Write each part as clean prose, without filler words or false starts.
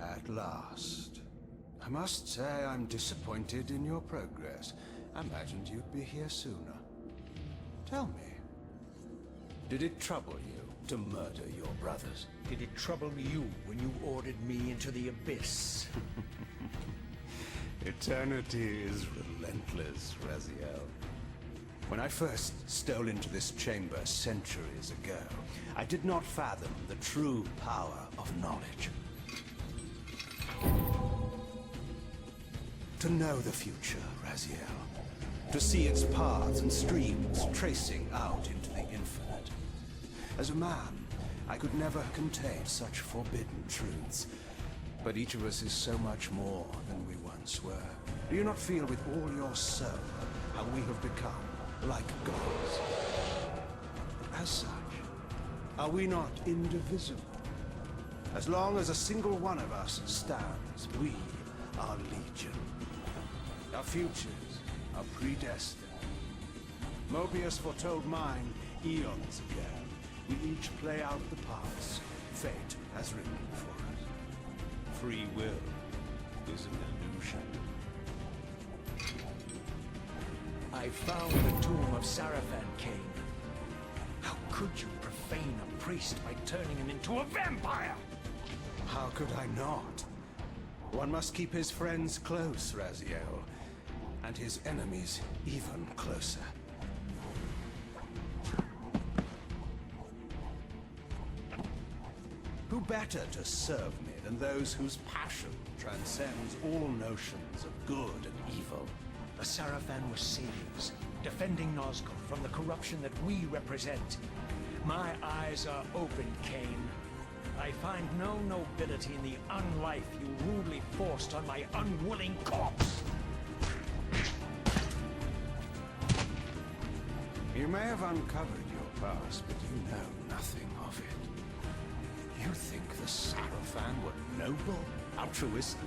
At last. I must say I'm disappointed in your progress. I imagined you'd be here sooner. Tell me, did it trouble you to murder your brothers? Did it trouble you when you ordered me into the abyss? Eternity is relentless, Raziel. When I first stole into this chamber centuries ago, I did not fathom the true power of knowledge. To know the future, Raziel. To see its paths and streams tracing out into the infinite. As a man, I could never contain such forbidden truths. But each of us is so much more than we once were. Do you not feel with all your soul how we have become like gods? As such, are we not indivisible? As long as a single one of us stands, we are legion. Our futures are predestined. Mobius foretold mine eons ago. We each play out the parts fate has written for us. Free will is an illusion. I found the tomb of Sarafan, Kain. How could you profane a priest by turning him into a vampire? How could I not? One must keep his friends close, Raziel, and his enemies even closer. Who better to serve me than those whose passion transcends all notions of good and evil? The Sarafan were saviors, defending Nazgûl from the corruption that we represent. My eyes are open, Kain. I find no nobility in the unlife you rudely forced on my unwilling corpse. You may have uncovered your past, but you know nothing of it. You think the Sarafan were noble, altruistic?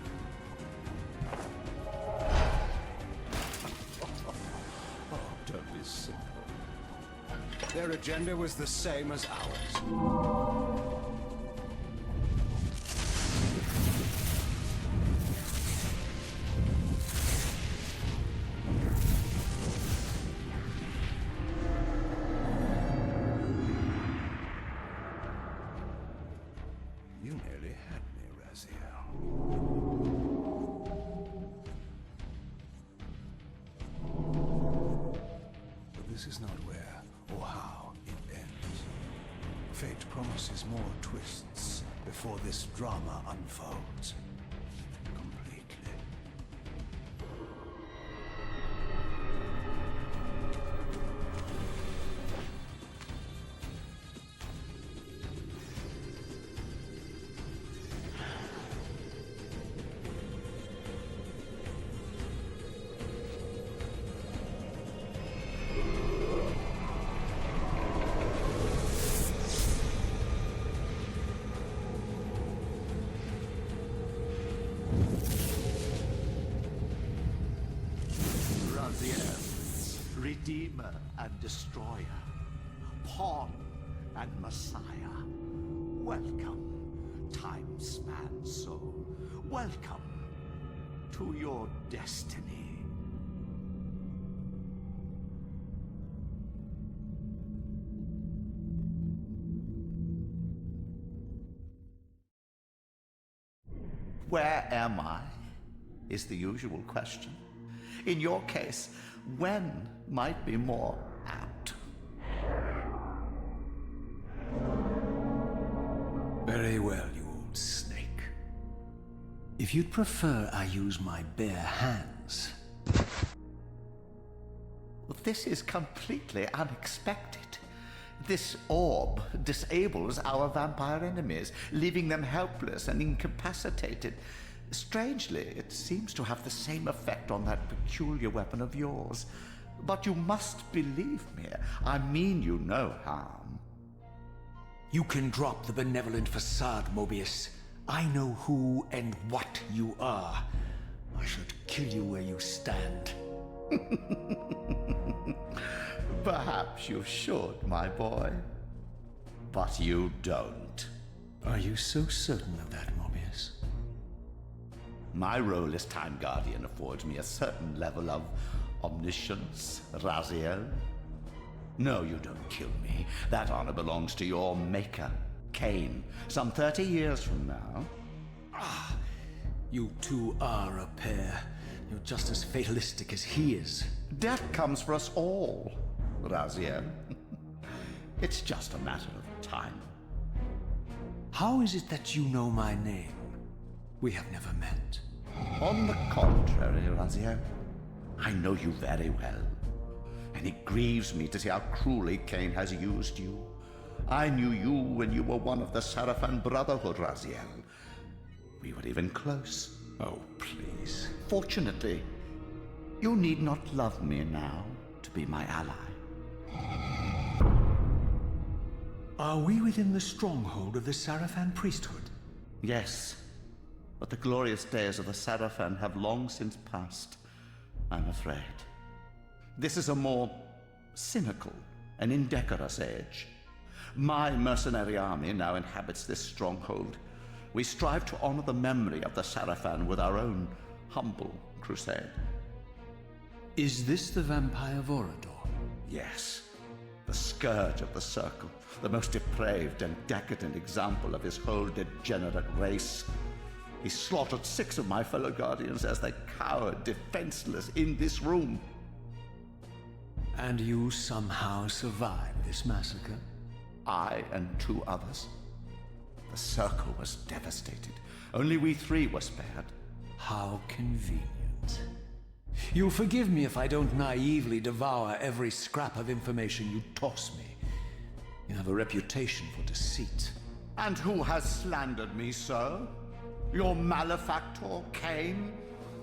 Oh, don't be simple. Their agenda was the same as ours. You nearly had me, Raziel. But this is not where or how it ends. Fate promises more twists before this drama unfolds completely. Redeemer and Destroyer, Pawn and Messiah. Welcome, time-span soul. Welcome to your destiny. Where am I? Is the usual question. In your case, when might be more apt. Very well, you old snake. If you'd prefer I use my bare hands... Well, this is completely unexpected. This orb disables our vampire enemies, leaving them helpless and incapacitated. Strangely, it seems to have the same effect on that peculiar weapon of yours. But you must believe me. I mean you no harm. You can drop the benevolent facade, Mobius. I know who and what you are. I should kill you where you stand. Perhaps you should, my boy. But you don't. Are you so certain of that, Morbius? My role as Time Guardian affords me a certain level of omniscience, Raziel. No, you don't kill me. That honor belongs to your maker, Kain, some 30 years from now. You two are a pair. You're just as fatalistic as he is. Death comes for us all, Raziel. It's just a matter of time. How is it that you know my name? We have never met. On the contrary, Raziel, I know you very well. And it grieves me to see how cruelly Kain has used you. I knew you when you were one of the Sarafan Brotherhood, Raziel. We were even close. Oh, please. Fortunately, you need not love me now to be my ally. Are we within the stronghold of the Sarafan priesthood? Yes, but the glorious days of the Sarafan have long since passed, I'm afraid. This is a more cynical and indecorous age. My mercenary army now inhabits this stronghold. We strive to honor the memory of the Sarafan with our own humble crusade. Is this the vampire Vorador? Yes, the scourge of the Circle, the most depraved and decadent example of his whole degenerate race. He slaughtered 6 of my fellow Guardians as they cowered defenseless in this room. And you somehow survived this massacre? I and 2 others. The Circle was devastated. Only we 3 were spared. How convenient. You'll forgive me if I don't naively devour every scrap of information you toss me. You have a reputation for deceit. And who has slandered me, sir? Your malefactor, Kain?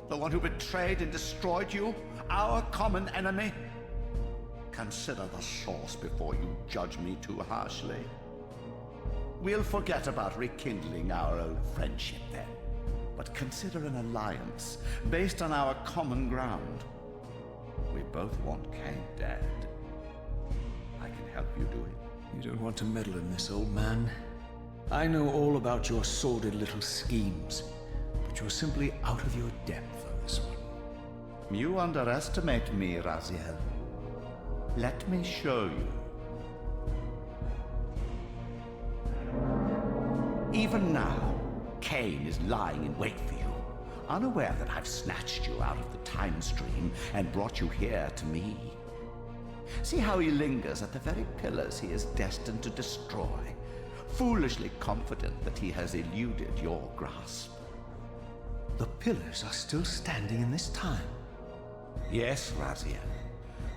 The one who betrayed and destroyed you? Our common enemy? Consider the source before you judge me too harshly. We'll forget about rekindling our old friendship then. But consider an alliance based on our common ground. We both want Kain dead. I can help you do it. You don't want to meddle in this, old man. I know all about your sordid little schemes, but you're simply out of your depth on this one. You underestimate me, Raziel. Let me show you. Even now, Kain is lying in wait for you, unaware that I've snatched you out of the time stream and brought you here to me. See how he lingers at the very pillars he is destined to destroy, foolishly confident that he has eluded your grasp. The pillars are still standing in this time. Yes, Raziel.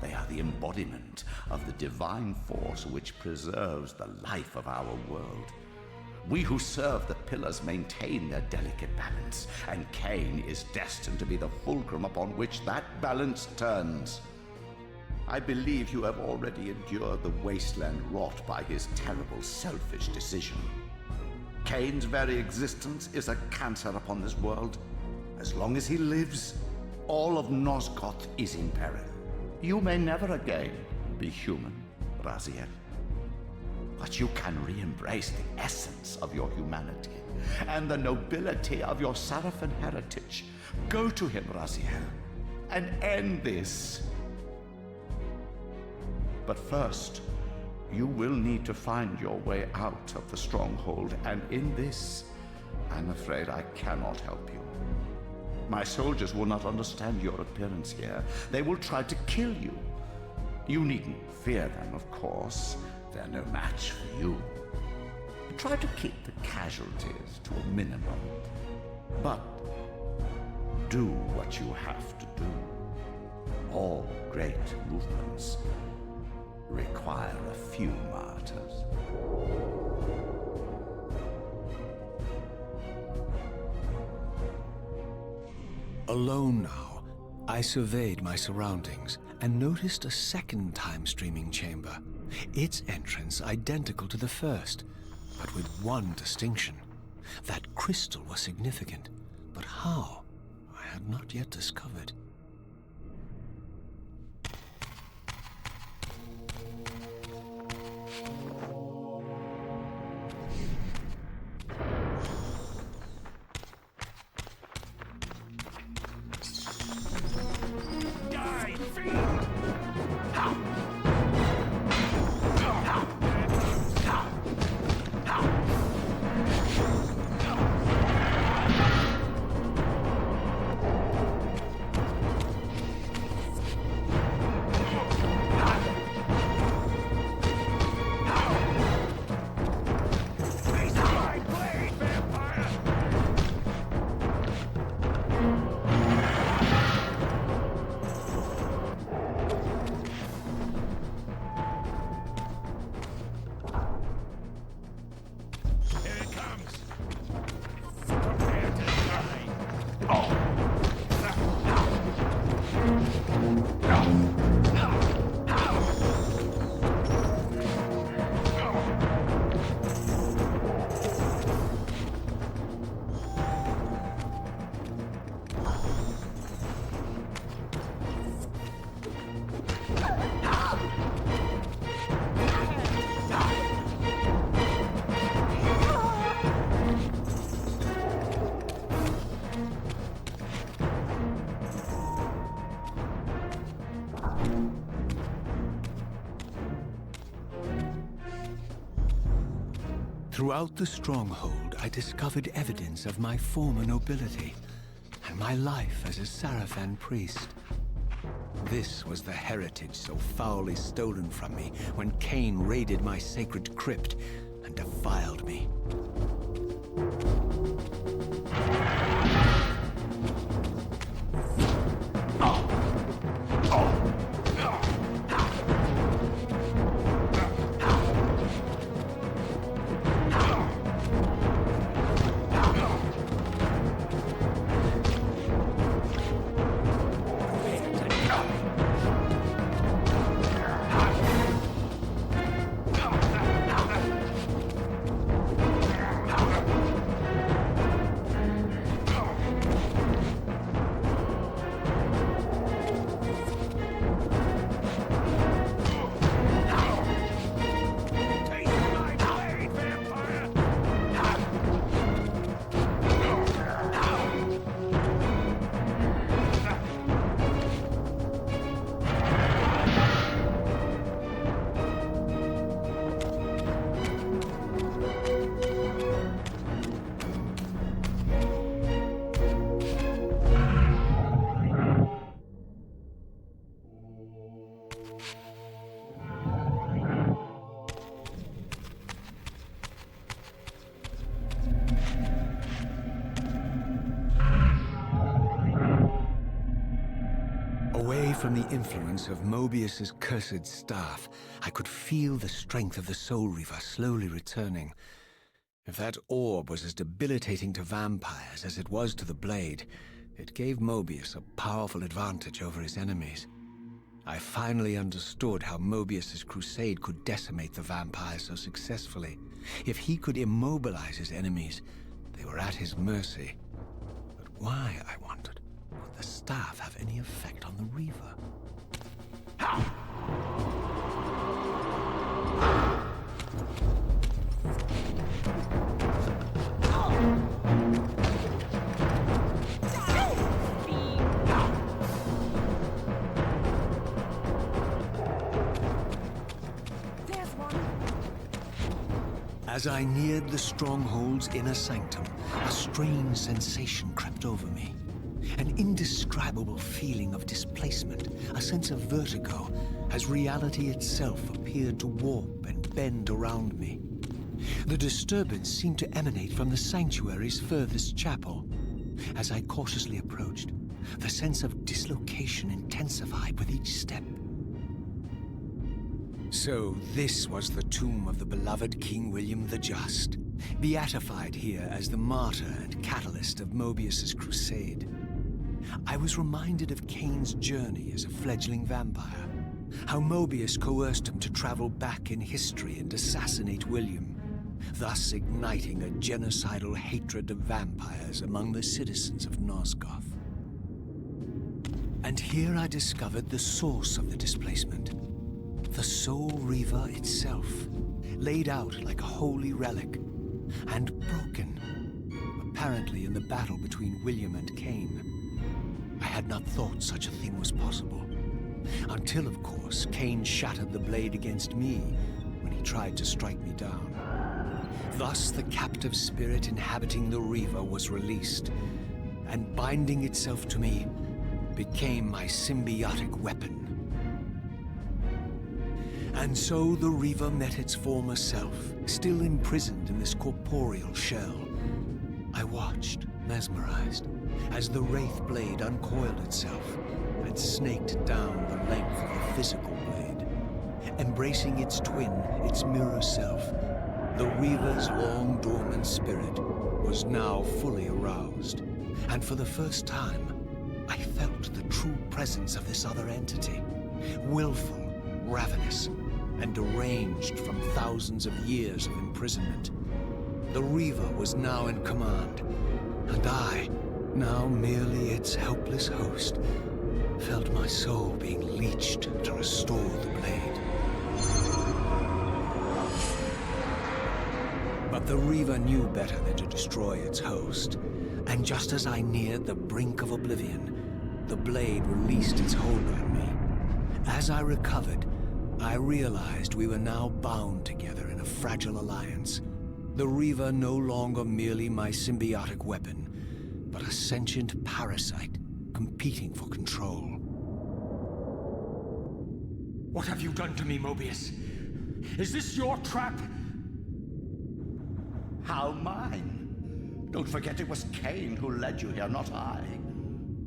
They are the embodiment of the divine force which preserves the life of our world. We who serve the pillars maintain their delicate balance, and Kain is destined to be the fulcrum upon which that balance turns. I believe you have already endured the wasteland wrought by his terrible, selfish decision. Kain's very existence is a cancer upon this world. As long as he lives, all of Nosgoth is in peril. You may never again be human, Raziel. But you can re-embrace the essence of your humanity and the nobility of your Sarafan heritage. Go to him, Raziel, and end this. But first, you will need to find your way out of the stronghold, and in this, I'm afraid I cannot help you. My soldiers will not understand your appearance here. They will try to kill you. You needn't fear them, of course. They're no match for you. Try to keep the casualties to a minimum. But do what you have to do. All great movements require a few martyrs. Alone now, I surveyed my surroundings and noticed a second time-streaming chamber. Its entrance identical to the first, but with one distinction. That crystal was significant, but how? I had not yet discovered. Throughout the stronghold, I discovered evidence of my former nobility and my life as a Sarafan priest. This was the heritage so foully stolen from me when Kain raided my sacred crypt and defiled me. Away from the influence of Mobius's cursed staff, I could feel the strength of the Soul Reaver slowly returning. If that orb was as debilitating to vampires as it was to the blade, it gave Mobius a powerful advantage over his enemies. I finally understood how Mobius's crusade could decimate the vampires so successfully. If he could immobilize his enemies, they were at his mercy. But why, I wondered, would the staff have any effect on the Reaver? As I neared the stronghold's inner sanctum, a strange sensation crept over me. An indescribable feeling of displacement, a sense of vertigo, as reality itself appeared to warp and bend around me. The disturbance seemed to emanate from the sanctuary's furthest chapel. As I cautiously approached, the sense of dislocation intensified with each step. So this was the tomb of the beloved King William the Just, beatified here as the martyr and catalyst of Mobius's crusade. I was reminded of Kain's journey as a fledgling vampire, how Mobius coerced him to travel back in history and assassinate William, thus igniting a genocidal hatred of vampires among the citizens of Nosgoth. And here I discovered the source of the displacement. The Soul Reaver itself, laid out like a holy relic, and broken, apparently in the battle between William and Kain. I had not thought such a thing was possible, until, of course, Kain shattered the blade against me when he tried to strike me down. Thus, the captive spirit inhabiting the Reaver was released, and binding itself to me, became my symbiotic weapon. And so the Reaver met its former self, still imprisoned in this corporeal shell. I watched, mesmerized, as the Wraith blade uncoiled itself and snaked down the length of the physical blade. Embracing its twin, its mirror self, the Reaver's long-dormant spirit was now fully aroused. And for the first time, I felt the true presence of this other entity, willful, ravenous, and deranged from thousands of years of imprisonment. The Reaver was now in command, and I, now merely its helpless host, felt my soul being leached to restore the blade. But the Reaver knew better than to destroy its host, and just as I neared the brink of oblivion, the blade released its hold on me. As I recovered, I realized we were now bound together in a fragile alliance, The Reaver no longer merely my symbiotic weapon, but a sentient parasite competing for control. What have you done to me, Mobius? Is this your trap? How mine? Don't forget it was Kain who led you here, not I.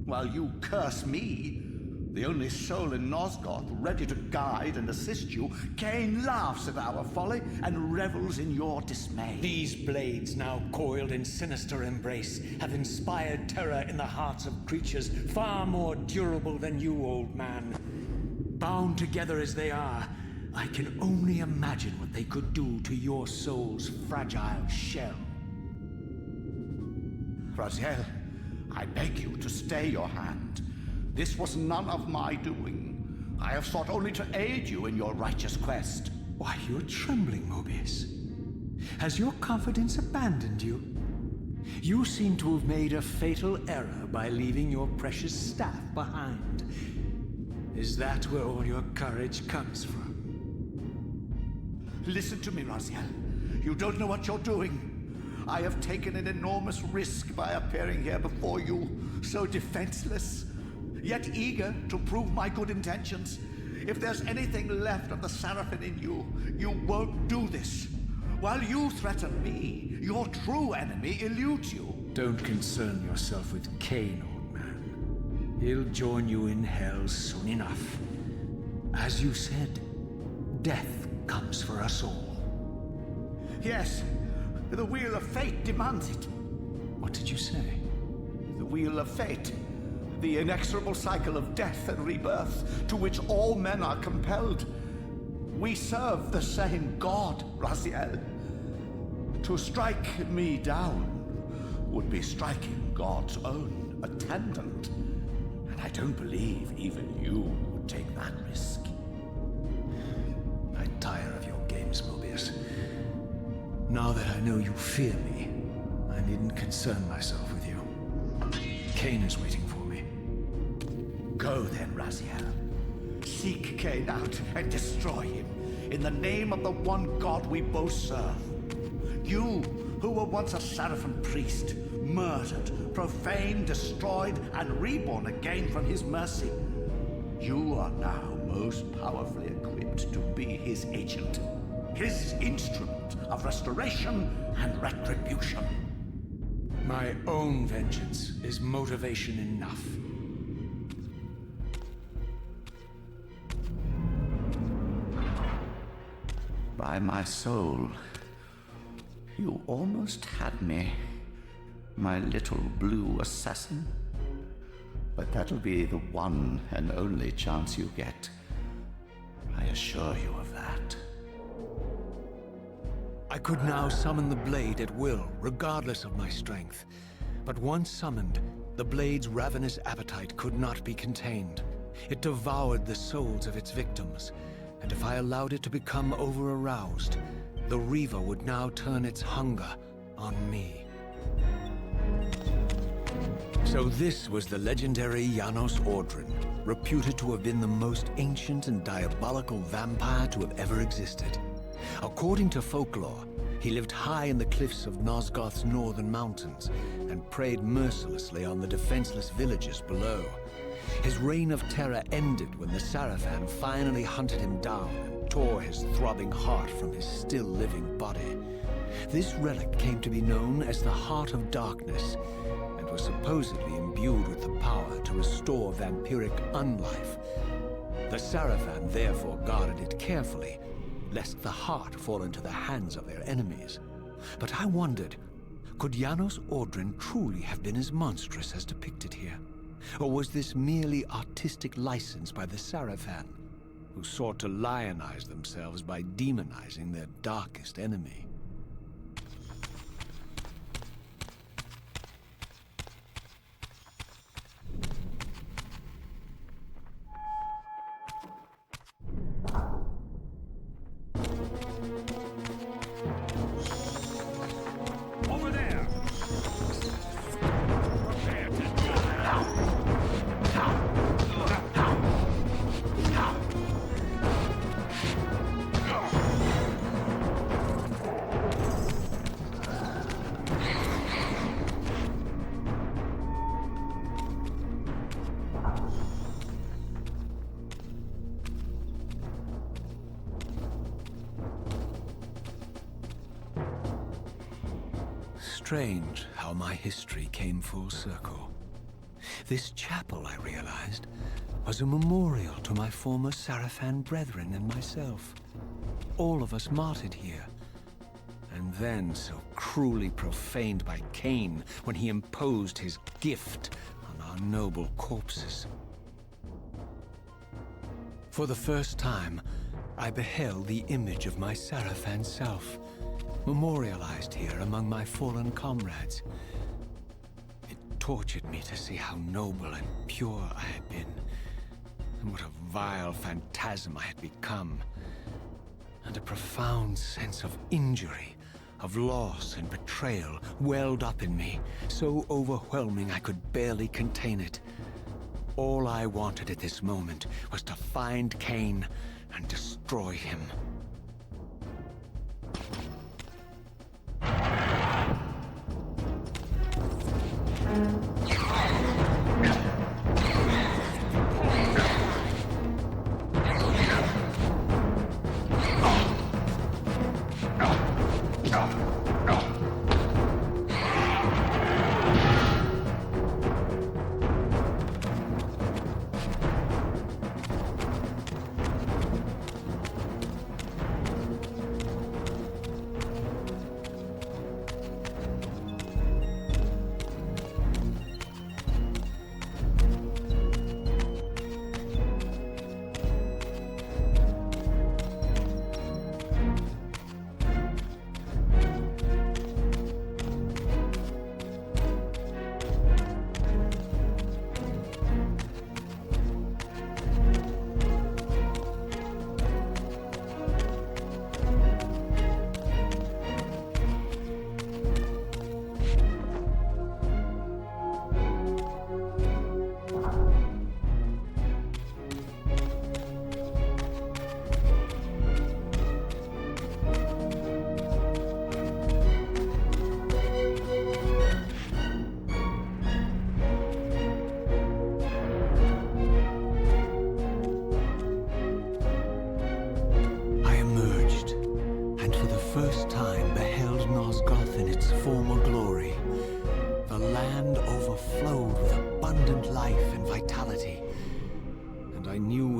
While you curse me, the only soul in Nosgoth ready to guide and assist you, Kain laughs at our folly and revels in your dismay. These blades, now coiled in sinister embrace, have inspired terror in the hearts of creatures far more durable than you, old man. Bound together as they are, I can only imagine what they could do to your soul's fragile shell. Raziel, I beg you to stay your hand. This was none of my doing. I have sought only to aid you in your righteous quest. Why, you're trembling, Mobius. Has your confidence abandoned you? You seem to have made a fatal error by leaving your precious staff behind. Is that where all your courage comes from? Listen to me, Raziel. You don't know what you're doing. I have taken an enormous risk by appearing here before you, so defenseless, yet eager to prove my good intentions. If there's anything left of the Seraphim in you, you won't do this. While you threaten me, your true enemy eludes you. Don't concern yourself with Kain, old man. He'll join you in hell soon enough. As you said, death comes for us all. Yes, the wheel of fate demands it. What did you say? The wheel of fate. The inexorable cycle of death and rebirth to which all men are compelled. We serve the same God, Raziel. To strike me down would be striking God's own attendant. And I don't believe even you would take that risk. I tire of your games, Mobius. Now that I know you fear me, I needn't concern myself with you. Kain is waiting for me. Go then, Raziel. Seek Kain out and destroy him in the name of the one God we both serve. You, who were once a Seraphim priest, murdered, profaned, destroyed, and reborn again from his mercy. You are now most powerfully equipped to be his agent, his instrument of restoration and retribution. My own vengeance is motivation enough. By my soul, you almost had me, my little blue assassin. But that'll be the one and only chance you get. I assure you of that. I could now summon the blade at will, regardless of my strength. But once summoned, the blade's ravenous appetite could not be contained. It devoured the souls of its victims, and if I allowed it to become over-aroused, the Reaver would now turn its hunger on me. So this was the legendary Janos Ordrin, reputed to have been the most ancient and diabolical vampire to have ever existed. According to folklore, he lived high in the cliffs of Nosgoth's northern mountains and preyed mercilessly on the defenseless villages below. His reign of terror ended when the Seraphim finally hunted him down and tore his throbbing heart from his still-living body. This relic came to be known as the Heart of Darkness, and was supposedly imbued with the power to restore vampiric unlife. The Seraphim therefore guarded it carefully, lest the heart fall into the hands of their enemies. But I wondered, could Janos Ordrin truly have been as monstrous as depicted here? Or was this merely artistic license by the Seraphim, who sought to lionize themselves by demonizing their darkest enemy? Over there! Prepare to die! Strange how my history came full circle. This chapel, I realized, was a memorial to my former Sarafan brethren and myself. All of us martyred here. And then so cruelly profaned by Kain when he imposed his gift on our noble corpses. For the first time, I beheld the image of my Sarafan self, memorialized here among my fallen comrades. It tortured me to see how noble and pure I had been, and what a vile phantasm I had become, and a profound sense of injury, of loss and betrayal welled up in me, so overwhelming I could barely contain it. All I wanted at this moment was to find Kain and destroy him.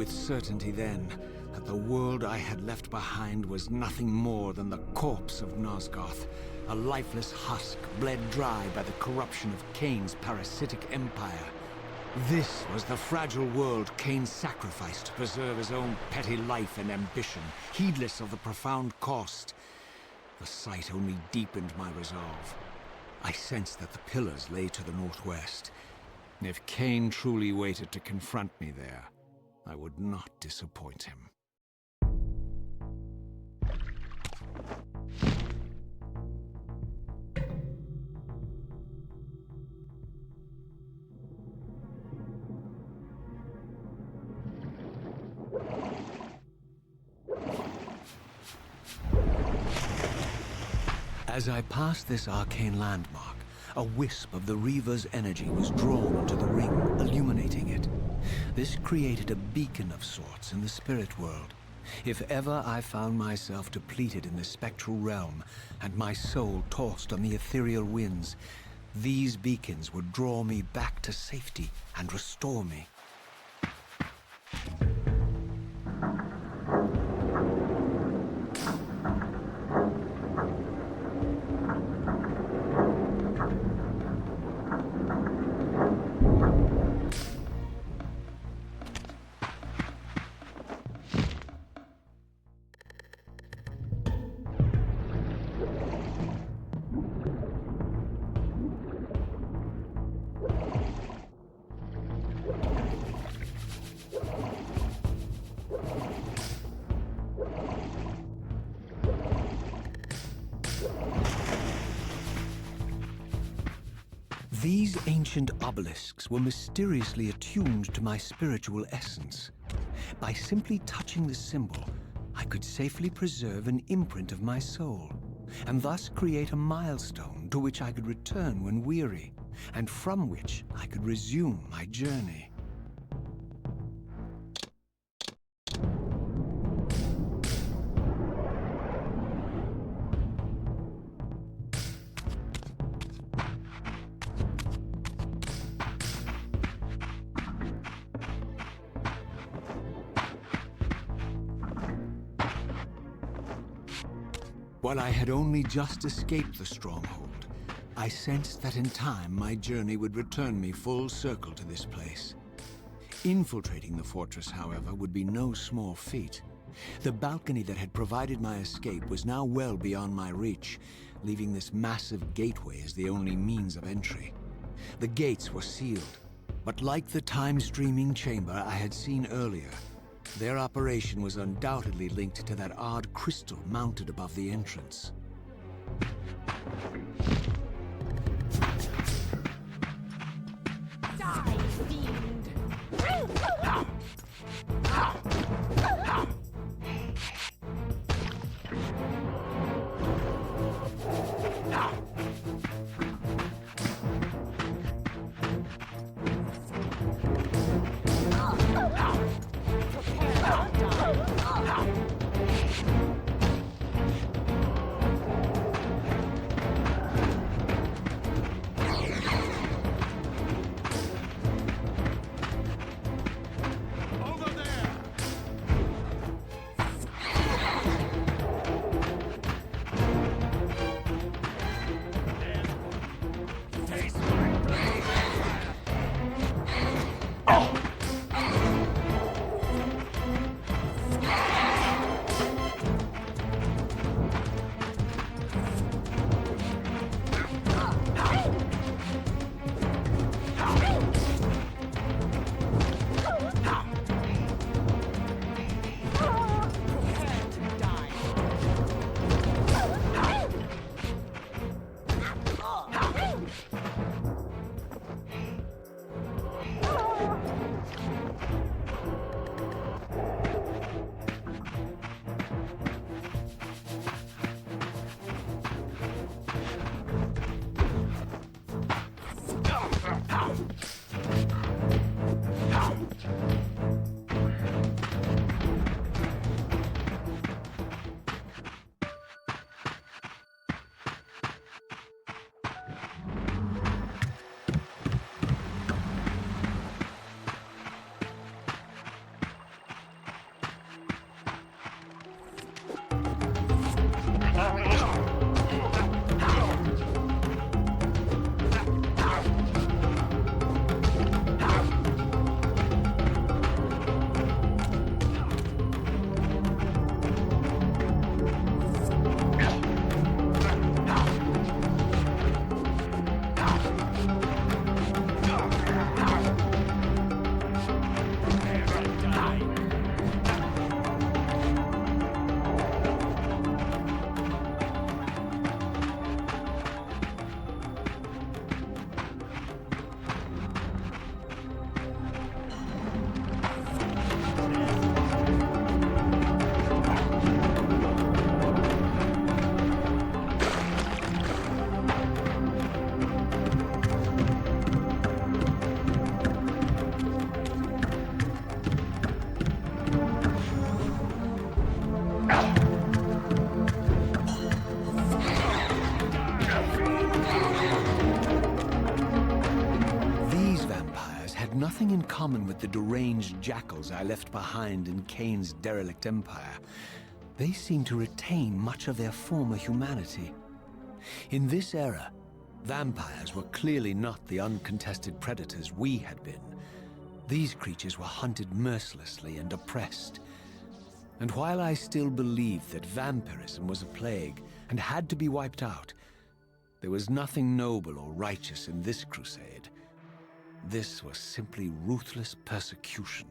Certainty then that the world I had left behind was nothing more than the corpse of Nosgoth, a lifeless husk bled dry by the corruption of Kain's parasitic empire. This was the fragile world Kain sacrificed to preserve his own petty life and ambition, heedless of the profound cost. The sight only deepened my resolve. I sensed that the pillars lay to the northwest. If Kain truly waited to confront me there, I would not disappoint him. As I passed this arcane landmark, a wisp of the Reaver's energy was drawn into the ring, illuminating it. This created a beacon of sorts in the spirit world. If ever I found myself depleted in the spectral realm, and my soul tossed on the ethereal winds, these beacons would draw me back to safety and restore me. These ancient obelisks were mysteriously attuned to my spiritual essence. By simply touching the symbol, I could safely preserve an imprint of my soul, and thus create a milestone to which I could return when weary, and from which I could resume my journey. While I had only just escaped the stronghold, I sensed that in time my journey would return me full circle to this place. Infiltrating the fortress, however, would be no small feat. The balcony that had provided my escape was now well beyond my reach, leaving this massive gateway as the only means of entry. The gates were sealed, but like the time-streaming chamber I had seen earlier, their operation was undoubtedly linked to that odd crystal mounted above the entrance. Die, fiend! Nothing in common with the deranged jackals I left behind in Kain's derelict empire. They seem to retain much of their former humanity. In this era, vampires were clearly not the uncontested predators we had been. These creatures were hunted mercilessly and oppressed. And while I still believed that vampirism was a plague and had to be wiped out, there was nothing noble or righteous in this crusade. This was simply ruthless persecution.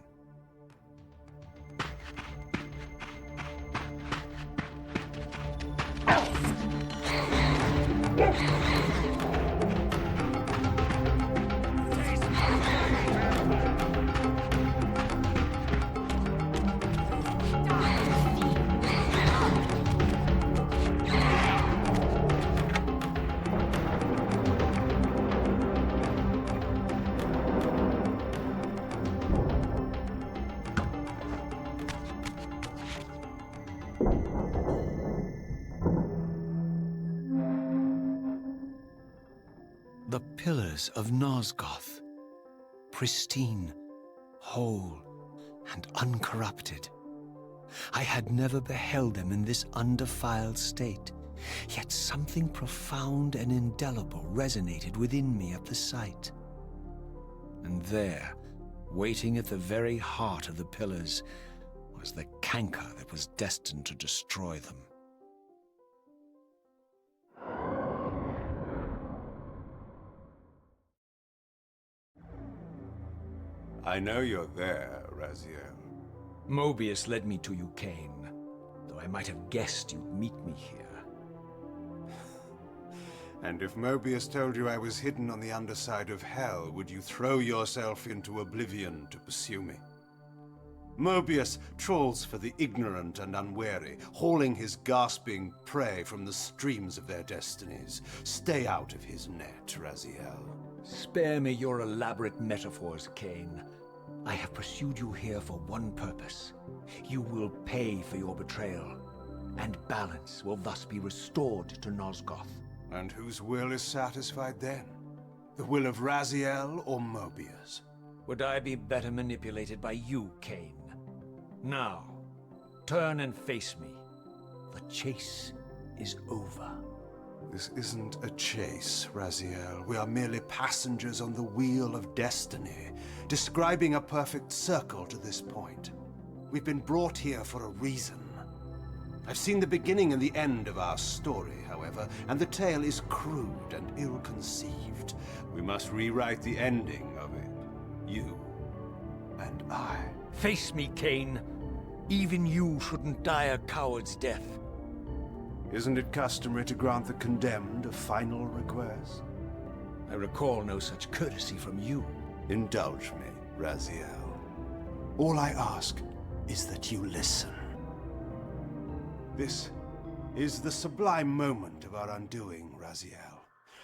The pillars of Nosgoth, pristine, whole, and uncorrupted. I had never beheld them in this undefiled state, yet something profound and indelible resonated within me at the sight. And there, waiting at the very heart of the pillars, was the canker that was destined to destroy them. I know you're there, Raziel. Mobius led me to you, Kain, though I might have guessed you'd meet me here. And if Mobius told you I was hidden on the underside of hell, would you throw yourself into oblivion to pursue me? Mobius trawls for the ignorant and unwary, hauling his gasping prey from the streams of their destinies. Stay out of his net, Raziel. Spare me your elaborate metaphors, Kain. I have pursued you here for one purpose. You will pay for your betrayal, and balance will thus be restored to Nosgoth. And whose will is satisfied then? The will of Raziel or Mobius? Would I be better manipulated by you, Kain? Now, turn and face me. The chase is over. This isn't a chase, Raziel. We are merely passengers on the wheel of destiny, describing a perfect circle to this point. We've been brought here for a reason. I've seen the beginning and the end of our story, however, and the tale is crude and ill-conceived. We must rewrite the ending of it. You and I. Face me, Kain. Even you shouldn't die a coward's death. Isn't it customary to grant the condemned a final request? I recall no such courtesy from you. Indulge me, Raziel. All I ask is that you listen. This is the sublime moment of our undoing, Raziel.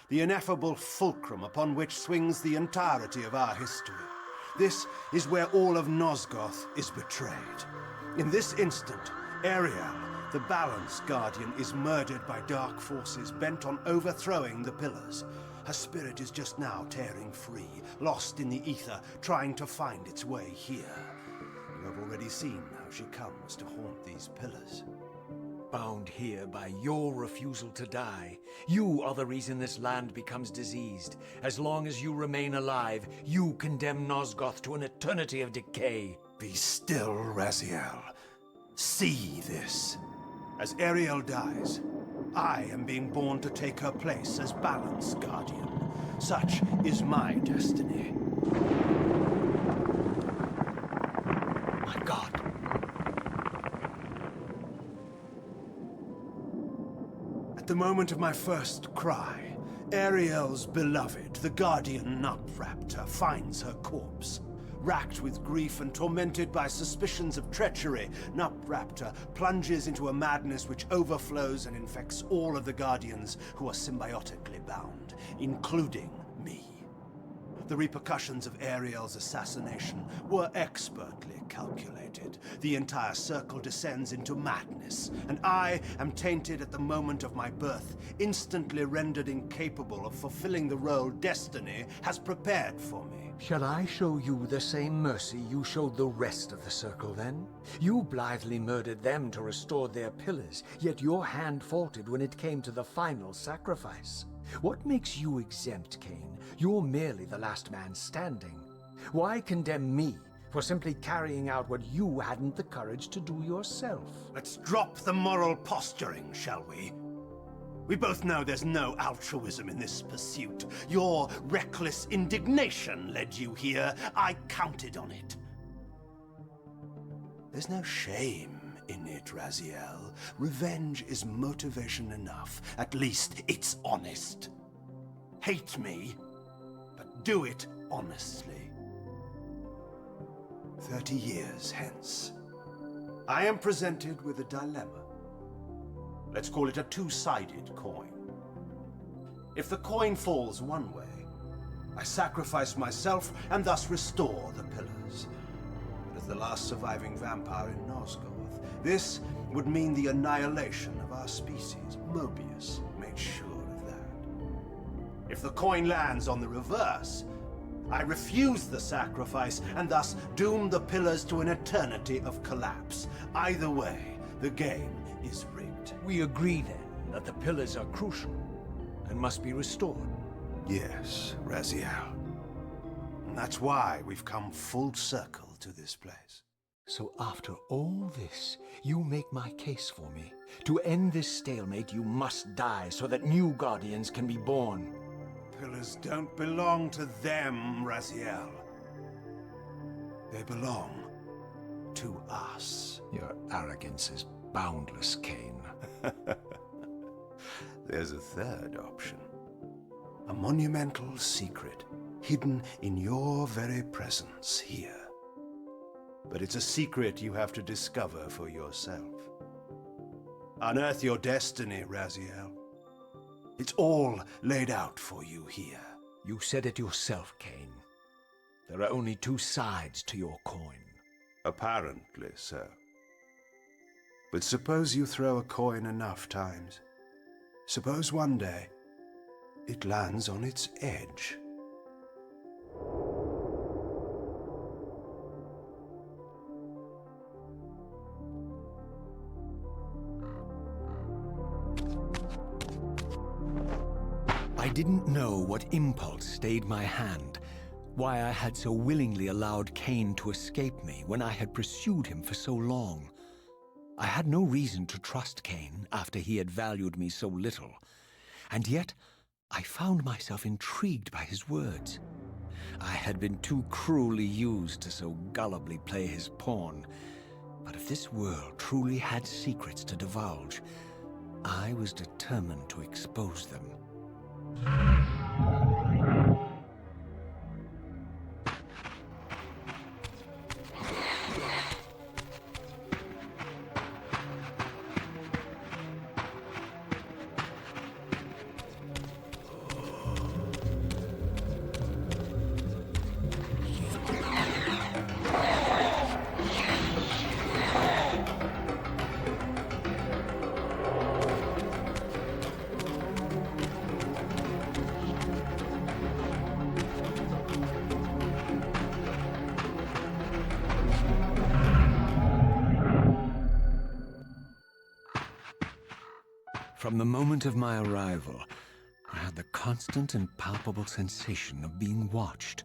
The ineffable fulcrum upon which swings the entirety of our history. This is where all of Nosgoth is betrayed. In this instant, Ariel, the Balance Guardian, is murdered by dark forces bent on overthrowing the pillars. Her spirit is just now tearing free, lost in the ether, trying to find its way here. You have already seen how she comes to haunt these pillars. Bound here by your refusal to die. You are the reason this land becomes diseased. As long as you remain alive, you condemn Nosgoth to an eternity of decay. Be still, Raziel. See this. As Ariel dies, I am being born to take her place as Balance Guardian. Such is my destiny. My God. At the moment of my first cry, Ariel's beloved, the Guardian Nutraptor, finds her corpse. Racked with grief and tormented by suspicions of treachery, Nutraptor plunges into a madness which overflows and infects all of the Guardians who are symbiotically bound, including me. The repercussions of Ariel's assassination were expertly calculated. The entire circle descends into madness, and I am tainted at the moment of my birth, instantly rendered incapable of fulfilling the role destiny has prepared for me. Shall I show you the same mercy you showed the rest of the circle, then? You blithely murdered them to restore their pillars, yet your hand faltered when it came to the final sacrifice. What makes you exempt, Kain? You're merely the last man standing. Why condemn me for simply carrying out what you hadn't the courage to do yourself? Let's drop the moral posturing, shall we? We both know there's no altruism in this pursuit. Your reckless indignation led you here. I counted on it. There's no shame in it, Raziel. Revenge is motivation enough. At least it's honest. Hate me, but do it honestly. 30 years hence, I am presented with a dilemma. Let's call it a two-sided coin. If the coin falls one way, I sacrifice myself and thus restore the pillars. But as the last surviving vampire in Nosgoth, this would mean the annihilation of our species. Mobius made sure of that. If the coin lands on the reverse, I refuse the sacrifice and thus doom the pillars to an eternity of collapse. Either way, the game is rigged. We agree then that the pillars are crucial and must be restored. Yes, Raziel. And that's why we've come full circle to this place. So after all this, you make my case for me. To end this stalemate, you must die so that new Guardians can be born. Pillars don't belong to them, Raziel. They belong to us. Your arrogance is boundless, Kain. There's a third option. A monumental secret, hidden in your very presence here. But it's a secret you have to discover for yourself. Unearth your destiny, Raziel. It's all laid out for you here. You said it yourself, Kain. There are only two sides to your coin. Apparently so. But suppose you throw a coin enough times. Suppose one day it lands on its edge. I didn't know what impulse stayed my hand, why I had so willingly allowed Kain to escape me when I had pursued him for so long. I had no reason to trust Kain after he had valued me so little, and yet I found myself intrigued by his words. I had been too cruelly used to so gullibly play his pawn, but if this world truly had secrets to divulge, I was determined to expose them. From the moment of my arrival, I had the constant and palpable sensation of being watched.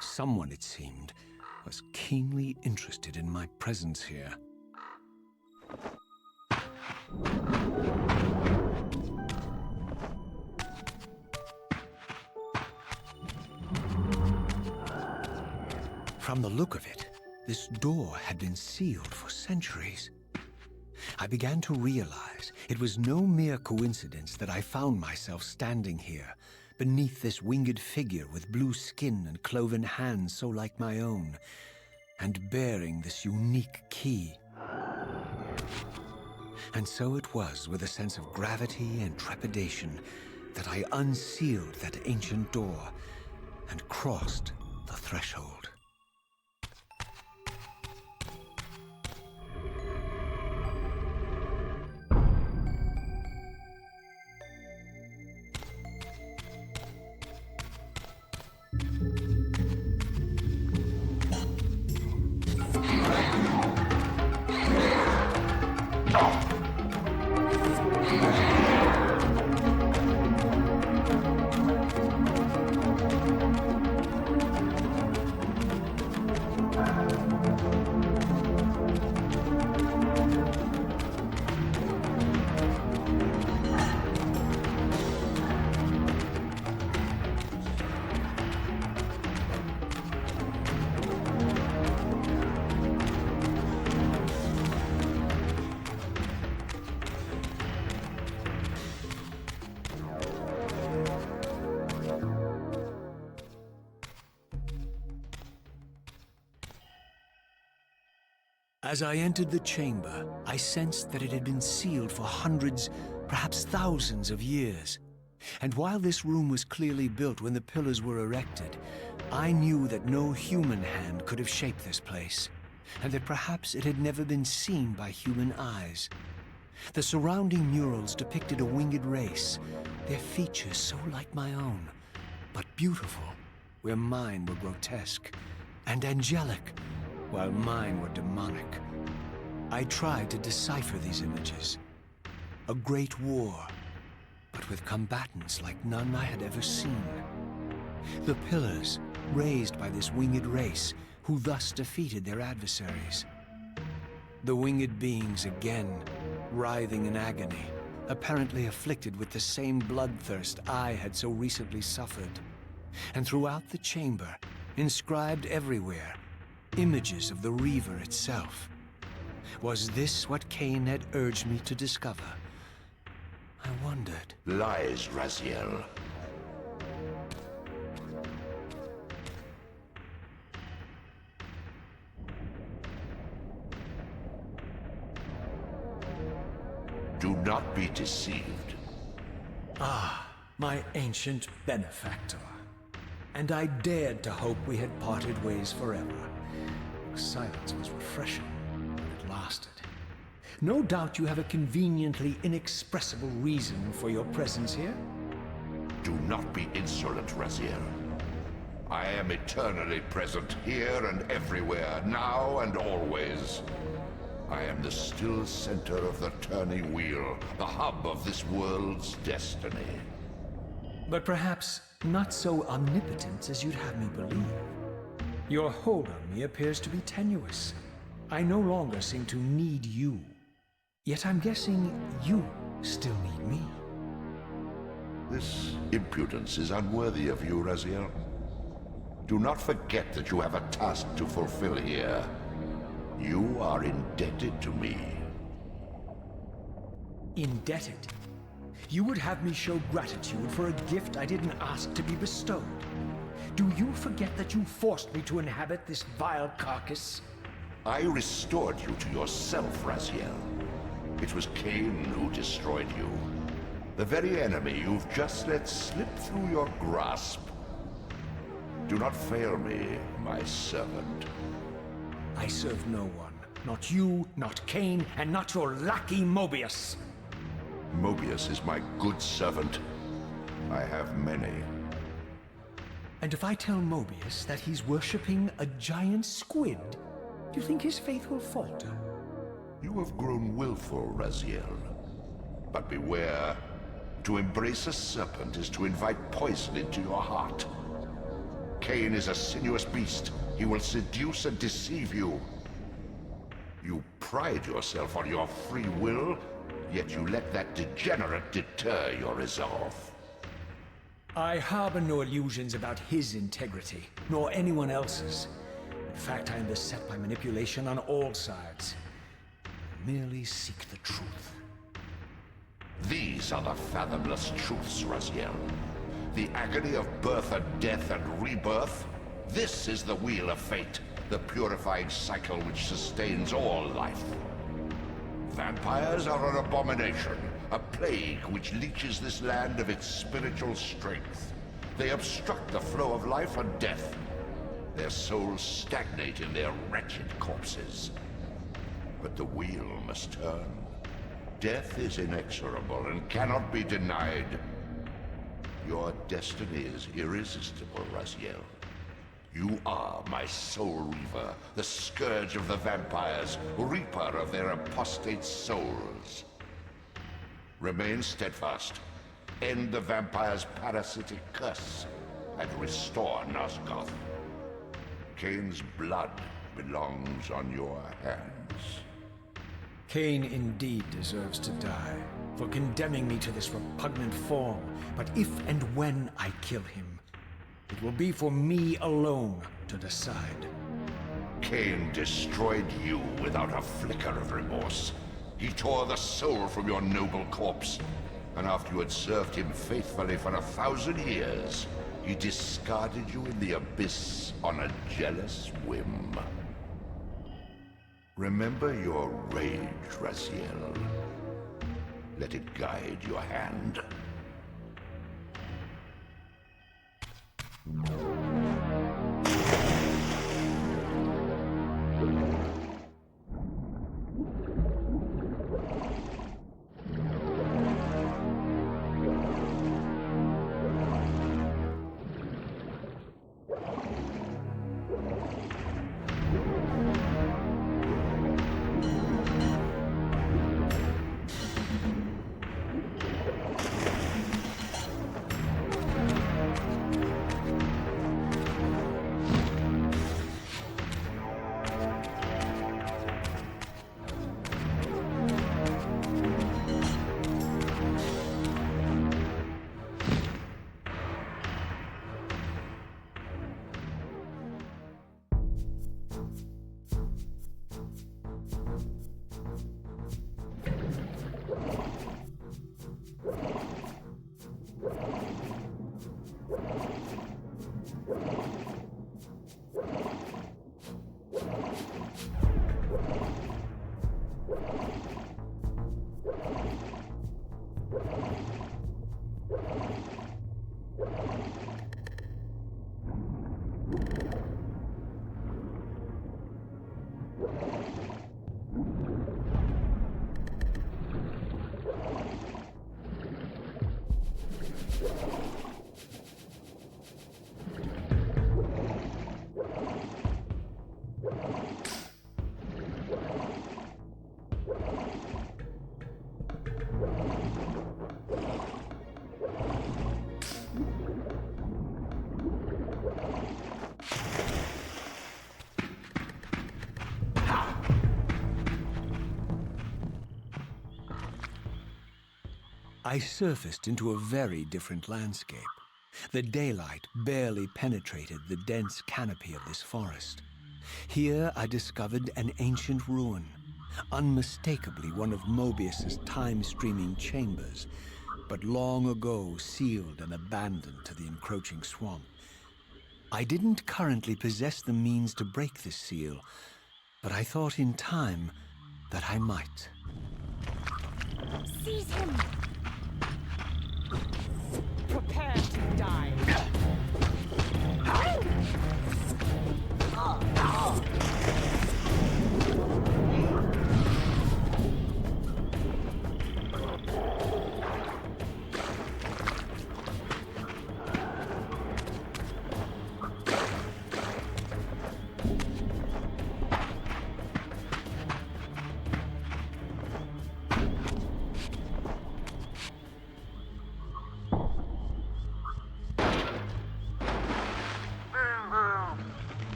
Someone, it seemed, was keenly interested in my presence here. From the look of it, this door had been sealed for centuries. I began to realize it was no mere coincidence that I found myself standing here, beneath this winged figure with blue skin and cloven hands so like my own, and bearing this unique key. And so it was with a sense of gravity and trepidation that I unsealed that ancient door and crossed the threshold. As I entered the chamber, I sensed that it had been sealed for hundreds, perhaps thousands of years. And while this room was clearly built when the pillars were erected, I knew that no human hand could have shaped this place, and that perhaps it had never been seen by human eyes. The surrounding murals depicted a winged race, their features so like my own, but beautiful, where mine were grotesque, and angelic, while mine were demonic. I tried to decipher these images. A great war, but with combatants like none I had ever seen. The pillars, raised by this winged race, who thus defeated their adversaries. The winged beings again, writhing in agony, apparently afflicted with the same bloodthirst I had so recently suffered. And throughout the chamber, inscribed everywhere, images of the Reaver itself. Was this what Kain had urged me to discover? I wondered. Lies, Raziel. Do not be deceived. Ah, my ancient benefactor. And I dared to hope we had parted ways forever. Silence was refreshing, but it lasted. No doubt you have a conveniently inexpressible reason for your presence here? Do not be insolent, Raziel. I am eternally present here and everywhere, now and always. I am the still center of the turning wheel, the hub of this world's destiny. But perhaps not so omnipotent as you'd have me believe. Your hold on me appears to be tenuous. I no longer seem to need you. Yet I'm guessing you still need me. This impudence is unworthy of you, Raziel. Do not forget that you have a task to fulfill here. You are indebted to me. Indebted? You would have me show gratitude for a gift I didn't ask to be bestowed. Do you forget that you forced me to inhabit this vile carcass? I restored you to yourself, Raziel. It was Kain who destroyed you. The very enemy you've just let slip through your grasp. Do not fail me, my servant. I serve no one. Not you, not Kain, and not your lackey Mobius. Mobius is my good servant. I have many. And if I tell Mobius that he's worshipping a giant squid, do you think his faith will falter? You have grown willful, Raziel. But beware. To embrace a serpent is to invite poison into your heart. Kain is a sinuous beast. He will seduce and deceive you. You pride yourself on your free will, yet you let that degenerate deter your resolve. I harbor no illusions about his integrity, nor anyone else's. In fact, I am beset by manipulation on all sides. I merely seek the truth. These are the fathomless truths, Raziel. The agony of birth and death and rebirth. This is the wheel of fate, the purifying cycle which sustains all life. Vampires are an abomination, a plague which leeches this land of its spiritual strength. They obstruct the flow of life and death. Their souls stagnate in their wretched corpses. But the wheel must turn. Death is inexorable and cannot be denied. Your destiny is irresistible, Raziel. You are my Soul Reaver, the scourge of the vampires, reaper of their apostate souls. Remain steadfast, end the vampire's parasitic curse, and restore Nosgoth. Kain's blood belongs on your hands. Kain indeed deserves to die for condemning me to this repugnant form. But if and when I kill him, it will be for me alone to decide. Kain destroyed you without a flicker of remorse. He tore the soul from your noble corpse, and after you had served him faithfully for 1,000 years, he discarded you in the abyss on a jealous whim. Remember your rage, Raziel. Let it guide your hand. I surfaced into a very different landscape. The daylight barely penetrated the dense canopy of this forest. Here I discovered an ancient ruin, unmistakably one of Mobius's time-streaming chambers, but long ago sealed and abandoned to the encroaching swamp. I didn't currently possess the means to break this seal, but I thought in time that I might. Seize him! Prepare to die.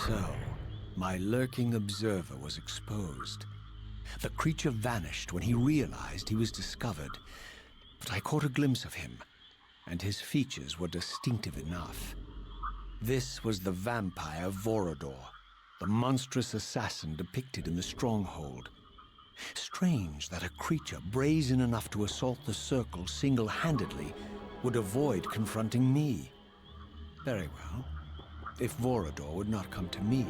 So, my lurking observer was exposed. The creature vanished when he realized he was discovered, but I caught a glimpse of him, and his features were distinctive enough. This was the vampire Vorador, the monstrous assassin depicted in the stronghold. Strange that a creature brazen enough to assault the Circle single-handedly would avoid confronting me. Very well. If Vorador would not come to me,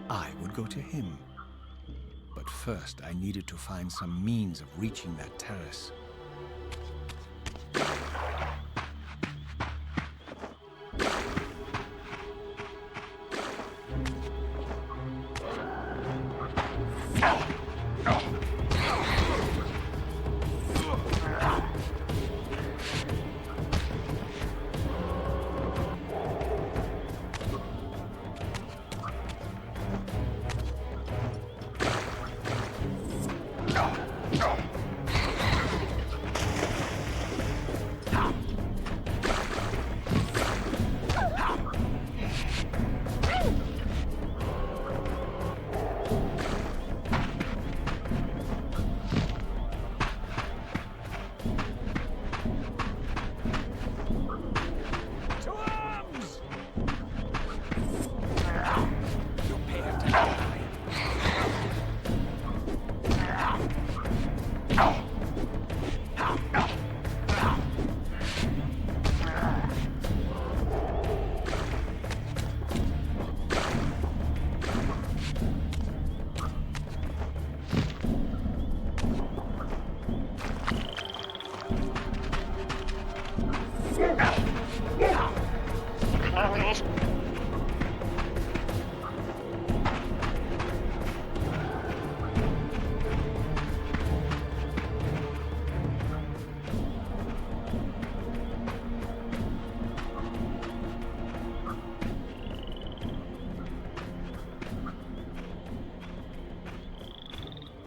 I would go to him. But first, I needed to find some means of reaching that terrace.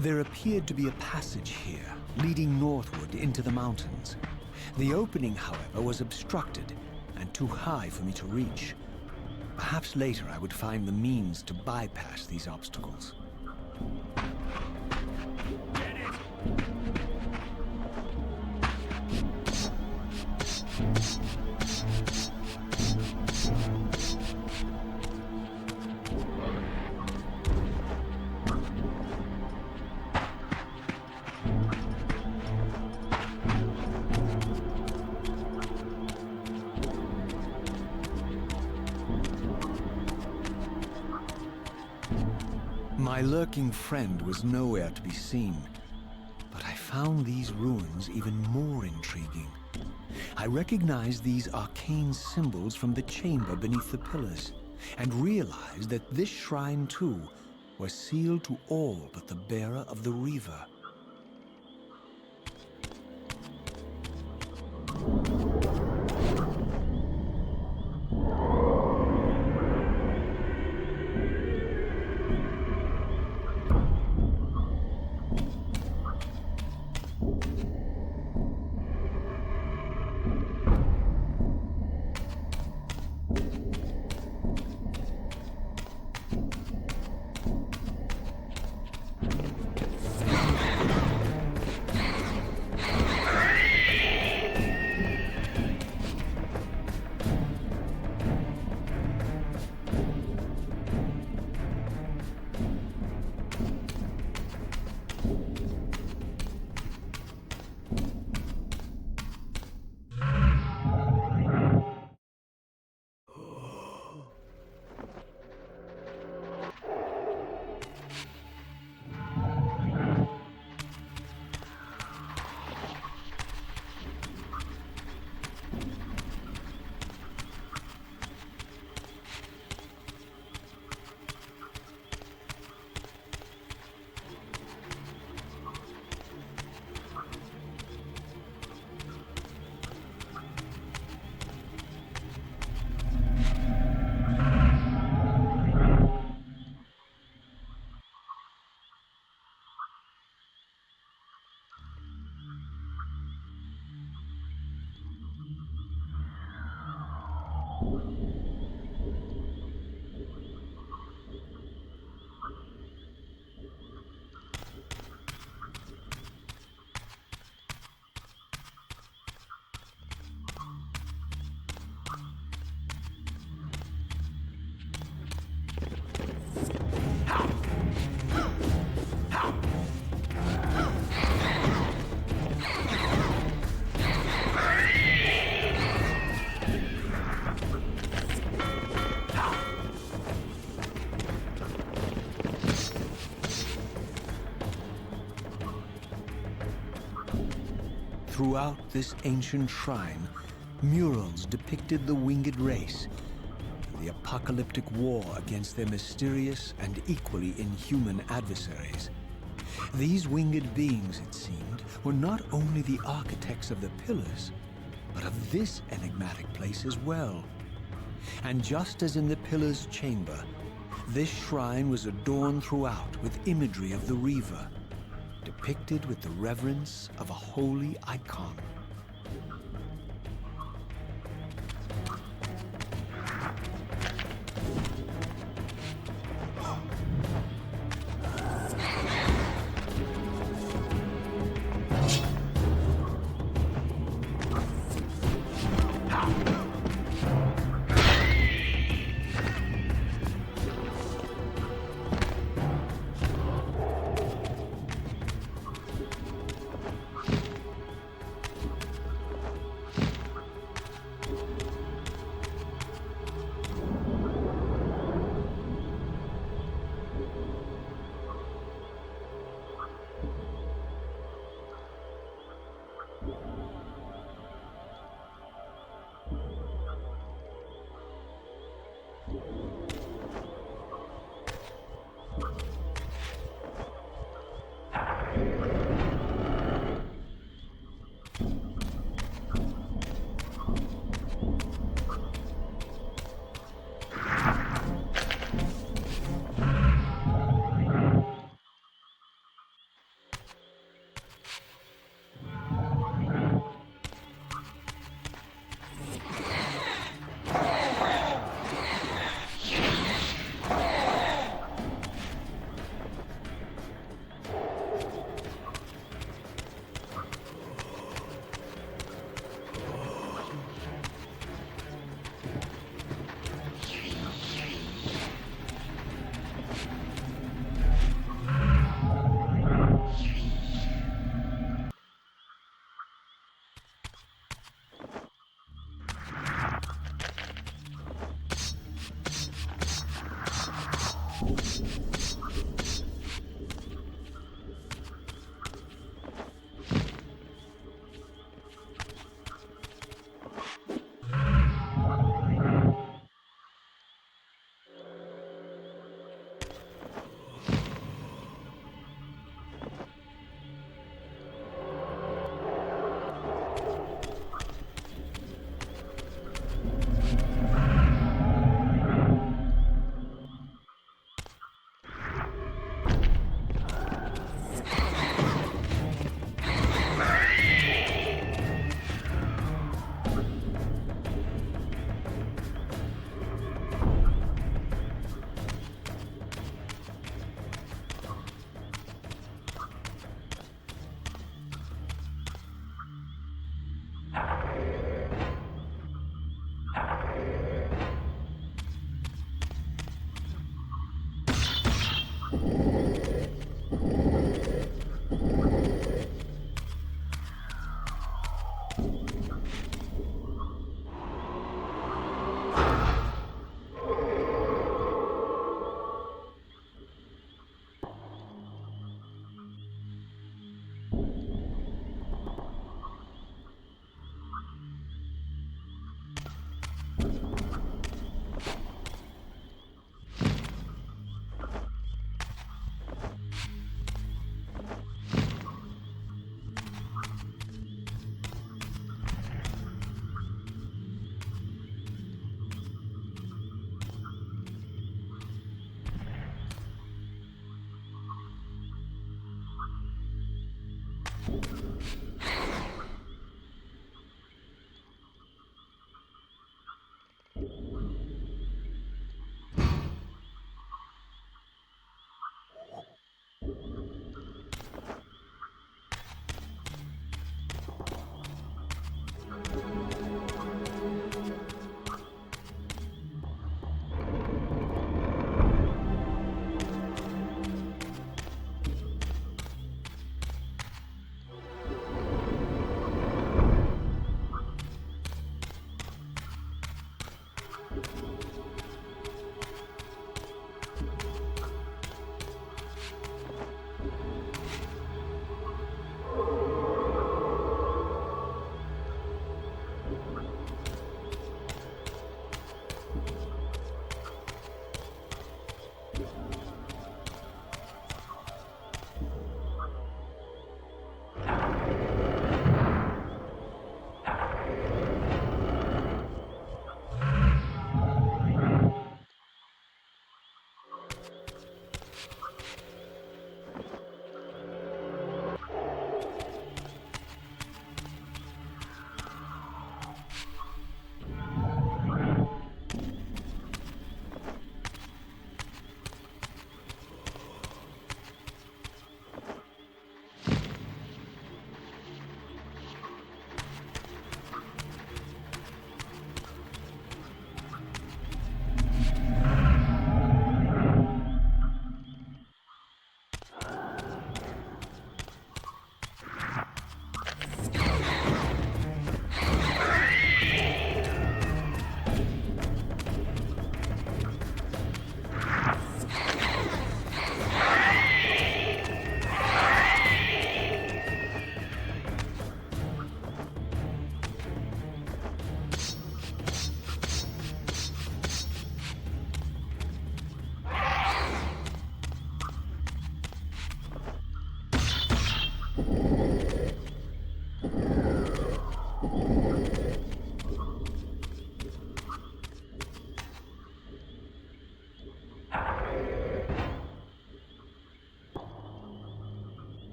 There appeared to be a passage here, leading northward into the mountains. The opening, however, was obstructed and too high for me to reach. Perhaps later I would find the means to bypass these obstacles. My lurking friend was nowhere to be seen, but I found these ruins even more intriguing. I recognized these arcane symbols from the chamber beneath the pillars, and realized that this shrine, too, was sealed to all but the bearer of the Reaver. Throughout this ancient shrine, murals depicted the winged race, and the apocalyptic war against their mysterious and equally inhuman adversaries. These winged beings, it seemed, were not only the architects of the pillars, but of this enigmatic place as well. And just as in the pillars' chamber, this shrine was adorned throughout with imagery of the Reaver, depicted with the reverence of a holy icon.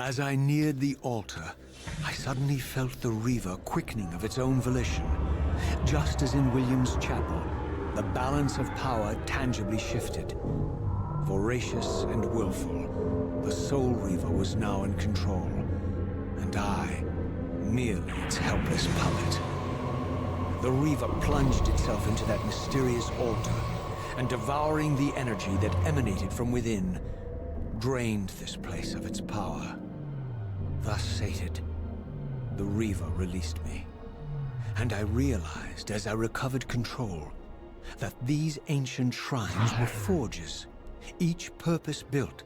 As I neared the altar, I suddenly felt the Reaver quickening of its own volition. Just as in William's chapel, the balance of power tangibly shifted. Voracious and willful, the Soul Reaver was now in control, and I, merely its helpless puppet. The Reaver plunged itself into that mysterious altar, and devouring the energy that emanated from within, drained this place of its power. Thus sated, the Reaver released me. And I realized as I recovered control that these ancient shrines were forges, each purpose-built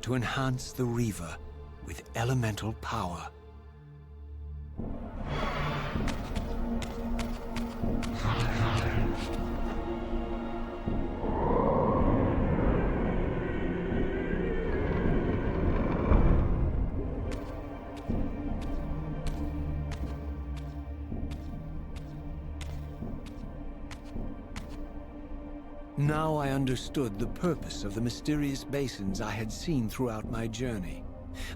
to enhance the Reaver with elemental power. Now I understood the purpose of the mysterious basins I had seen throughout my journey.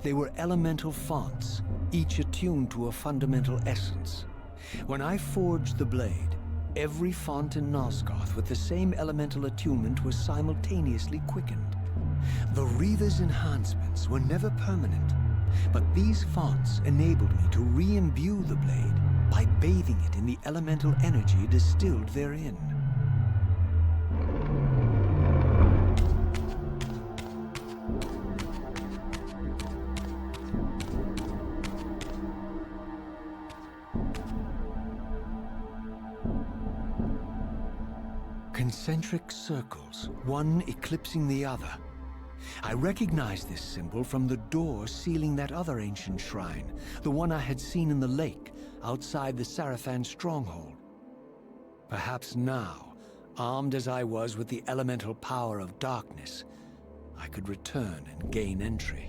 They were elemental fonts, each attuned to a fundamental essence. When I forged the blade, every font in Nosgoth with the same elemental attunement was simultaneously quickened. The Reaver's enhancements were never permanent, but these fonts enabled me to re-imbue the blade by bathing it in the elemental energy distilled therein. Concentric circles, one eclipsing the other. I recognized this symbol from the door sealing that other ancient shrine, the one I had seen in the lake outside the Sarafan stronghold. Perhaps now, armed as I was with the elemental power of darkness, I could return and gain entry.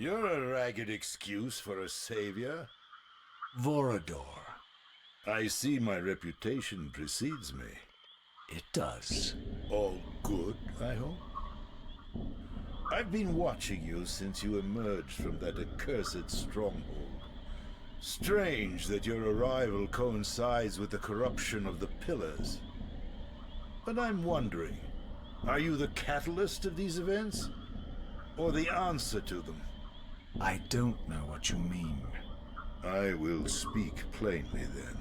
You're a ragged excuse for a savior. Vorador. I see my reputation precedes me. It does. All good, I hope? I've been watching you since you emerged from that accursed stronghold. Strange that your arrival coincides with the corruption of the Pillars. But I'm wondering, are you the catalyst of these events? Or the answer to them? I don't know what you mean. I will speak plainly then.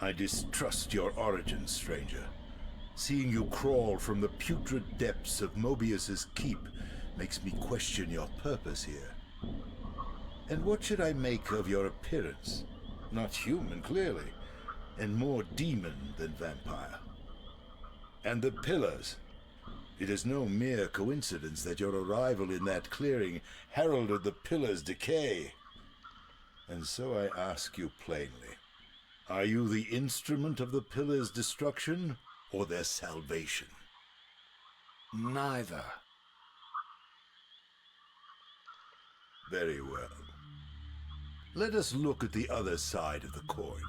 I distrust your origins, stranger. Seeing you crawl from the putrid depths of Mobius's keep makes me question your purpose here. And what should I make of your appearance? Not human, clearly, and more demon than vampire. And the Pillars. It is no mere coincidence that your arrival in that clearing heralded the Pillars' decay. And so I ask you plainly, are you the instrument of the Pillars' destruction or their salvation? Neither. Very well. Let us look at the other side of the coin.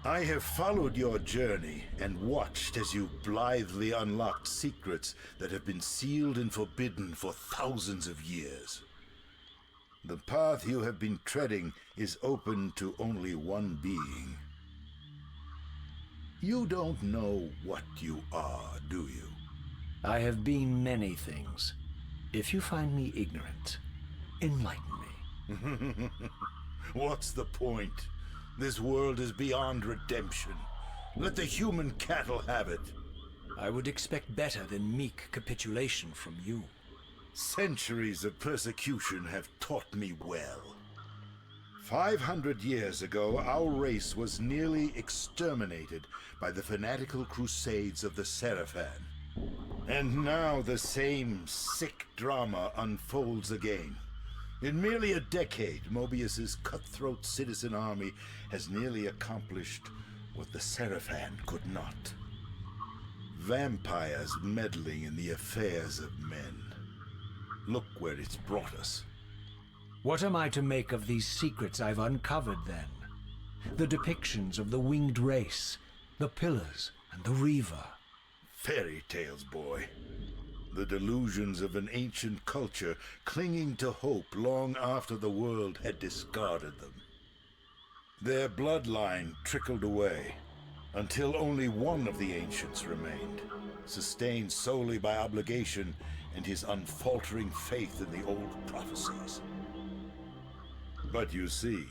I have followed your journey and watched as you blithely unlocked secrets that have been sealed and forbidden for thousands of years. The path you have been treading is open to only one being. You don't know what you are, do you? I have been many things. If you find me ignorant, enlighten me. What's the point? This world is beyond redemption. Let the human cattle have it. I would expect better than meek capitulation from you. Centuries of persecution have taught me well. 500 years ago, our race was nearly exterminated by the fanatical crusades of the Sarafan. And now the same sick drama unfolds again. In merely a decade, Mobius's cutthroat citizen army has nearly accomplished what the Sarafan could not. Vampires meddling in the affairs of men. look where it's brought us. What am I to make of these secrets I've uncovered, then? The depictions of the winged race, the pillars, and the Reaver. Fairy tales, boy. The delusions of an ancient culture clinging to hope long after the world had discarded them. Their bloodline trickled away, until only one of the ancients remained, sustained solely by obligation and his unfaltering faith in the old prophecies. But you see,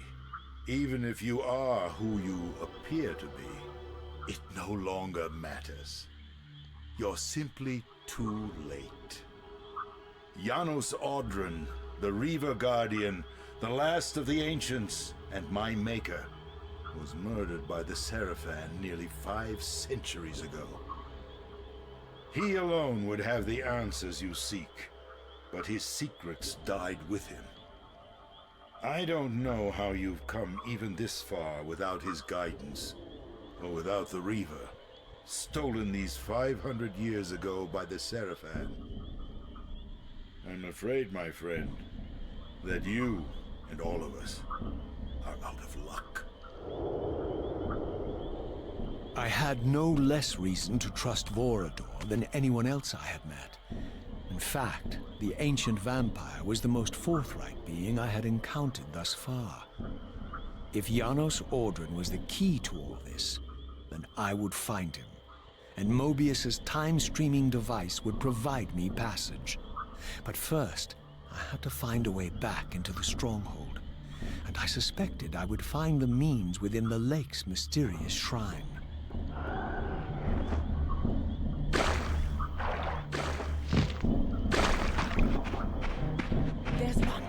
even if you are who you appear to be, it no longer matters. You're simply too late. Janos Audron, the Reaver Guardian, the last of the ancients, and my maker, was murdered by the Seraphan nearly 5 centuries ago. He alone would have the answers you seek, but his secrets died with him. I don't know how you've come even this far without his guidance, or without the Reaver, stolen these 500 years ago by the Seraphan. I'm afraid, my friend, that you and all of us are out of luck. I had no less reason to trust Vorador than anyone else I had met. In fact, the ancient vampire was the most forthright being I had encountered thus far. If Janos Audron was the key to all this, then I would find him, and Mobius's time-streaming device would provide me passage. But first, I had to find a way back into the stronghold, and I suspected I would find the means within the lake's mysterious shrine. There's one.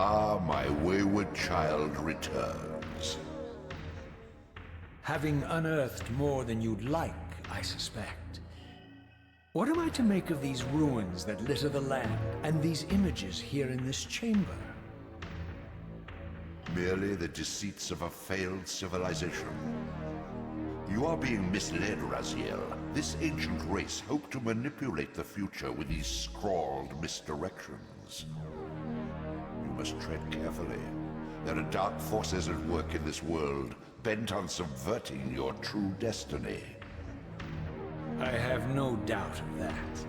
Ah, my wayward child returns. having unearthed more than you'd like, I suspect. What am I to make of these ruins that litter the land, and these images here in this chamber? Merely the deceits of a failed civilization. You are being misled, Raziel. This ancient race hoped to manipulate the future with these scrawled misdirections. You must tread carefully. There are dark forces at work in this world, bent on subverting your true destiny. I have no doubt of that.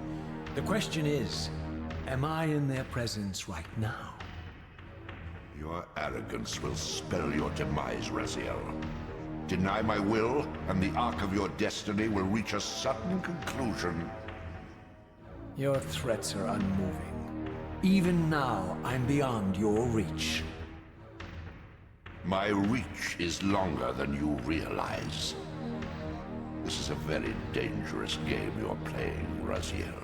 The question is, am I in their presence right now? Your arrogance will spell your demise, Raziel. Deny my will, and the arc of your destiny will reach a sudden conclusion. Your threats are unmoving. Even now, I'm beyond your reach. My reach is longer than you realize. This is a very dangerous game you're playing, Raziel.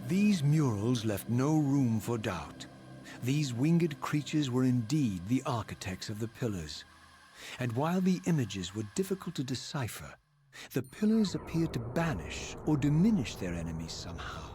These murals left no room for doubt. These winged creatures were indeed the architects of the pillars. And while the images were difficult to decipher, the pillars appeared to banish or diminish their enemies somehow.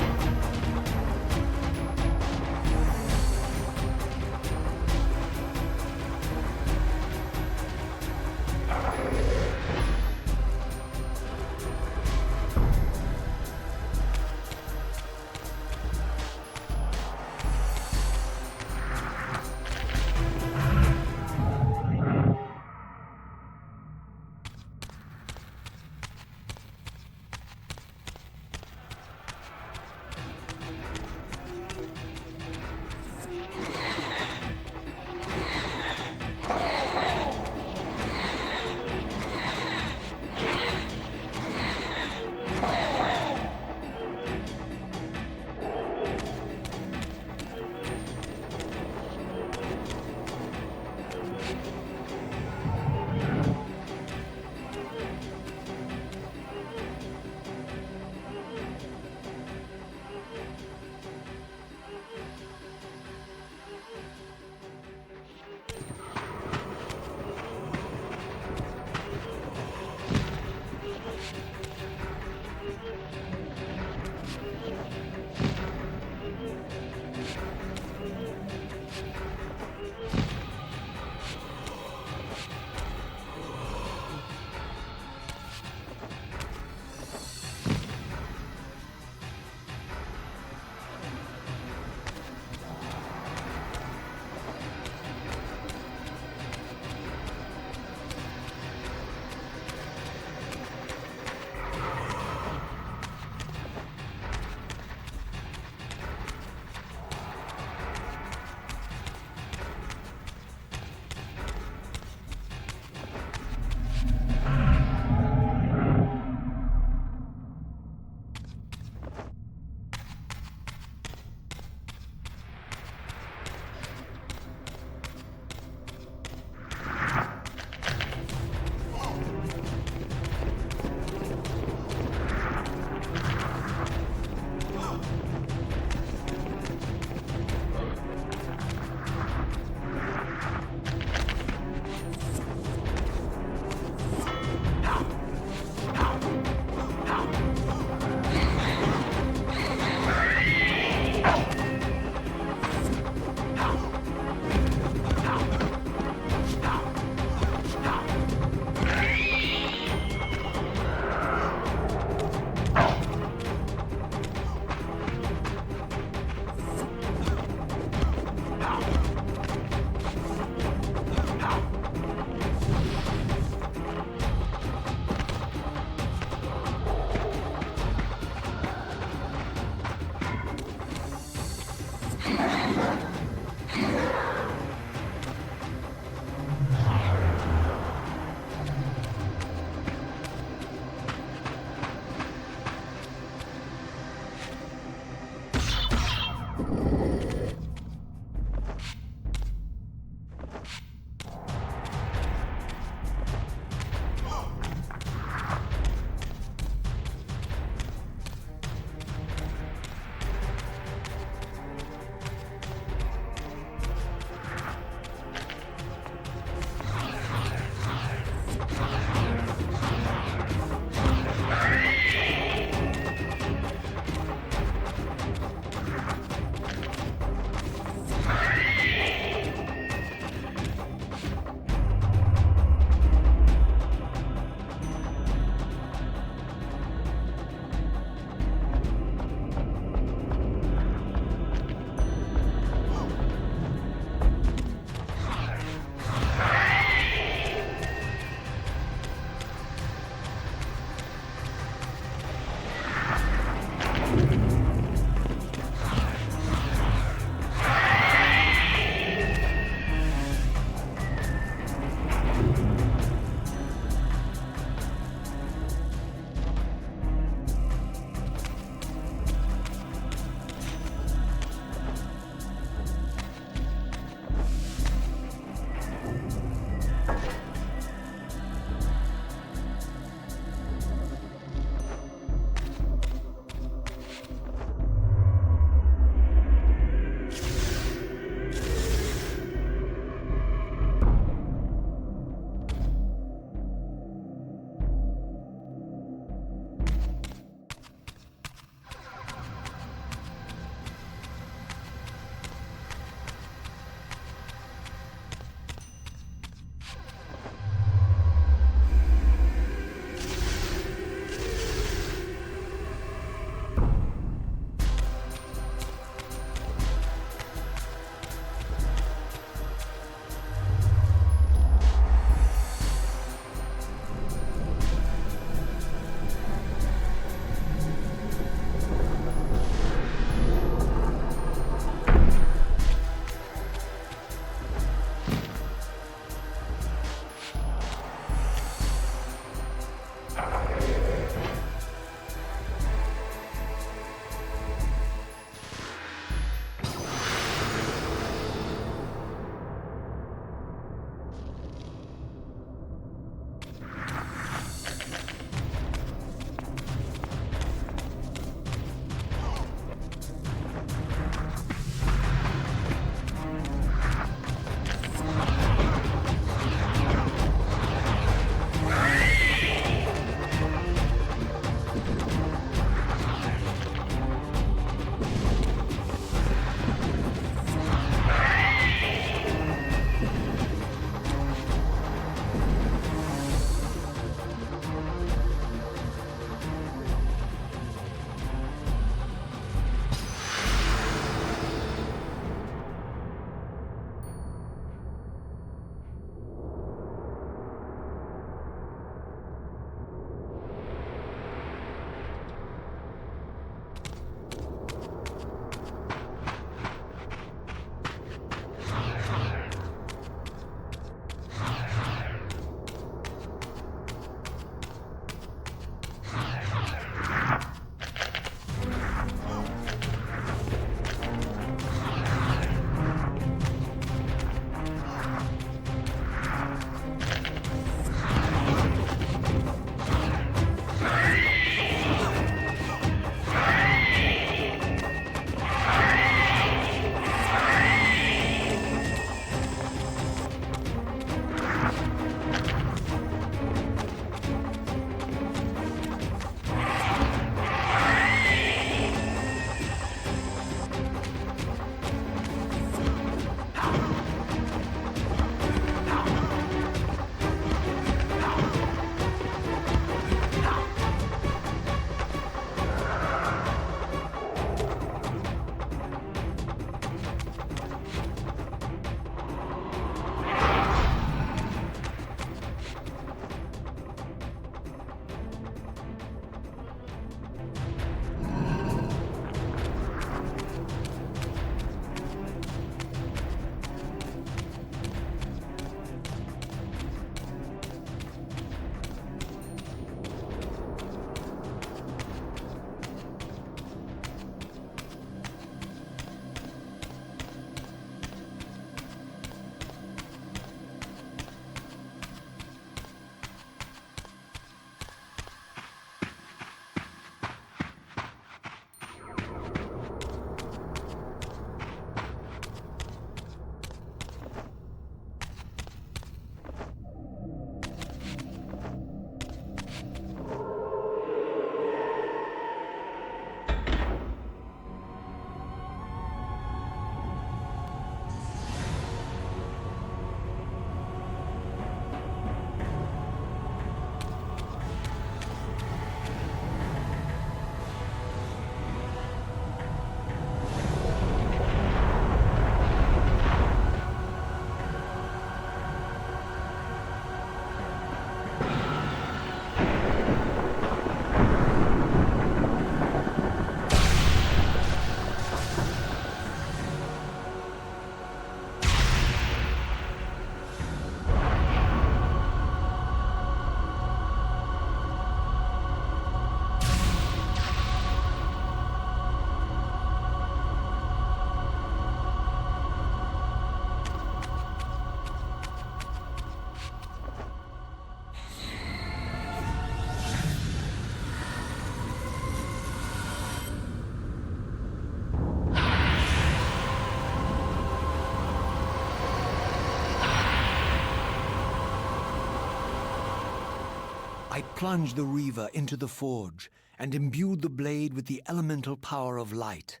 plunged the Reaver into the forge and imbued the blade with the elemental power of light.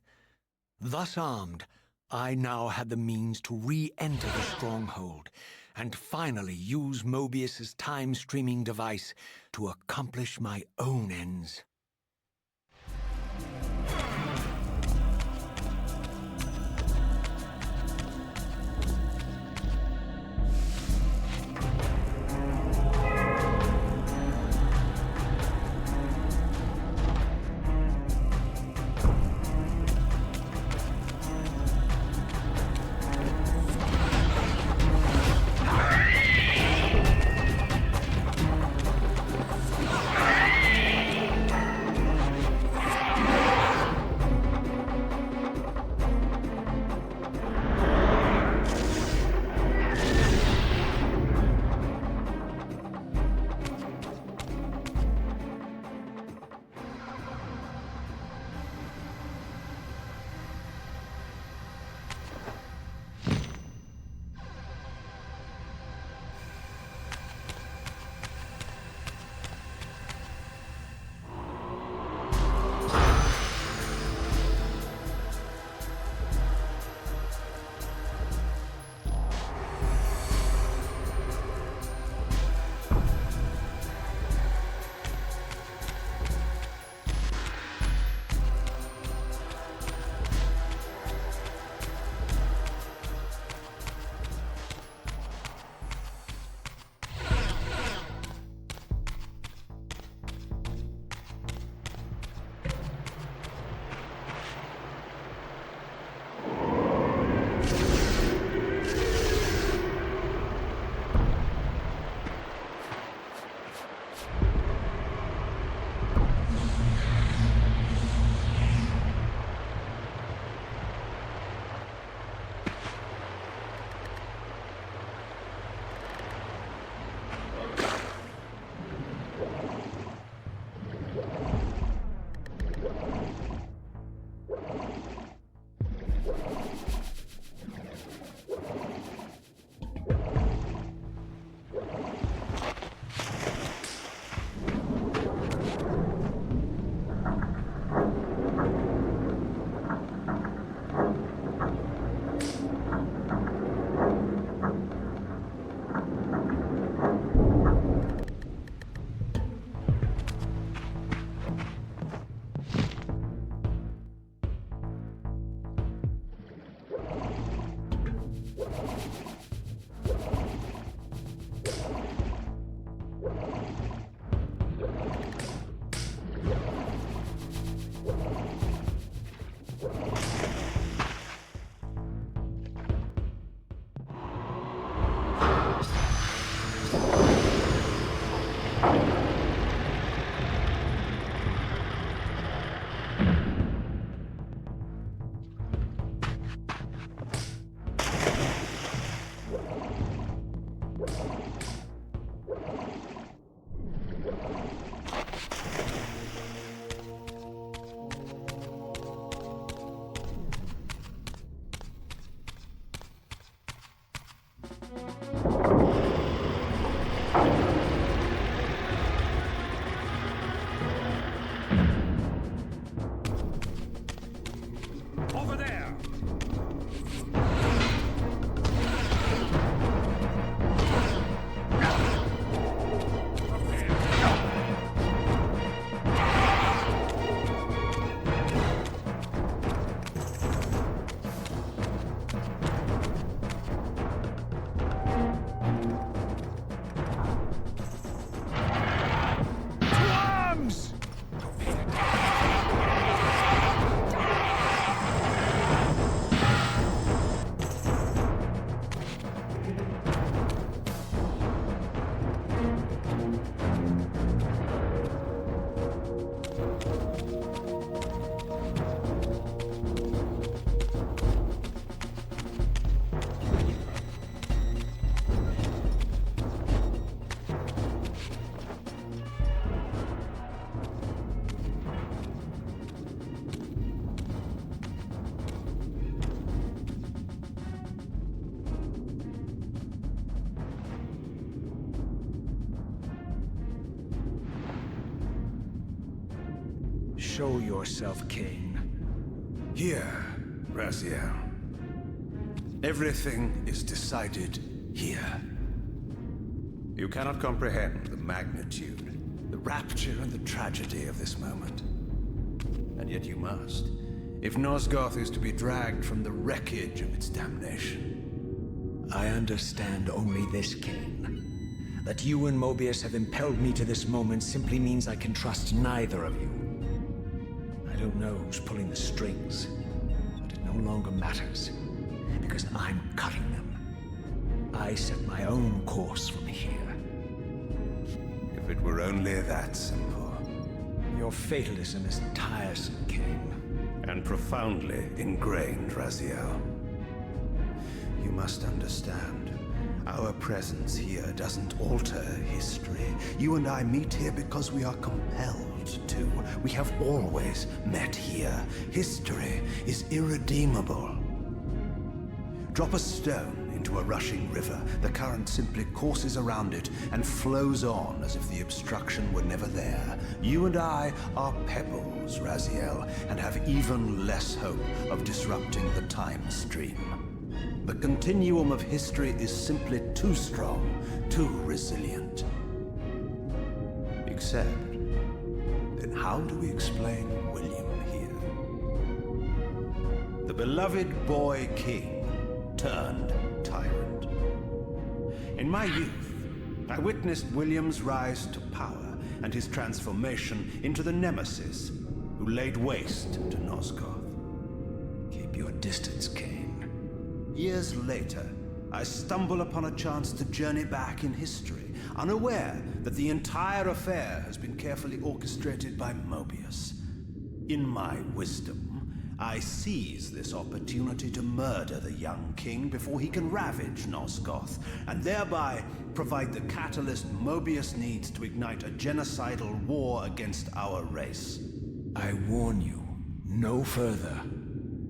Thus armed, I now had the means to re-enter the stronghold and finally use Mobius's time-streaming device to accomplish my own ends. Show yourself, Kain. Here, Raziel. Everything is decided here. You cannot comprehend the magnitude, the rapture and the tragedy of this moment. And yet you must, if Nosgoth is to be dragged from the wreckage of its damnation. I understand only this, Kain. That you and Mobius have impelled me to this moment simply means I can trust neither of you. I don't know who's pulling the strings, but it no longer matters, because I'm cutting them. I set my own course from here. If it were only that simple. Your fatalism is tiresome, Kain. And profoundly ingrained, Raziel. You must understand, our presence here doesn't alter history. You and I meet here because we are compelled to. We have always met here. History is irredeemable. Drop a stone into a rushing river, the current simply courses around it and flows on as if the obstruction were never there. You and I are pebbles, Raziel, and have even less hope of disrupting the time stream. The continuum of history is simply too strong, too resilient. Except, then how do we explain William here? The beloved boy king turned tyrant. In my youth, I witnessed William's rise to power and his transformation into the nemesis who laid waste to Nosgoth. Keep your distance, Kain. Years later, I stumble upon a chance to journey back in history, unaware that the entire affair has been carefully orchestrated by Mobius. In my wisdom, I seize this opportunity to murder the young king before he can ravage Nosgoth, and thereby provide the catalyst Mobius needs to ignite a genocidal war against our race. I warn you, no further.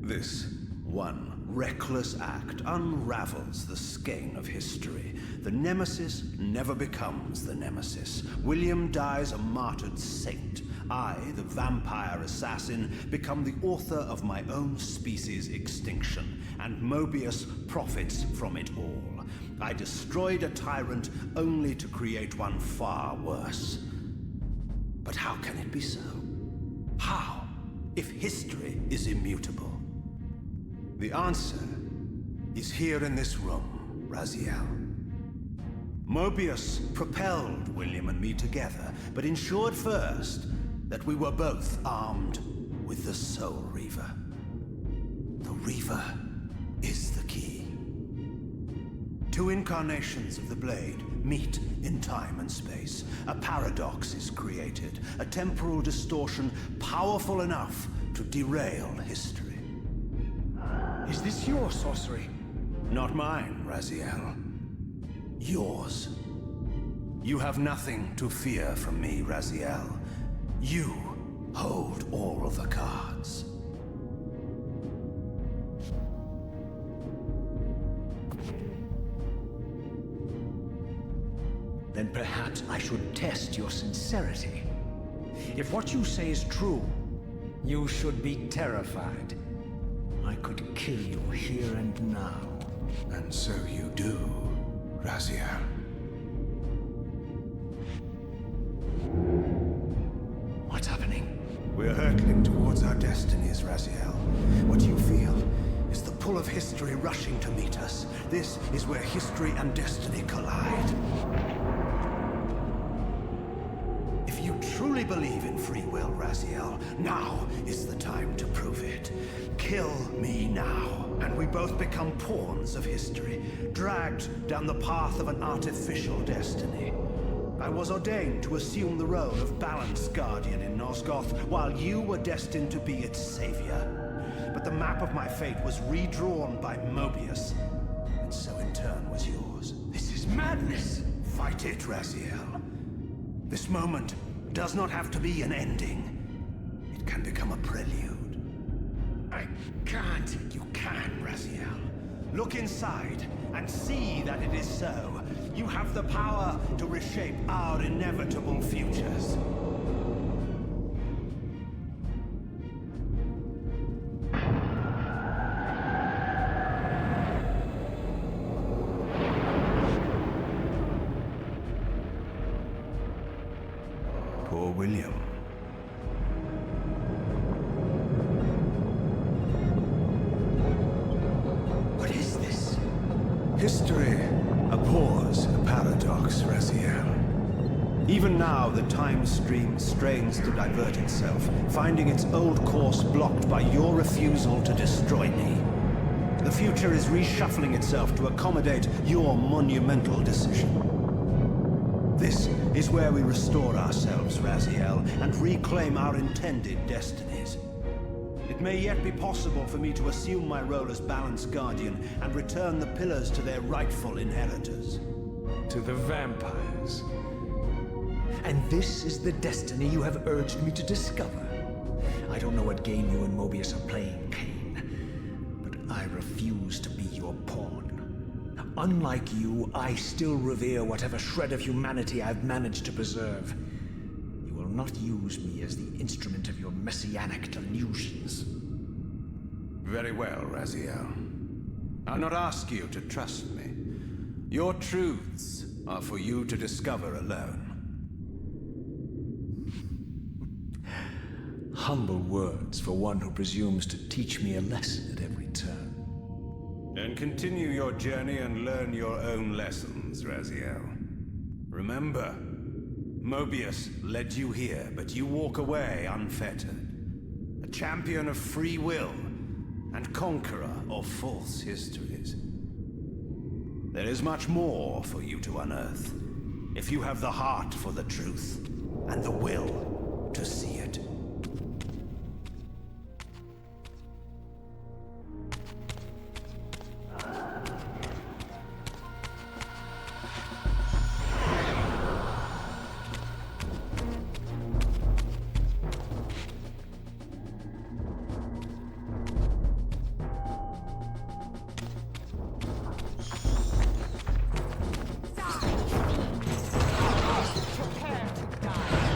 This one reckless act unravels the skein of history. The nemesis never becomes the nemesis. William dies a martyred saint. I, the vampire assassin, become the author of my own species' extinction, and Mobius profits from it all. I destroyed a tyrant only to create one far worse. But how can it be so? How, if history is immutable? The answer is here in this room, Raziel. Mobius propelled William and me together, but ensured first that we were both armed with the Soul Reaver. The Reaver is the key. Two incarnations of the blade meet in time and space. A paradox is created, a temporal distortion powerful enough to derail history. Is this your sorcery? Not mine, Raziel. Yours. You have nothing to fear from me, Raziel. You hold all of the cards. Then perhaps I should test your sincerity. If what you say is true, you should be terrified. I could kill you here and now. And so you do, Raziel. What's happening? We're hurtling towards our destinies, Raziel. What you feel is the pull of history rushing to meet us. This is where history and destiny collide. If you truly believe in free will, Raziel, now is the time to prove it. Kill me now, and we both become pawns of history, dragged down the path of an artificial destiny. I was ordained to assume the role of balanced guardian in Nosgoth, while you were destined to be its savior. But the map of my fate was redrawn by Mobius, and so in turn was yours. This is madness! Fight it, Raziel. This moment does not have to be an ending. It can become a prelude. I can't. You can, Raziel. Look inside and see that it is so. You have the power to reshape our inevitable futures. Even now, the time stream strains to divert itself, finding its old course blocked by your refusal to destroy me. The future is reshuffling itself to accommodate your monumental decision. This is where we restore ourselves, Raziel, and reclaim our intended destinies. It may yet be possible for me to assume my role as Balance Guardian and return the pillars to their rightful inheritors. To the vampires. And this is the destiny you have urged me to discover. I don't know what game you and Mobius are playing, Kain, but I refuse to be your pawn. Unlike you, I still revere whatever shred of humanity I've managed to preserve. You will not use me as the instrument of your messianic delusions. Very well, Raziel. I'll not ask you to trust me. Your truths are for you to discover alone. Humble words for one who presumes to teach me a lesson at every turn. Then continue your journey and learn your own lessons, Raziel. Remember, Mobius led you here, but you walk away unfettered. A champion of free will and conqueror of false histories. There is much more for you to unearth, if you have the heart for the truth and the will to see it. Prepare to die.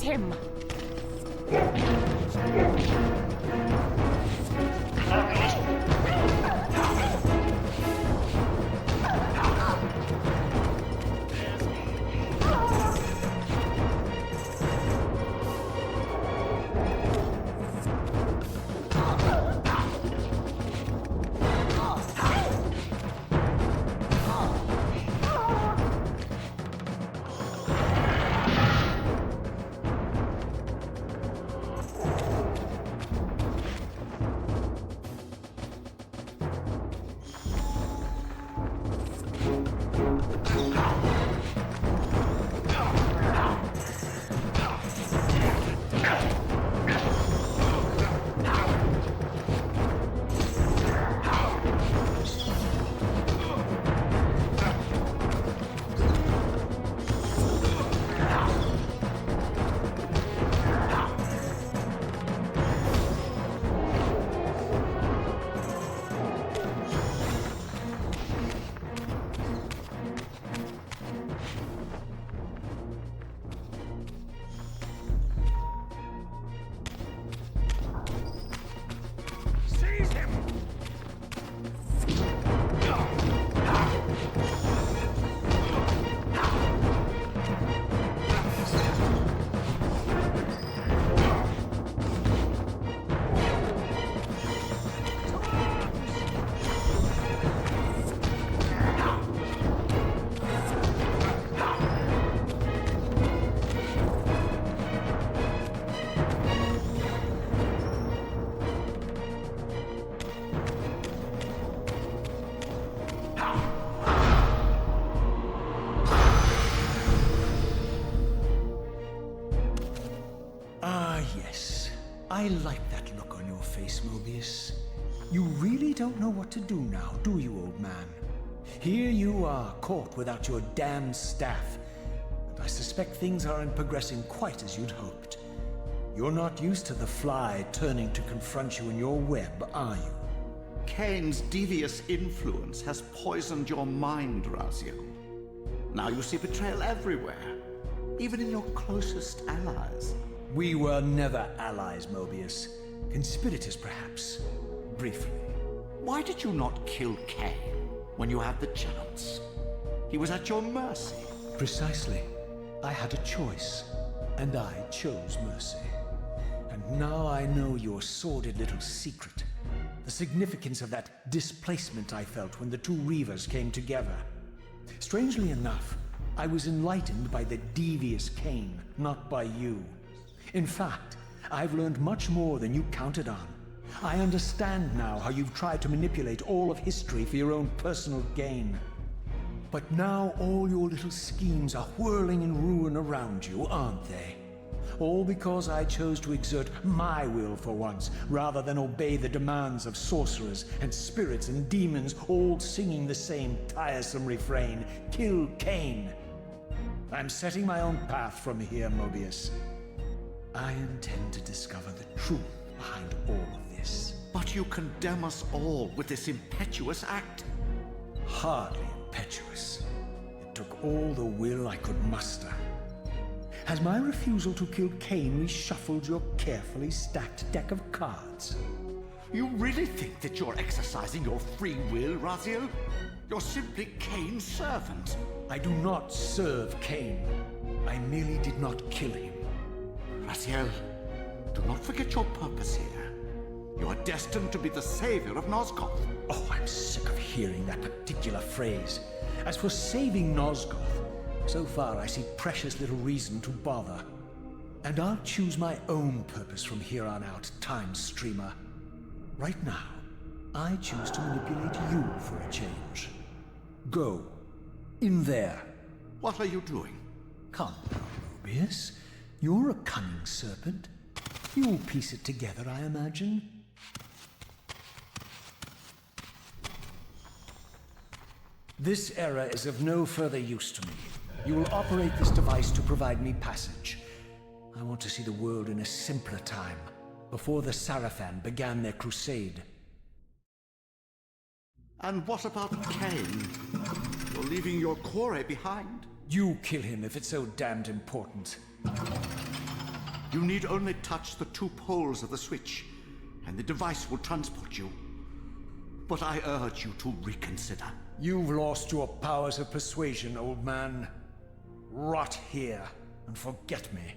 him! I like that look on your face, Mobius. You really don't know what to do now, do you, old man? Here you are, caught without your damned staff. And I suspect things aren't progressing quite as you'd hoped. You're not used to the fly turning to confront you in your web, are you? Kain's devious influence has poisoned your mind, Raziel. Now you see betrayal everywhere, even in your closest allies. We were never allies, Mobius. Conspirators, perhaps. Briefly. Why did you not kill Kain when you had the chance? He was at your mercy. Precisely. I had a choice, and I chose mercy. And now I know your sordid little secret. The significance of that displacement I felt when the two Reavers came together. Strangely enough, I was enlightened by the devious Kain, not by you. In fact, I've learned much more than you counted on. I understand now how you've tried to manipulate all of history for your own personal gain. But now all your little schemes are whirling in ruin around you, aren't they? All because I chose to exert my will for once, rather than obey the demands of sorcerers and spirits and demons, all singing the same tiresome refrain, "Kill Kain." I'm setting my own path from here, Mobius. I intend to discover the truth behind all of this. But you condemn us all with this impetuous act. Hardly impetuous. It took all the will I could muster. Has my refusal to kill Kain reshuffled your carefully stacked deck of cards? You really think that you're exercising your free will, Raziel? You're simply Kain's servant. I do not serve Kain. I merely did not kill him. Raziel, do not forget your purpose here. You are destined to be the savior of Nosgoth. Oh, I'm sick of hearing that particular phrase. As for saving Nosgoth, so far I see precious little reason to bother. And I'll choose my own purpose from here on out, Time Streamer. Right now, I choose to manipulate you for a change. Go. In there. What are you doing? Come now, Mobius. You're a cunning serpent. You'll piece it together, I imagine. This error is of no further use to me. You will operate this device to provide me passage. I want to see the world in a simpler time, before the Sarafan began their crusade. And what about Kain? You're leaving your core behind. You kill him if it's so damned important. You need only touch the two poles of the switch, and the device will transport you. But I urge you to reconsider. You've lost your powers of persuasion, old man. Rot here and forget me.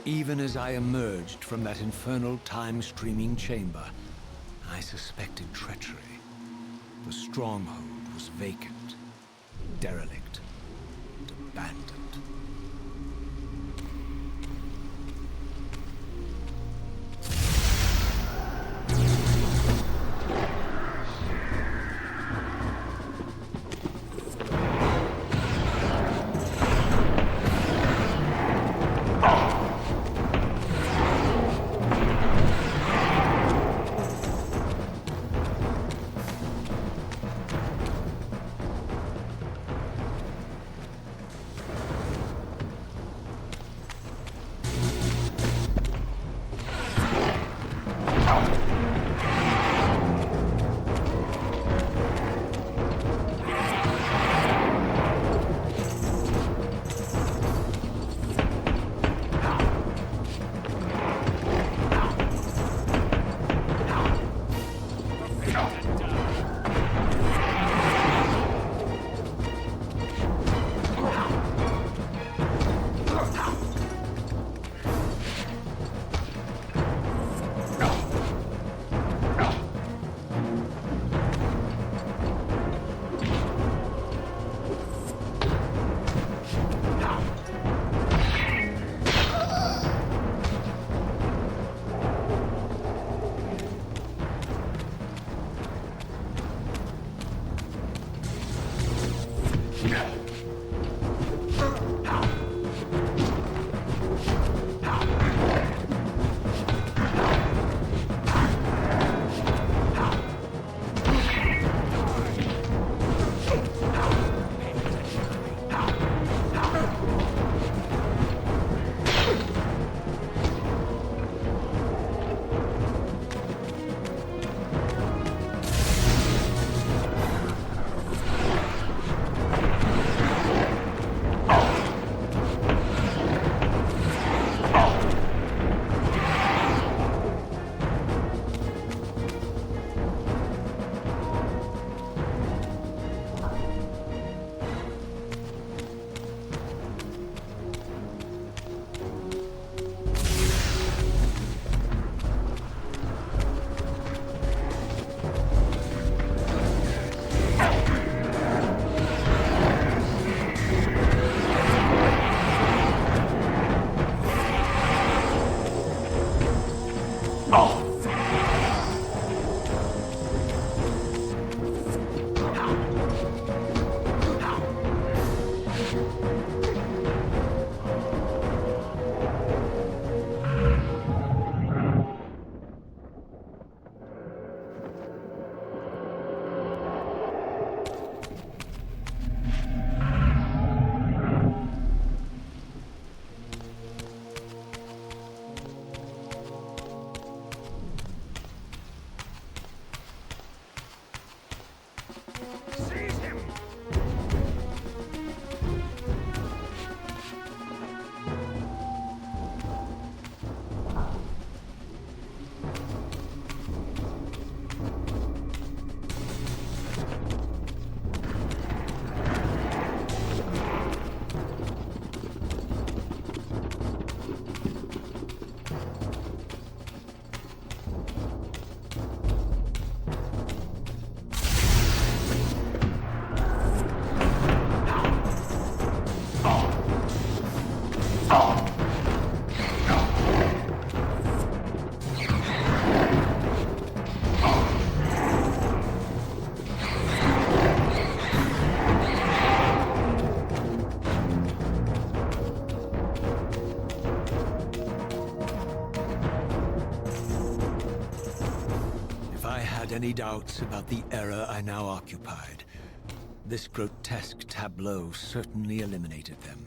Even as I emerged from that infernal time-streaming chamber, I suspected treachery. The stronghold was vacant, derelict, and abandoned. Any doubts about the era I now occupied, this grotesque tableau certainly eliminated them.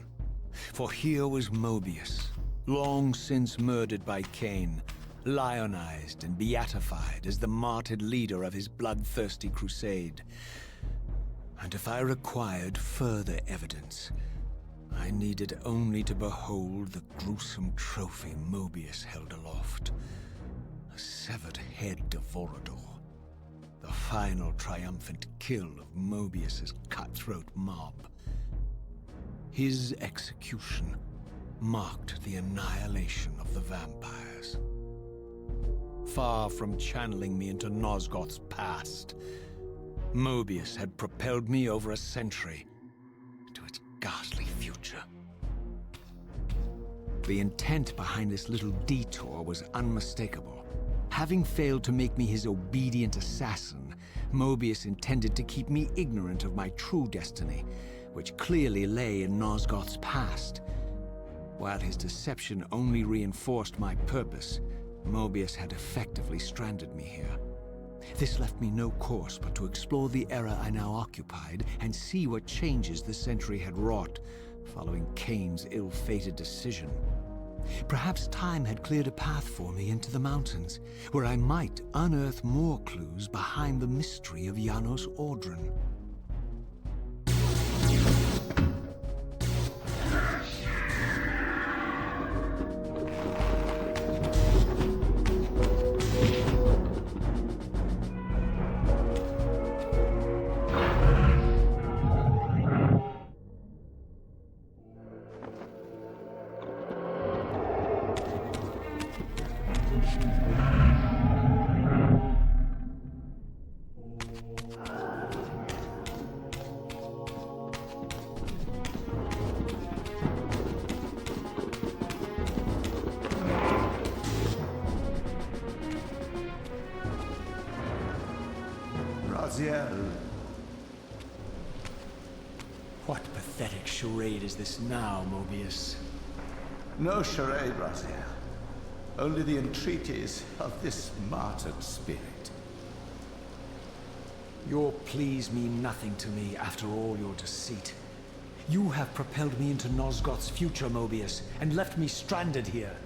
For here was Mobius, long since murdered by Kain, lionized and beatified as the martyred leader of his bloodthirsty crusade. And if I required further evidence, I needed only to behold the gruesome trophy Mobius held aloft. A severed head of Vorador. The final triumphant kill of Mobius's cutthroat mob. His execution marked the annihilation of the vampires. Far from channeling me into Nosgoth's past, Mobius had propelled me over a century to its ghastly future. The intent behind this little detour was unmistakable. Having failed to make me his obedient assassin, Mobius intended to keep me ignorant of my true destiny, which clearly lay in Nosgoth's past. While his deception only reinforced my purpose, Mobius had effectively stranded me here. This left me no course but to explore the era I now occupied and see what changes the century had wrought following Kain's ill-fated decision. Perhaps time had cleared a path for me into the mountains, where I might unearth more clues behind the mystery of Janos Audron. Raziel. What pathetic charade is this now, Mobius? No charade, Raziel. Only the entreaties of this martyred spirit. Your pleas mean nothing to me after all your deceit. You have propelled me into Nosgoth's future, Mobius, and left me stranded here.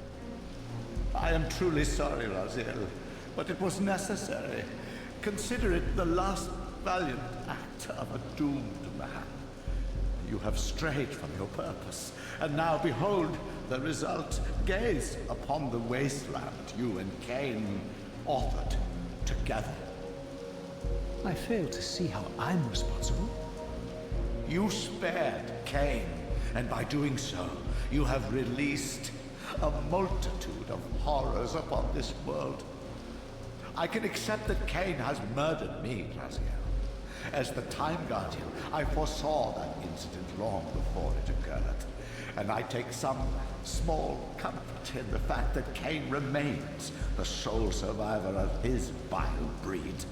I am truly sorry, Raziel, but it was necessary. Consider it the last valiant act of a doomed man. You have strayed from your purpose, and now behold the result. Gaze upon the wasteland you and Kain authored together. I fail to see how I'm responsible. You spared Kain, and by doing so, you have released a multitude of horrors upon this world. I can accept that Kain has murdered me, Raziel. As the Time Guardian, I foresaw that incident long before it occurred, and I take some small comfort in the fact that Kain remains the sole survivor of his vile breed.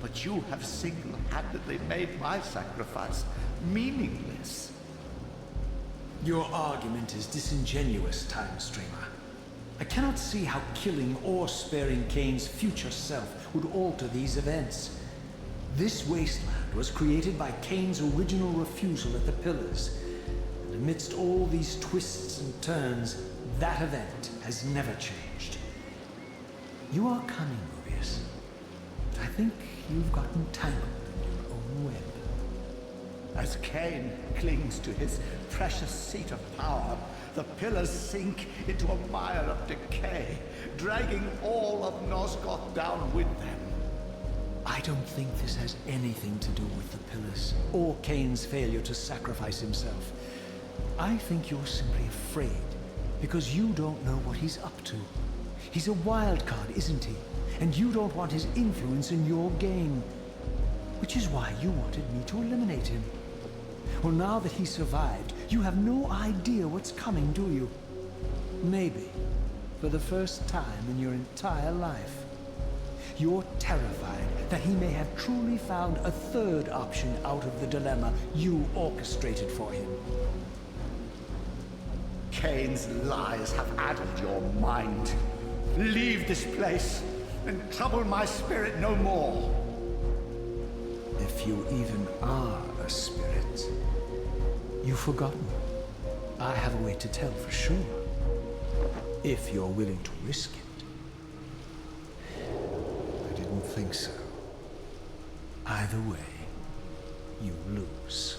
But you have single-handedly made my sacrifice meaningless. Your argument is disingenuous, Time Streamer. I cannot see how killing or sparing Kain's future self would alter these events. This wasteland was created by Kain's original refusal at the Pillars, and amidst all these twists and turns, that event has never changed. You are cunning, Mobius, but I think you've gotten tangled in your own web. As Kain clings to his precious seat of power, the pillars sink into a mire of decay, dragging all of Nosgoth down with them. I don't think this has anything to do with the Pillars, or Kain's failure to sacrifice himself. I think you're simply afraid, because you don't know what he's up to. He's a wild card, isn't he? And you don't want his influence in your game. Which is why you wanted me to eliminate him. Well, now that he survived, you have no idea what's coming, do you? Maybe, for the first time in your entire life, you're terrified that he may have truly found a third option out of the dilemma you orchestrated for him. Kain's lies have addled your mind. Leave this place and trouble my spirit no more. If you even are a spirit, you've forgotten. I have a way to tell for sure. If you're willing to risk it. I didn't think so. Either way, you lose.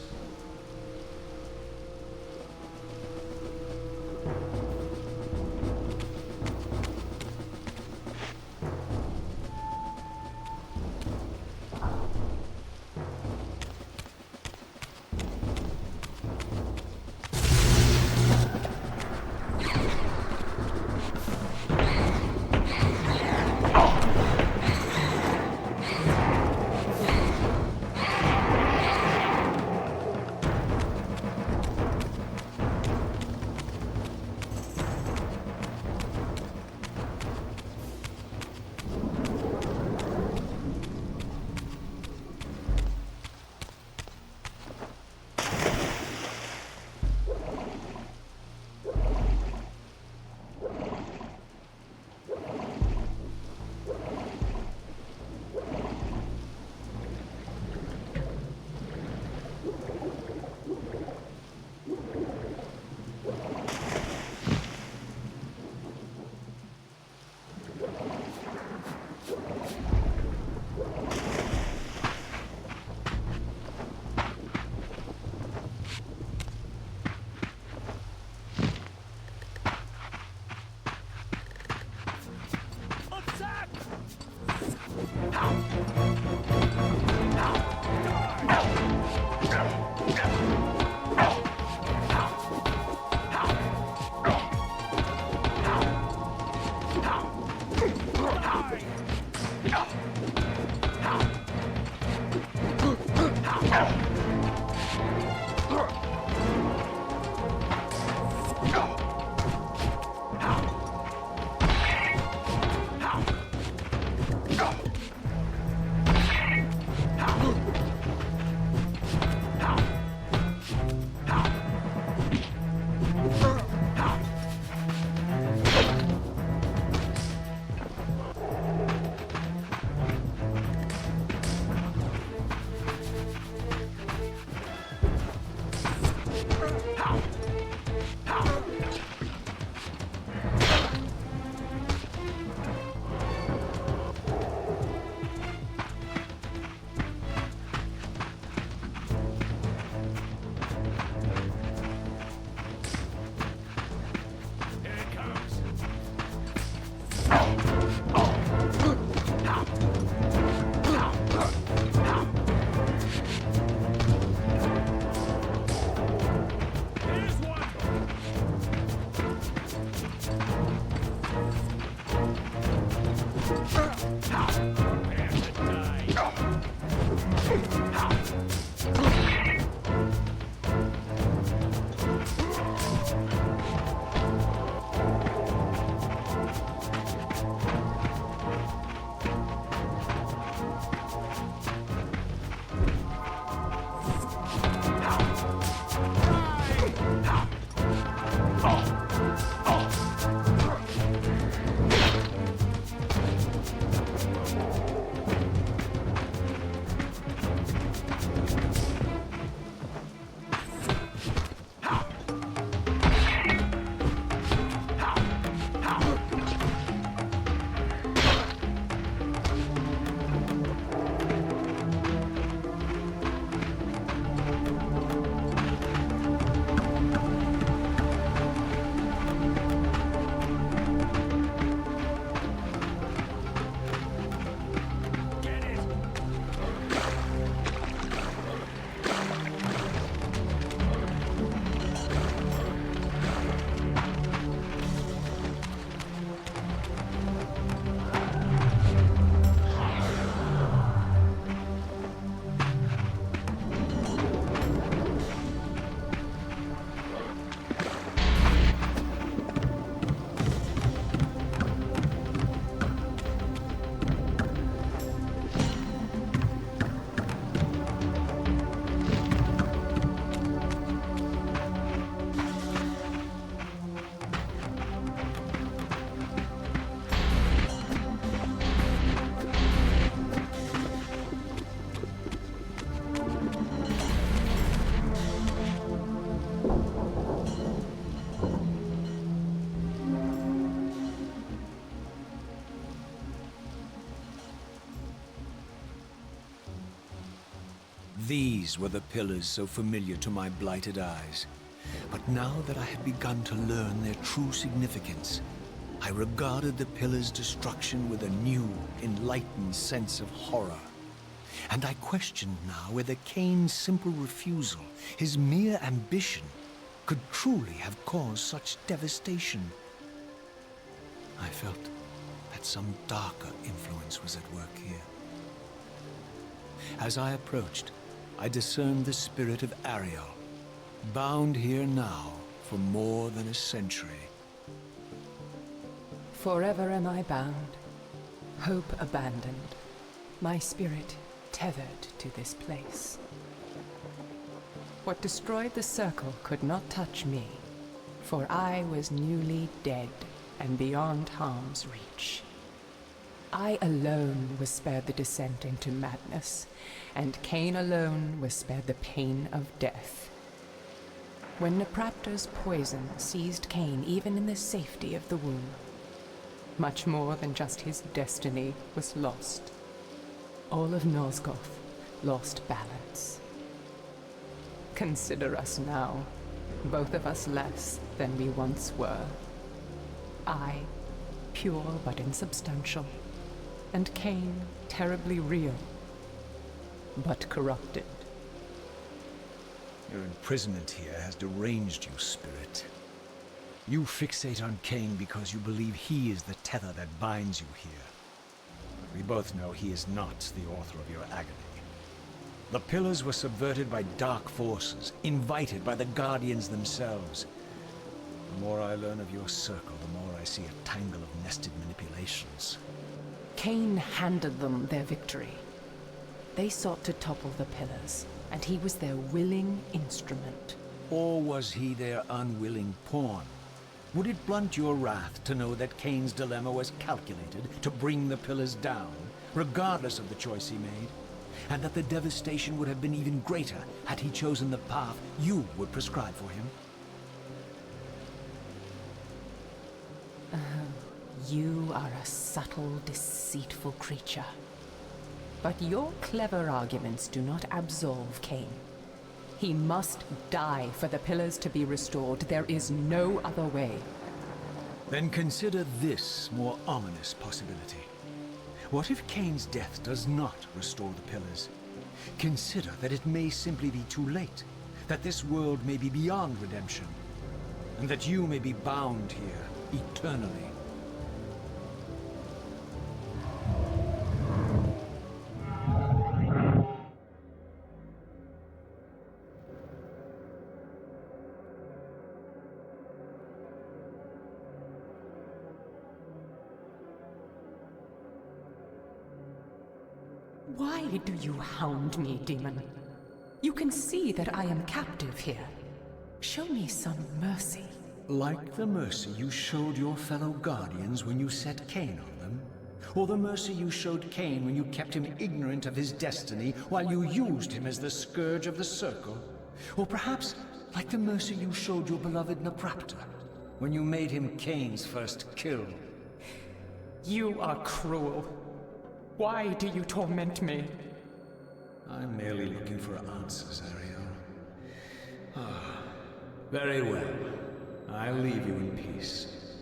These were the pillars so familiar to my blighted eyes. But now that I had begun to learn their true significance, I regarded the pillars' destruction with a new, enlightened sense of horror. And I questioned now whether Kain's simple refusal, his mere ambition, could truly have caused such devastation. I felt that some darker influence was at work here. As I approached, I discerned the spirit of Ariel, bound here now for more than a century. Forever am I bound, hope abandoned, my spirit tethered to this place. What destroyed the circle could not touch me, for I was newly dead and beyond harm's reach. I alone was spared the descent into madness, and Kain alone was spared the pain of death. When Napraptor's poison seized Kain even in the safety of the womb, much more than just his destiny was lost. All of Nosgoth lost balance. Consider us now, both of us less than we once were. I, pure but insubstantial, and Kain, terribly real, but corrupted. Your imprisonment here has deranged you, Spirit. You fixate on Kain because you believe he is the tether that binds you here. But we both know he is not the author of your agony. The pillars were subverted by dark forces, invited by the Guardians themselves. The more I learn of your circle, the more I see a tangle of nested manipulations. Kain handed them their victory. They sought to topple the pillars, and he was their willing instrument. Or was he their unwilling pawn? Would it blunt your wrath to know that Kain's dilemma was calculated to bring the pillars down, regardless of the choice he made? And that the devastation would have been even greater had he chosen the path you would prescribe for him? You are a subtle, deceitful creature. But your clever arguments do not absolve Kain. He must die for the pillars to be restored. There is no other way. Then consider this more ominous possibility. What if Kain's death does not restore the pillars? Consider that it may simply be too late, that this world may be beyond redemption, and that you may be bound here eternally. Why do you hound me, demon? You can see that I am captive here. Show me some mercy. Like the mercy you showed your fellow Guardians when you set Kain on them? Or the mercy you showed Kain when you kept him ignorant of his destiny while you used him as the scourge of the Circle? Or perhaps like the mercy you showed your beloved Naprapta when you made him Kain's first kill? You are cruel. Why do you torment me? I'm merely looking for answers, Ariel. Ah, very well. I'll leave you in peace.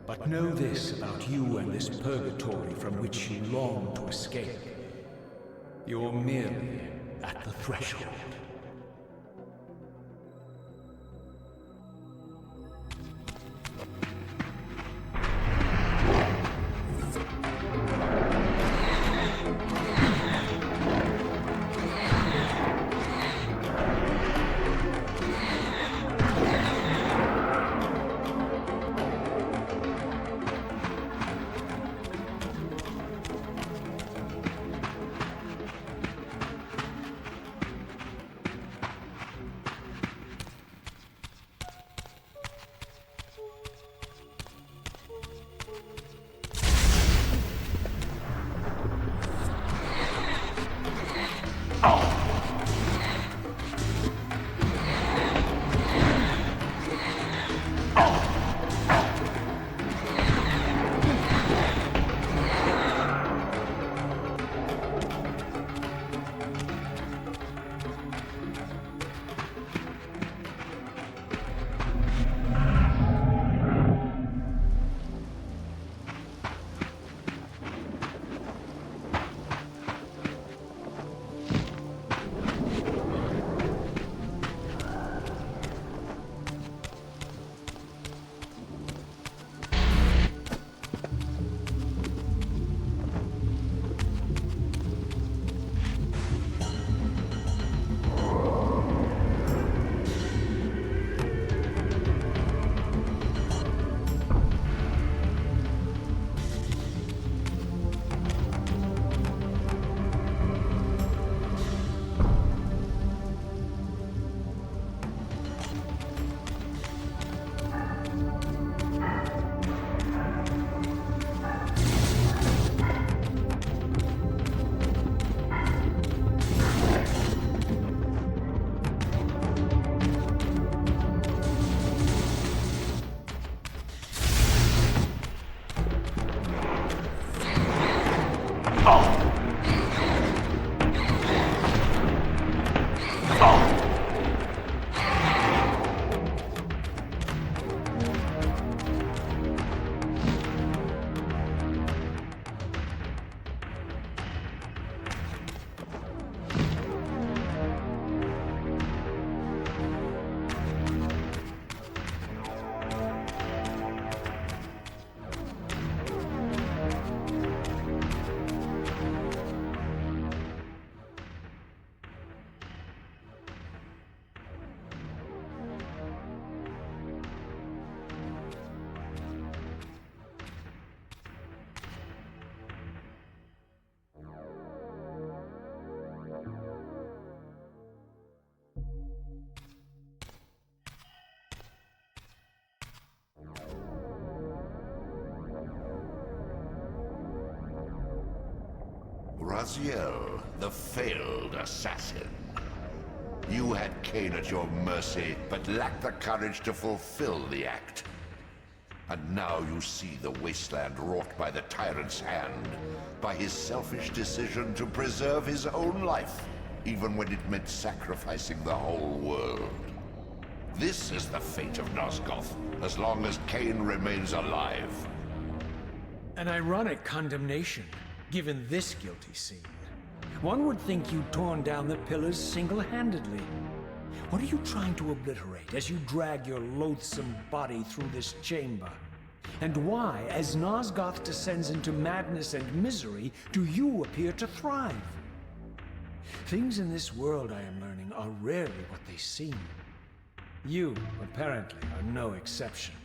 But know this about you and this purgatory from which you long to escape. You're merely at the threshold. Raziel, the failed assassin. You had Kain at your mercy, but lacked the courage to fulfill the act. And now you see the wasteland wrought by the tyrant's hand, by his selfish decision to preserve his own life, even when it meant sacrificing the whole world. This is the fate of Nosgoth, as long as Kain remains alive. An ironic condemnation, given this guilty scene. One would think you'd torn down the pillars single-handedly. What are you trying to obliterate as you drag your loathsome body through this chamber? And why, as Nosgoth descends into madness and misery, do you appear to thrive? Things in this world, I am learning, are rarely what they seem. You, apparently, are no exception.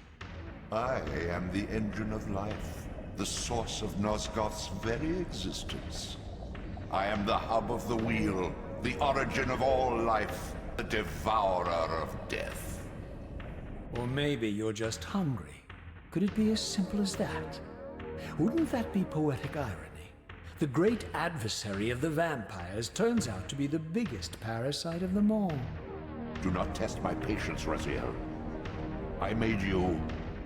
I am the engine of life, the source of Nosgoth's very existence. I am the hub of the wheel, the origin of all life, the devourer of death. Or maybe you're just hungry. Could it be as simple as that? Wouldn't that be poetic irony? The great adversary of the vampires turns out to be the biggest parasite of them all. Do not test my patience, Raziel. I made you,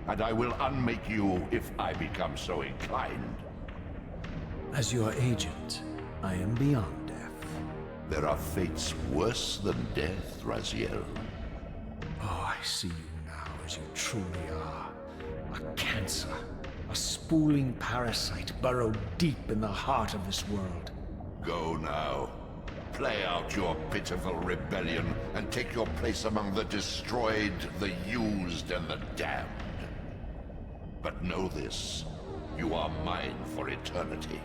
and I will unmake you if I become so inclined. As your agent, I am beyond death. There are fates worse than death, Raziel. Oh, I see you now as you truly are. A cancer, a spooling parasite burrowed deep in the heart of this world. Go now. Play out your pitiful rebellion and take your place among the destroyed, the used, and the damned. But know this, you are mine for eternity.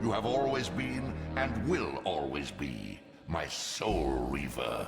You have always been, and will always be, my Soul Reaver.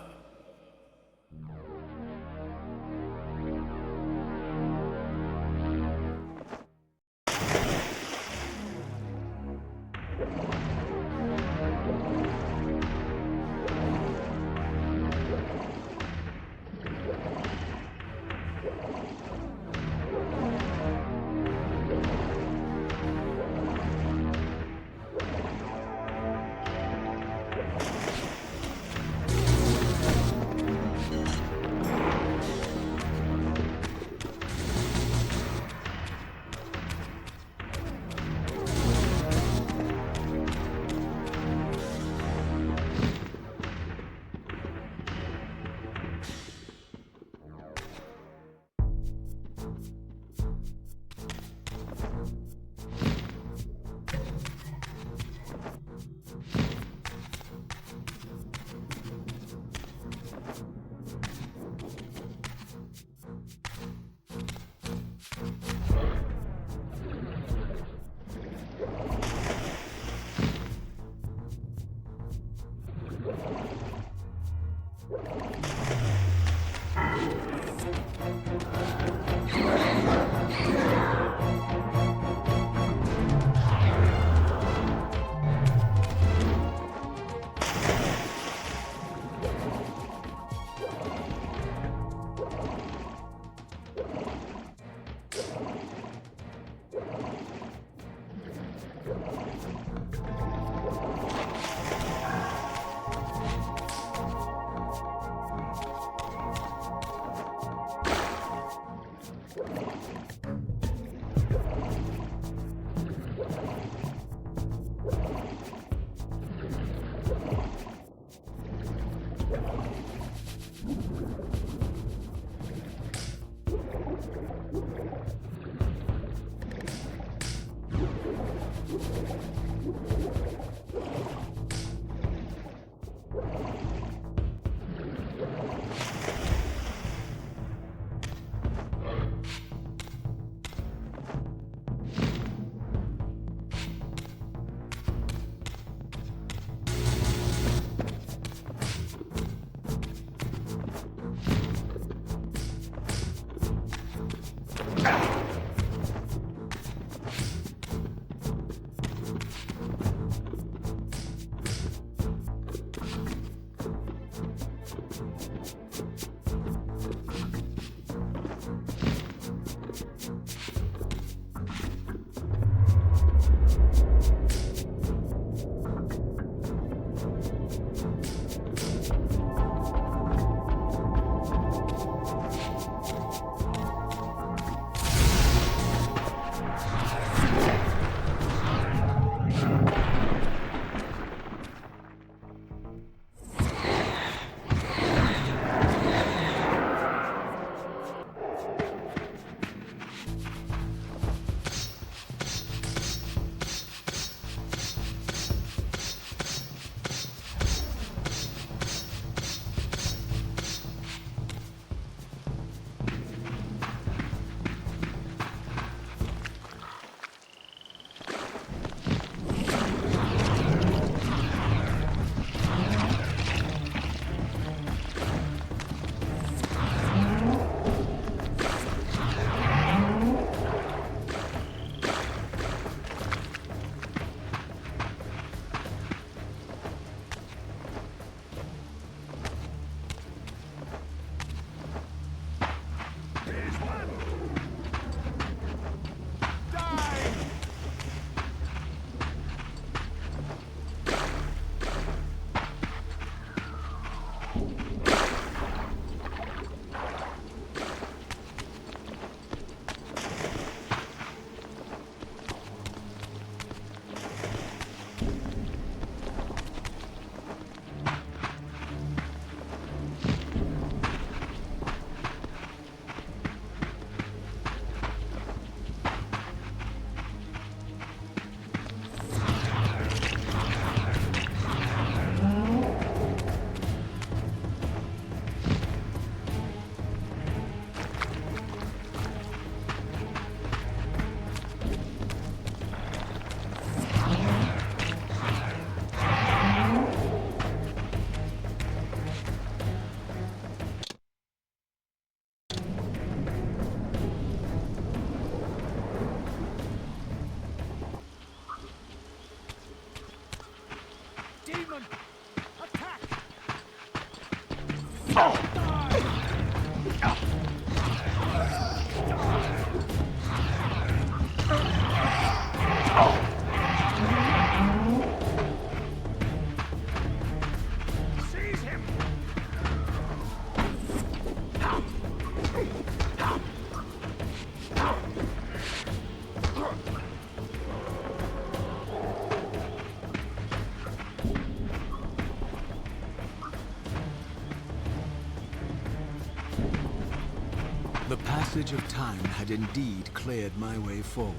The passage of time had indeed cleared my way forward,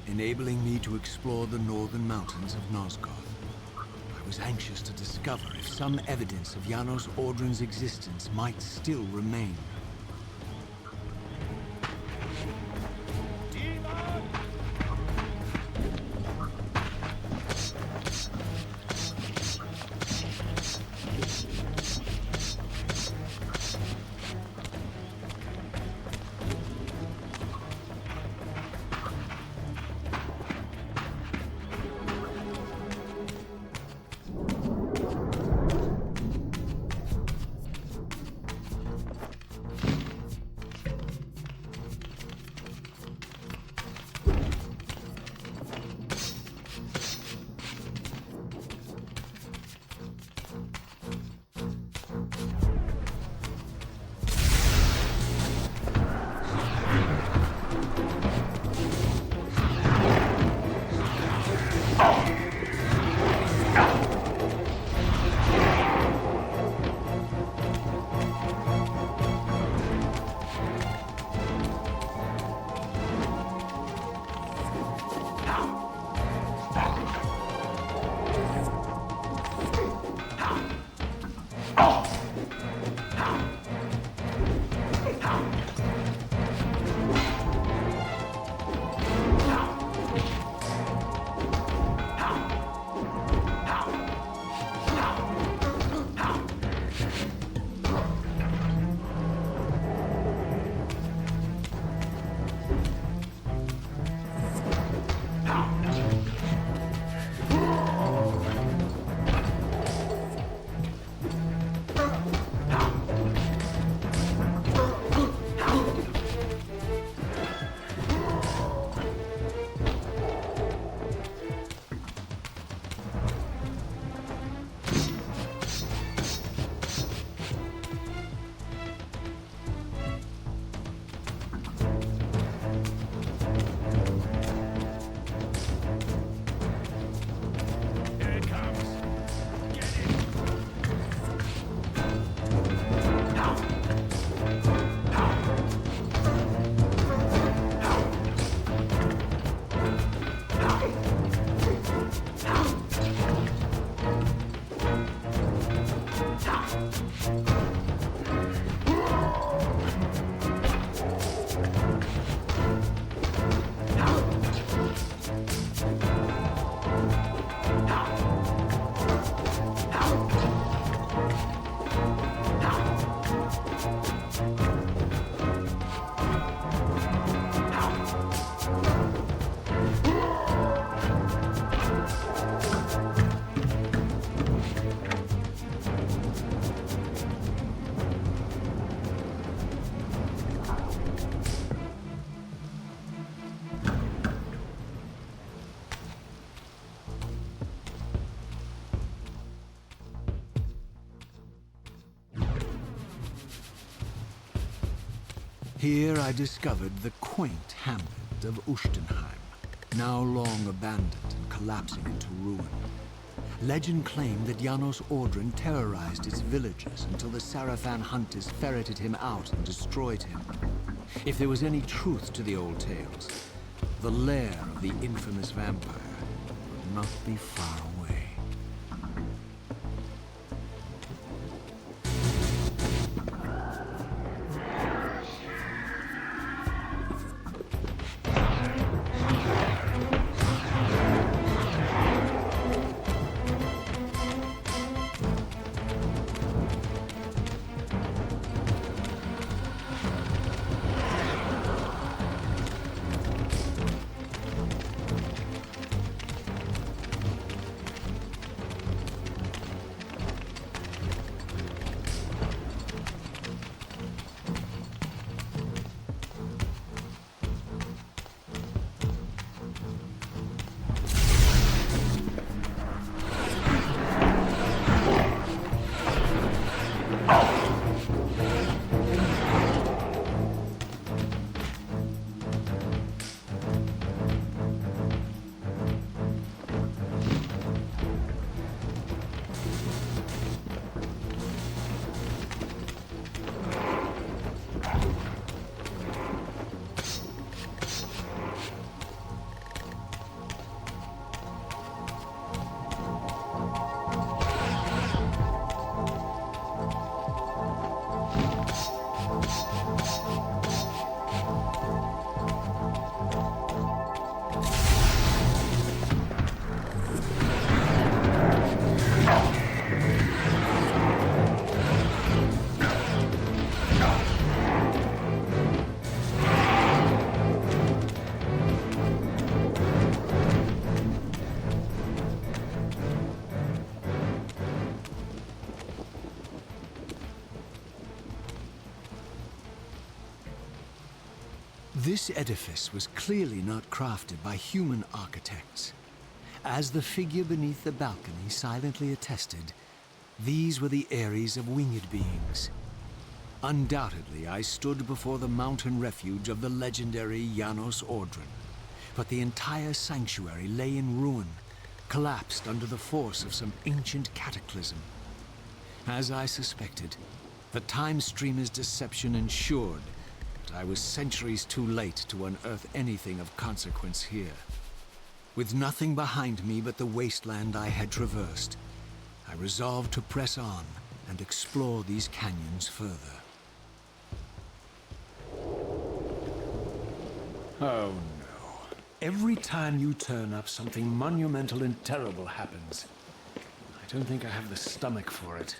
enabling me to explore the northern mountains of Nosgoth. I was anxious to discover if some evidence of Janos Ordren's existence might still remain. Here I discovered the quaint hamlet of Ustenheim, now long abandoned and collapsing into ruin. Legend claimed that Janos Ordren terrorized its villagers until the Sarafan hunters ferreted him out and destroyed him. If there was any truth to the old tales, the lair of the infamous vampire would not be far away. This edifice was clearly not crafted by human architects. As the figure beneath the balcony silently attested, these were the Ares of winged beings. Undoubtedly, I stood before the mountain refuge of the legendary Janos Ordren, but the entire sanctuary lay in ruin, collapsed under the force of some ancient cataclysm. As I suspected, the time streamer's deception ensured that I was centuries too late to unearth anything of consequence here. With nothing behind me but the wasteland I had traversed, I resolved to press on and explore these canyons further. Oh no. Every time you turn up, something monumental and terrible happens. I don't think I have the stomach for it.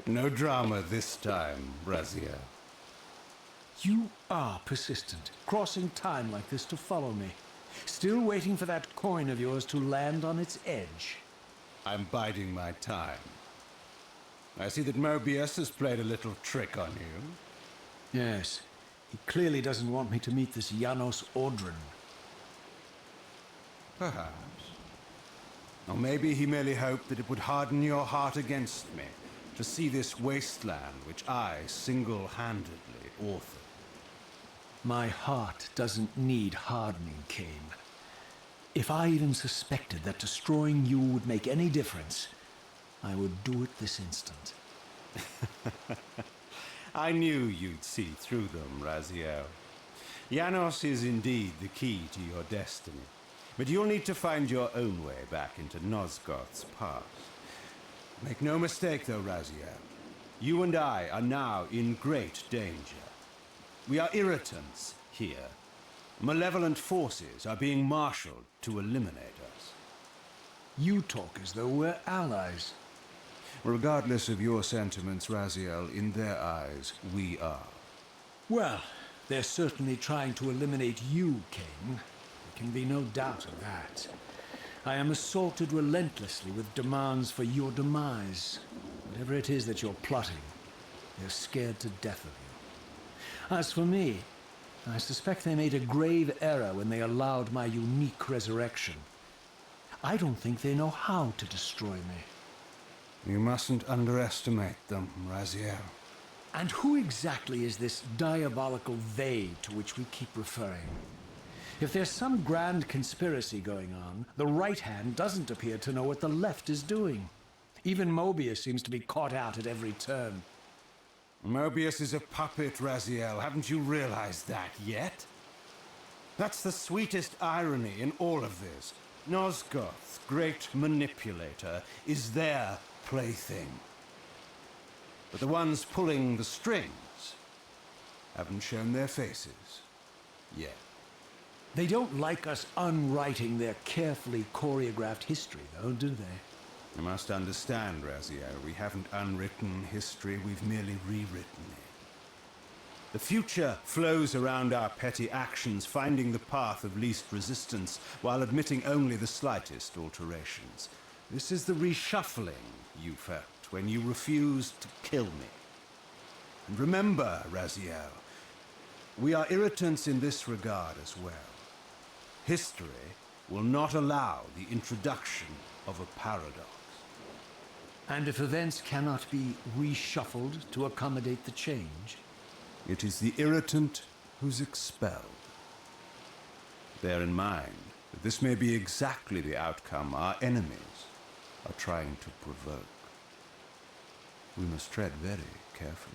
No drama this time, Raziel. You are persistent, crossing time like this to follow me. Still waiting for that coin of yours to land on its edge. I'm biding my time. I see that Mobius has played a little trick on you. Yes, he clearly doesn't want me to meet this Janos Ordren. Perhaps. Or maybe he merely hoped that it would harden your heart against me, to see this wasteland which I single-handedly authored. My heart doesn't need hardening, Kain. If I even suspected that destroying you would make any difference, I would do it this instant. I knew you'd see through them, Raziel. Janos is indeed the key to your destiny, but you'll need to find your own way back into Nosgoth's past. Make no mistake, though, Raziel. You and I are now in great danger. We are irritants here. Malevolent forces are being marshaled to eliminate us. You talk as though we're allies. Regardless of your sentiments, Raziel, in their eyes, we are. Well, they're certainly trying to eliminate you, Kain. There can be no doubt of that. I am assaulted relentlessly with demands for your demise. Whatever it is that you're plotting, they're scared to death of you. As for me, I suspect they made a grave error when they allowed my unique resurrection. I don't think they know how to destroy me. You mustn't underestimate them, Raziel. And who exactly is this diabolical they to which we keep referring? If there's some grand conspiracy going on, the right hand doesn't appear to know what the left is doing. Even Mobius seems to be caught out at every turn. Mobius is a puppet, Raziel. Haven't you realized that yet? That's the sweetest irony in all of this. Nosgoth's great manipulator is their plaything. But the ones pulling the strings haven't shown their faces yet. They don't like us unwriting their carefully choreographed history, though, do they? You must understand, Raziel, we haven't unwritten history, we've merely rewritten it. The future flows around our petty actions, finding the path of least resistance, while admitting only the slightest alterations. This is the reshuffling you felt when you refused to kill me. And remember, Raziel, we are irritants in this regard as well. History will not allow the introduction of a paradox. And if events cannot be reshuffled to accommodate the change? It is the irritant who's expelled. Bear in mind that this may be exactly the outcome our enemies are trying to provoke. We must tread very carefully.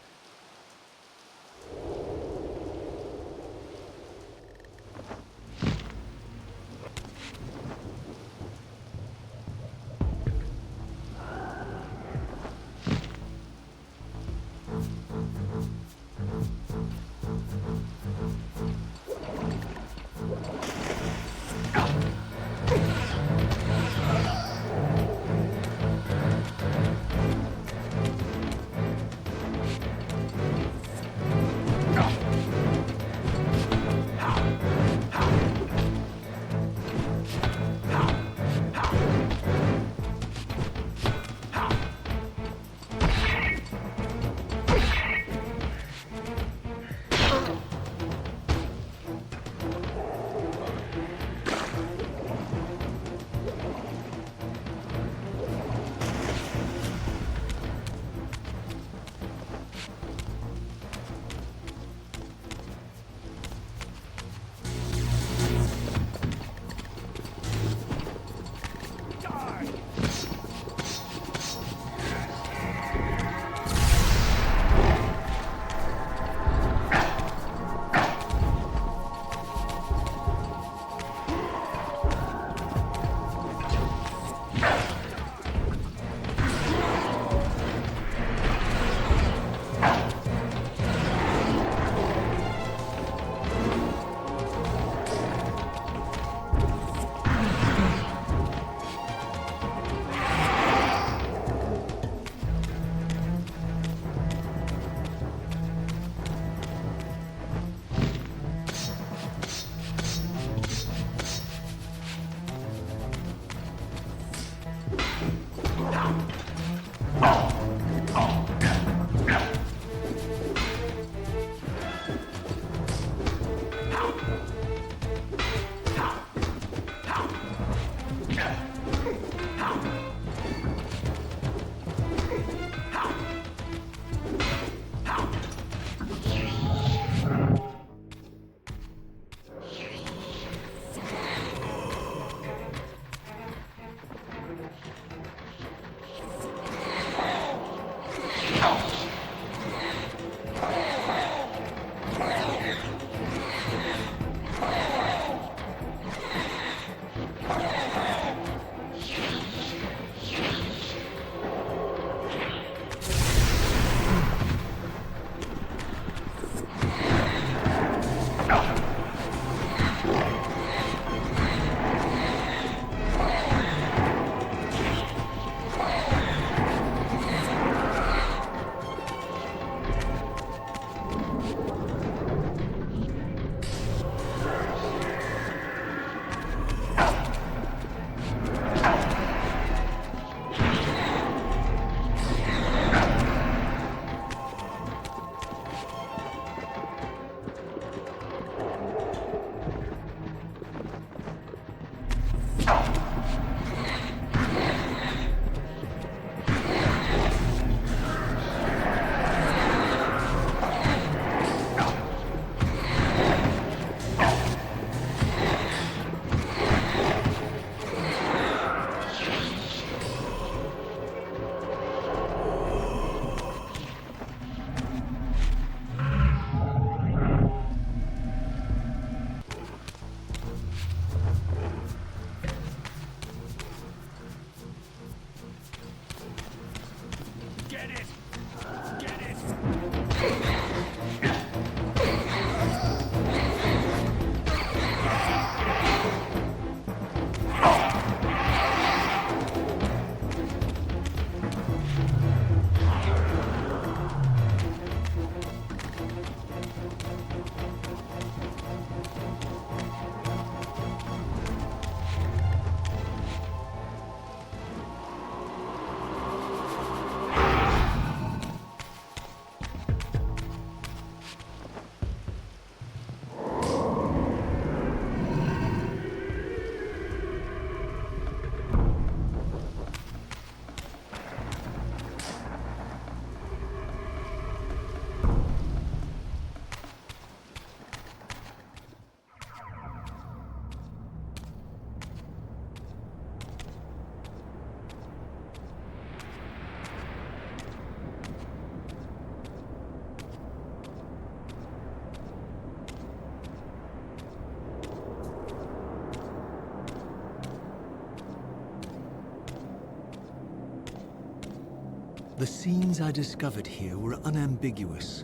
The scenes I discovered here were unambiguous.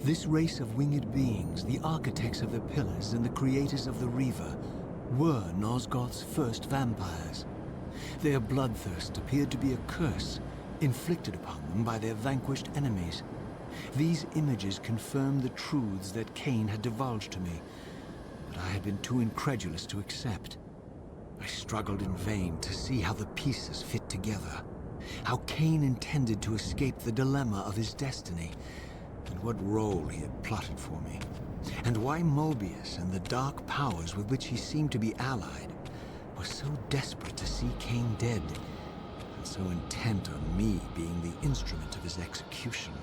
This race of winged beings, the architects of the pillars and the creators of the Reaver, were Nosgoth's first vampires. Their bloodthirst appeared to be a curse, inflicted upon them by their vanquished enemies. These images confirmed the truths that Kain had divulged to me, but I had been too incredulous to accept. I struggled in vain to see how the pieces fit together, how Kain intended to escape the dilemma of his destiny, and what role he had plotted for me, and why Mobius and the dark powers with which he seemed to be allied were so desperate to see Kain dead, and so intent on me being the instrument of his execution.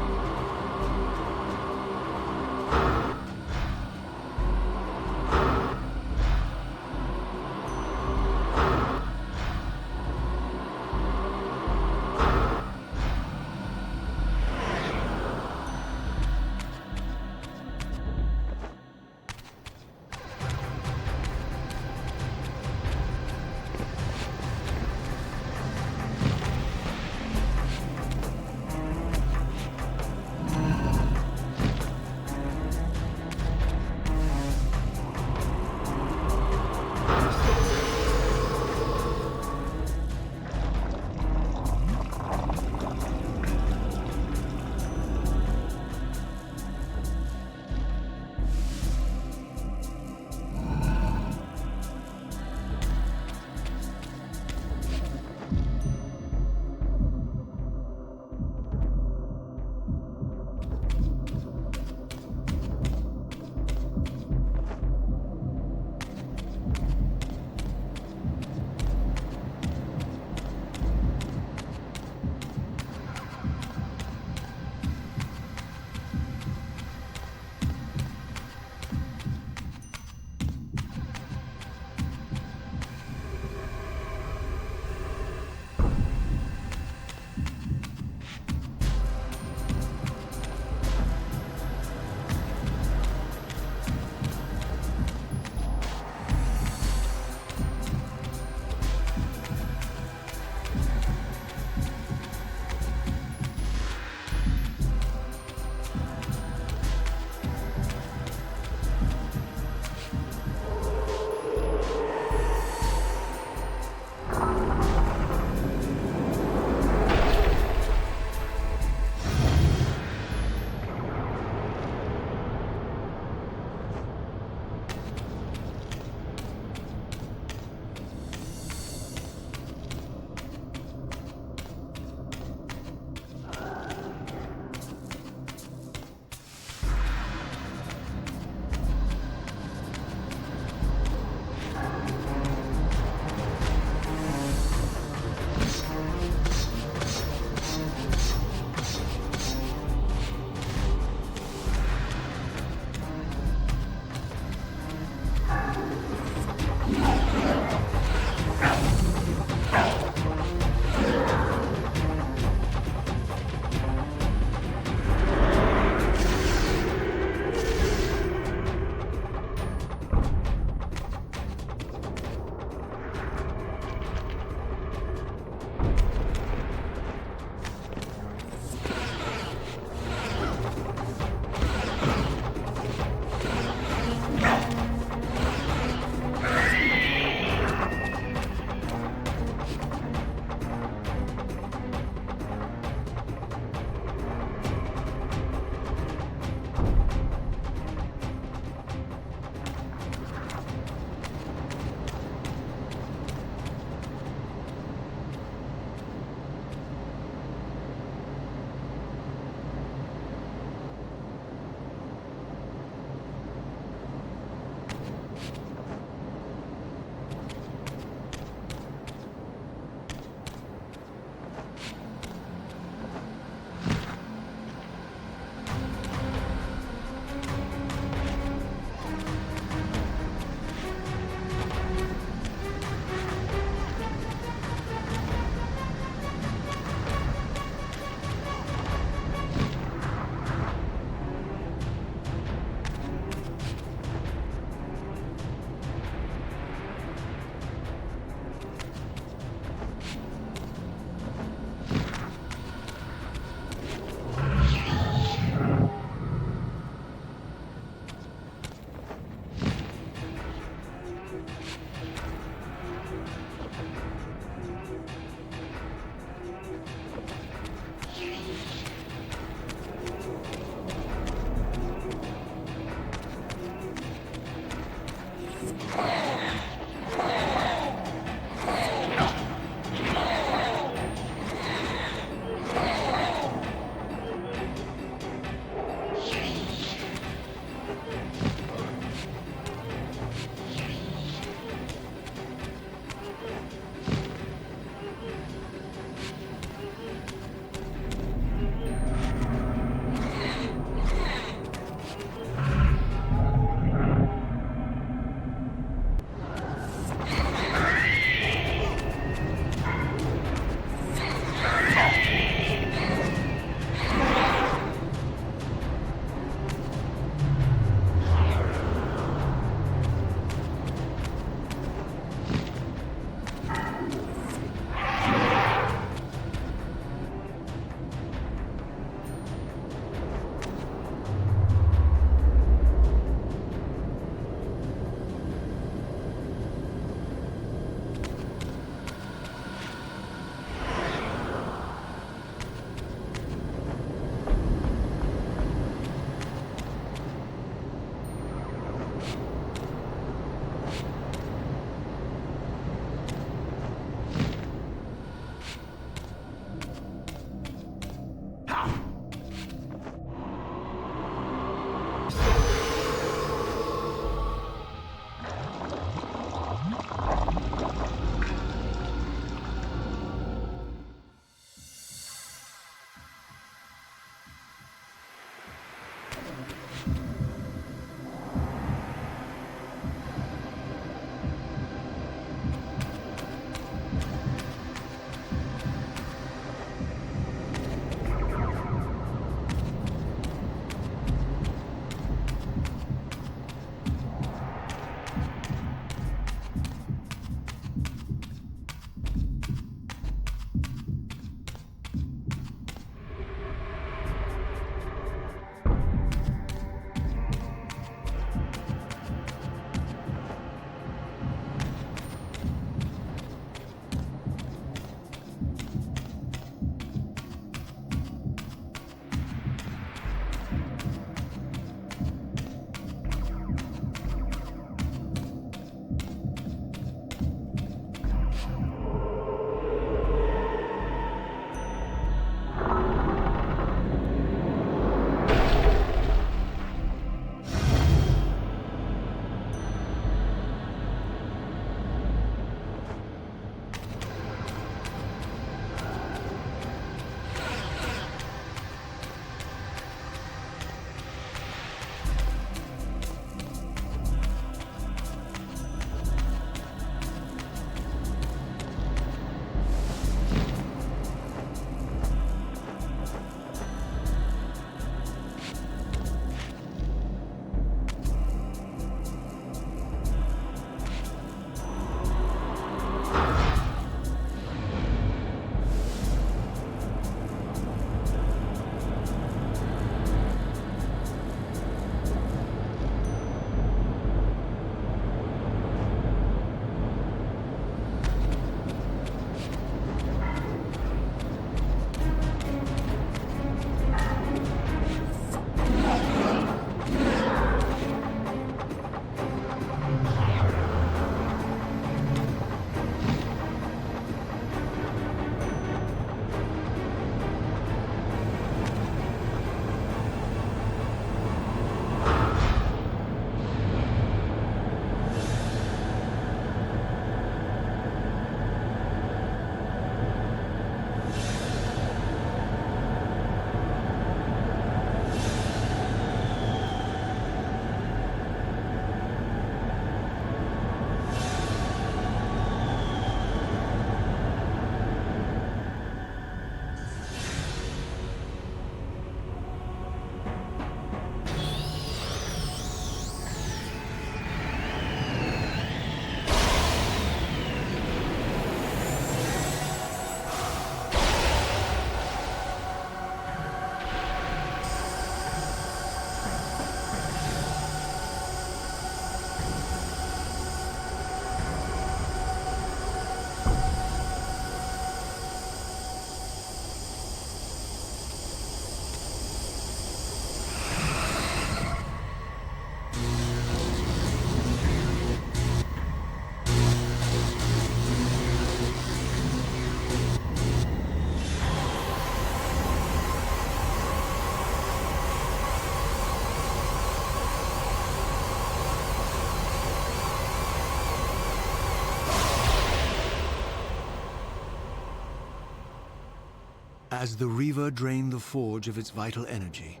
As the Reaver drained the forge of its vital energy,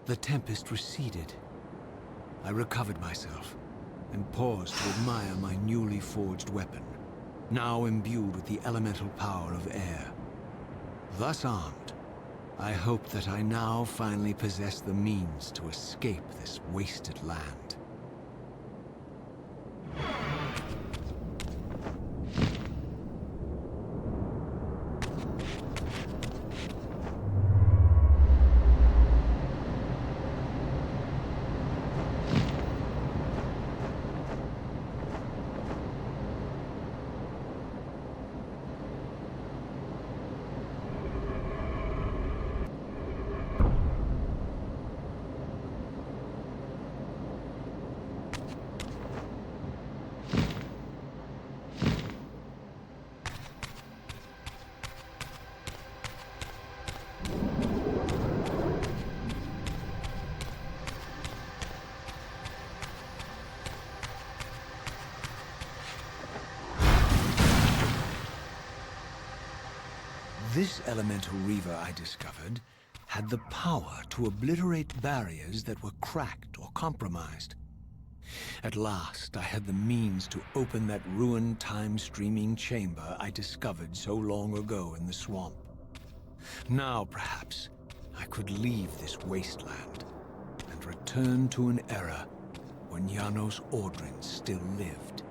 the tempest receded. I recovered myself and paused to admire my newly forged weapon, now imbued with the elemental power of air. Thus armed, I hoped that I now finally possess the means to escape this wasted land. This elemental reaver I discovered had the power to obliterate barriers that were cracked or compromised. At last, I had the means to open that ruined time-streaming chamber I discovered so long ago in the swamp. Now, perhaps, I could leave this wasteland and return to an era when Janos Ordrin still lived.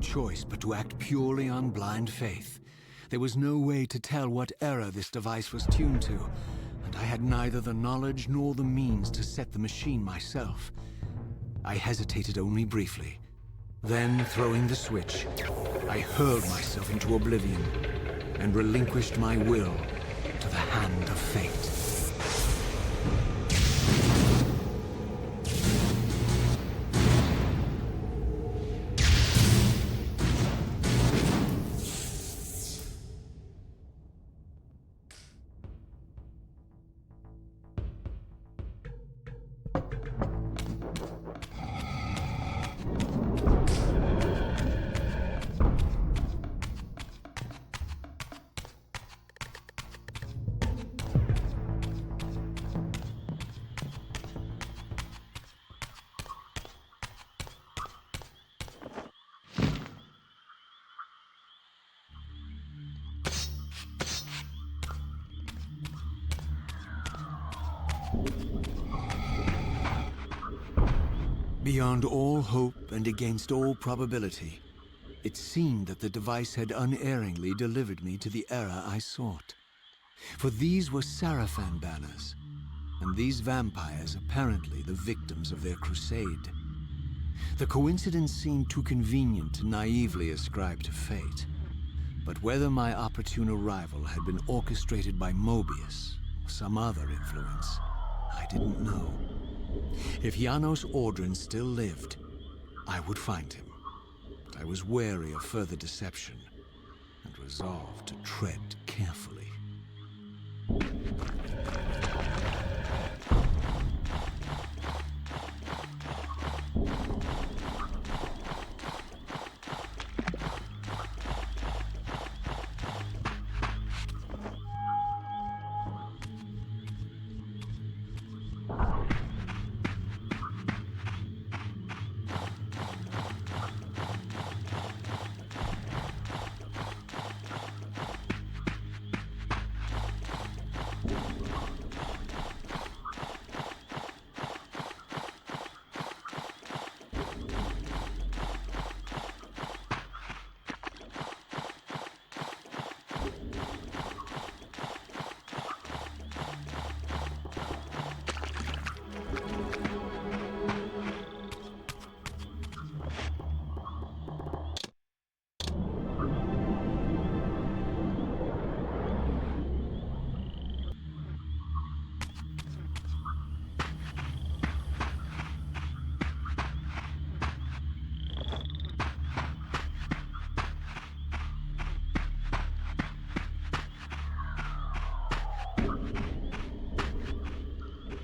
choice but to act purely on blind faith. There was no way to tell what error this device was tuned to, and I had neither the knowledge nor the means to set the machine myself. I hesitated only briefly. Then, throwing the switch, I hurled myself into oblivion and relinquished my will to the hand of fate. Beyond all hope and against all probability, it seemed that the device had unerringly delivered me to the era I sought. For these were Sarafan banners, and these vampires apparently the victims of their crusade. The coincidence seemed too convenient to naively ascribe to fate. But whether my opportune arrival had been orchestrated by Mobius or some other influence, I didn't know. If Janos Ordrin still lived, I would find him. But I was wary of further deception and resolved to tread carefully.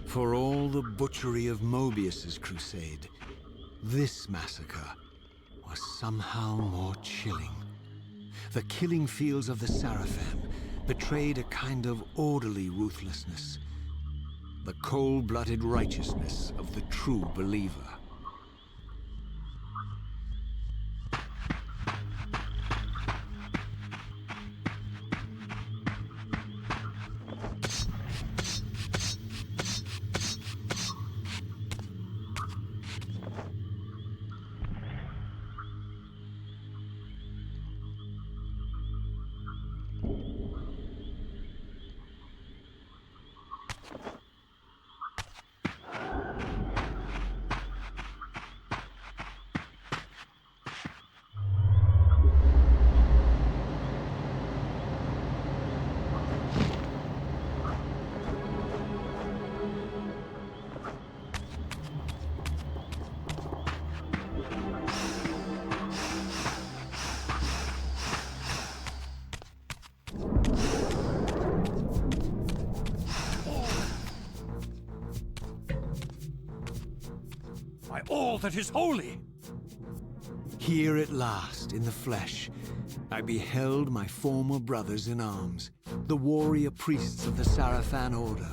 For all the butchery of Mobius's crusade, this massacre was somehow more chilling. The killing fields of the Sarafan betrayed a kind of orderly ruthlessness, the cold-blooded righteousness of the true believer. All that is holy! Here at last, in the flesh, I beheld my former brothers in arms, the warrior priests of the Sarafan Order,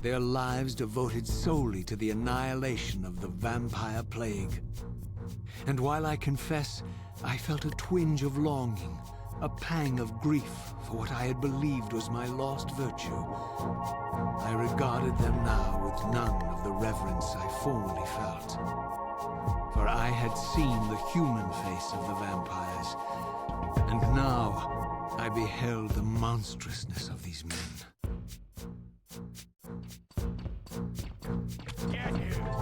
their lives devoted solely to the annihilation of the vampire plague. And while I confess, I felt a twinge of longing, a pang of grief for what I had believed was my lost virtue, I regarded them now with none of the reverence I formerly felt. For I had seen the human face of the vampires, and now I beheld the monstrousness of these men. Get here.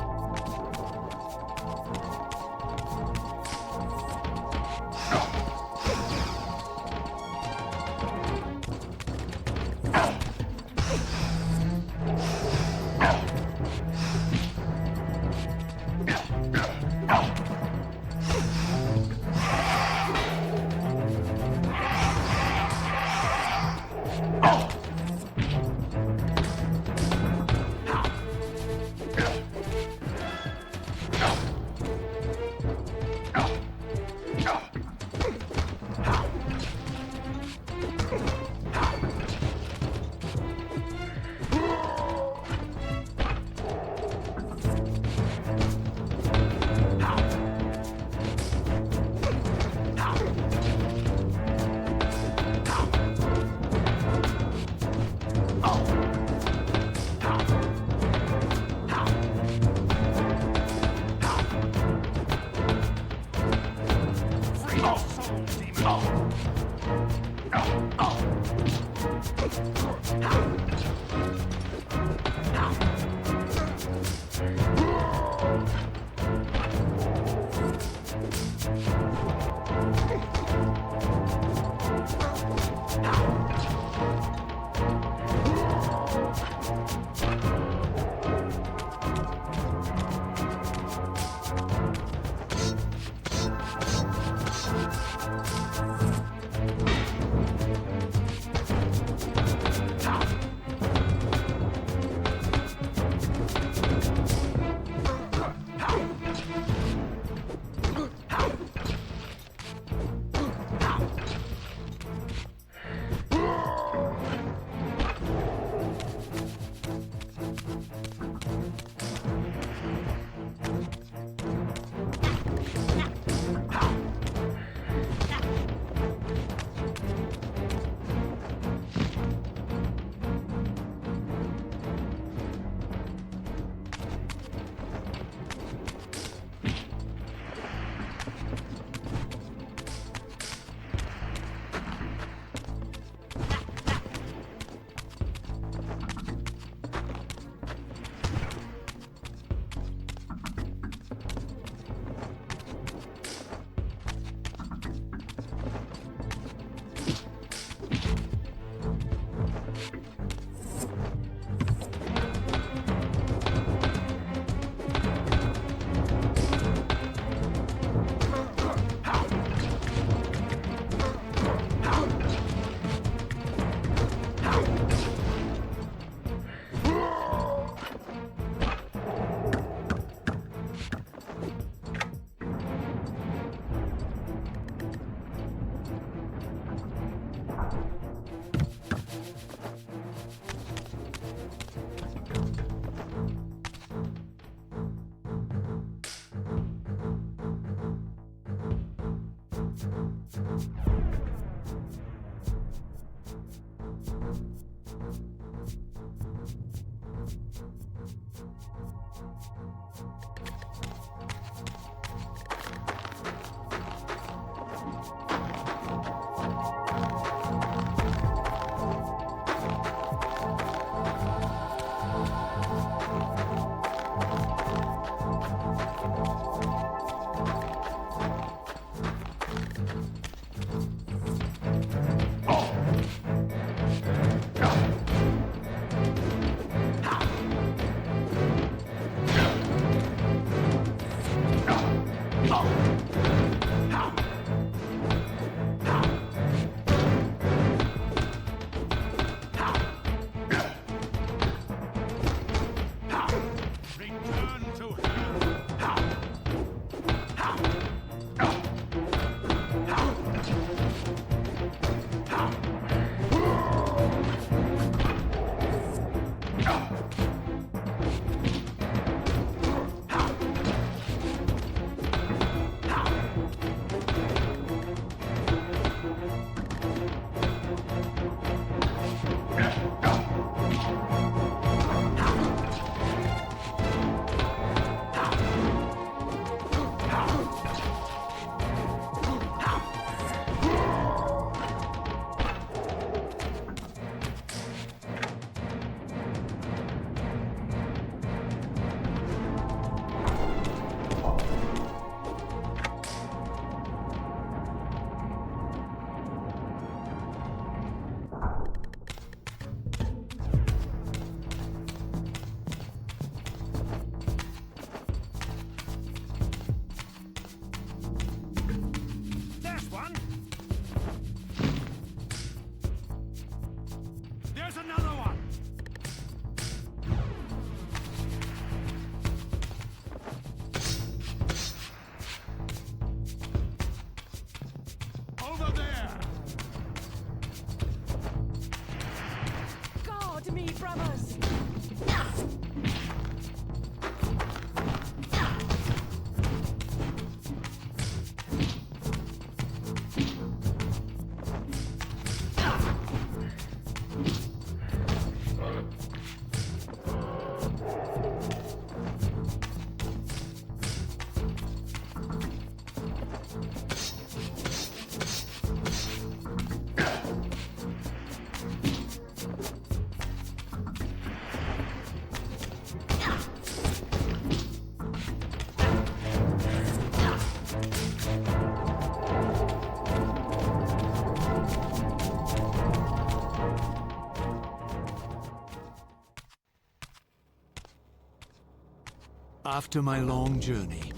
After my long journey,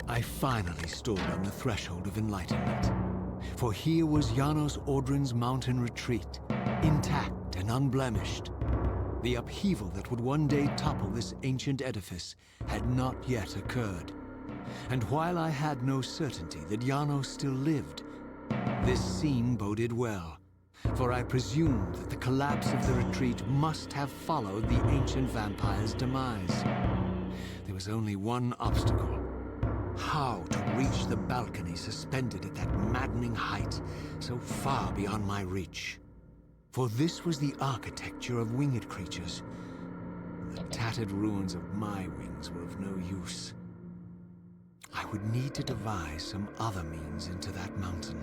I finally stood on the threshold of enlightenment. For here was Janos Audrin's mountain retreat, intact and unblemished. The upheaval that would one day topple this ancient edifice had not yet occurred. And while I had no certainty that Janos still lived, this scene boded well, for I presumed that the collapse of the retreat must have followed the ancient vampire's demise. There was only one obstacle. How to reach the balcony suspended at that maddening height, so far beyond my reach. For this was the architecture of winged creatures. The tattered ruins of my wings were of no use. I would need to devise some other means into that mountain.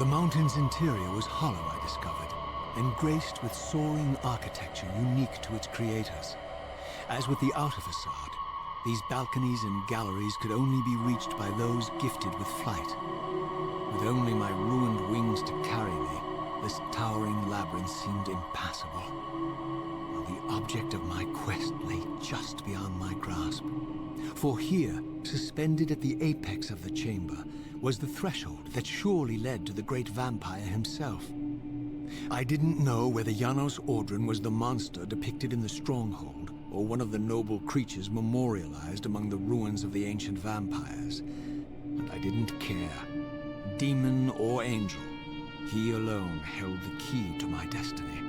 The mountain's interior was hollow, I discovered, and graced with soaring architecture unique to its creators. As with the outer facade, these balconies and galleries could only be reached by those gifted with flight. With only my ruined wings to carry me, this towering labyrinth seemed impassable, while the object of my quest lay just beyond my grasp. For here, suspended at the apex of the chamber, was the threshold that surely led to the great vampire himself. I didn't know whether Janos Ordren was the monster depicted in the stronghold, or one of the noble creatures memorialized among the ruins of the ancient vampires. And I didn't care. Demon or angel, he alone held the key to my destiny.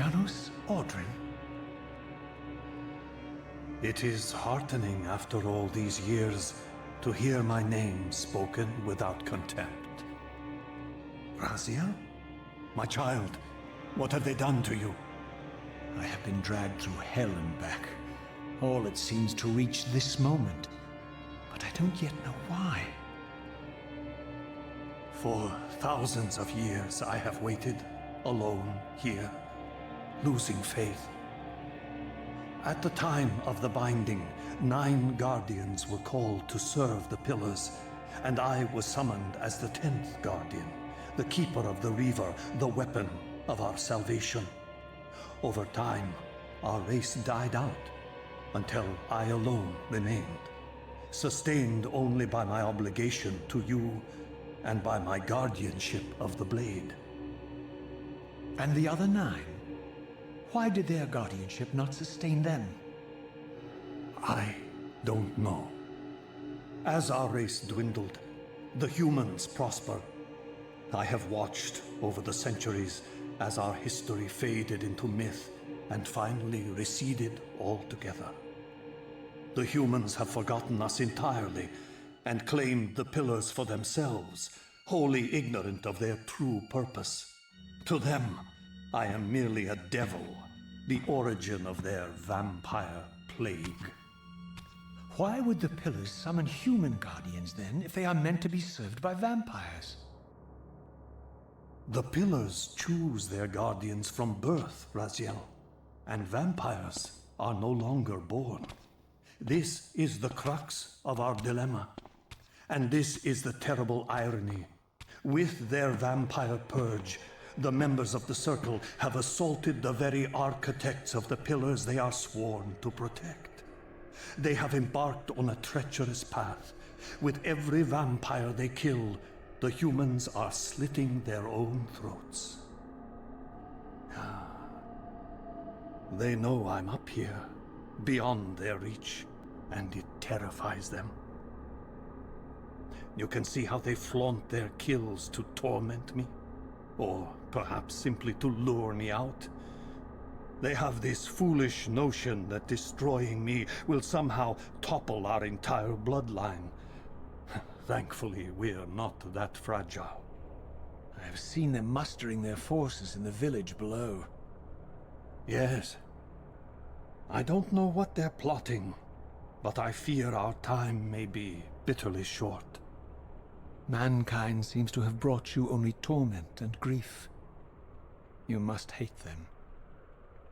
Janos Audrin? It is heartening after all these years to hear my name spoken without contempt. Raziel? My child, what have they done to you? I have been dragged through hell and back. All it seems to reach this moment. But I don't yet know why. For thousands of years I have waited, alone here, losing faith. At the time of the binding, 9 guardians were called to serve the pillars, and I was summoned as the 10th guardian, the keeper of the Reaver, the weapon of our salvation. Over time, our race died out, until I alone remained, sustained only by my obligation to you and by my guardianship of the blade. And the other 9? Why did their guardianship not sustain them? I don't know. As our race dwindled, the humans prospered. I have watched over the centuries as our history faded into myth and finally receded altogether. The humans have forgotten us entirely and claimed the pillars for themselves, wholly ignorant of their true purpose. To them, I am merely a devil, the origin of their vampire plague. Why would the pillars summon human guardians then, if they are meant to be served by vampires? The pillars choose their guardians from birth, Raziel, and vampires are no longer born. This is the crux of our dilemma, and this is the terrible irony. With their vampire purge, the members of the Circle have assaulted the very architects of the pillars they are sworn to protect. They have embarked on a treacherous path. With every vampire they kill, the humans are slitting their own throats. They know I'm up here, beyond their reach, and it terrifies them. You can see how they flaunt their kills to torment me, or perhaps simply to lure me out. They have this foolish notion that destroying me will somehow topple our entire bloodline. Thankfully, we're not that fragile. I have seen them mustering their forces in the village below. Yes. I don't know what they're plotting, but I fear our time may be bitterly short. Mankind seems to have brought you only torment and grief. You must hate them.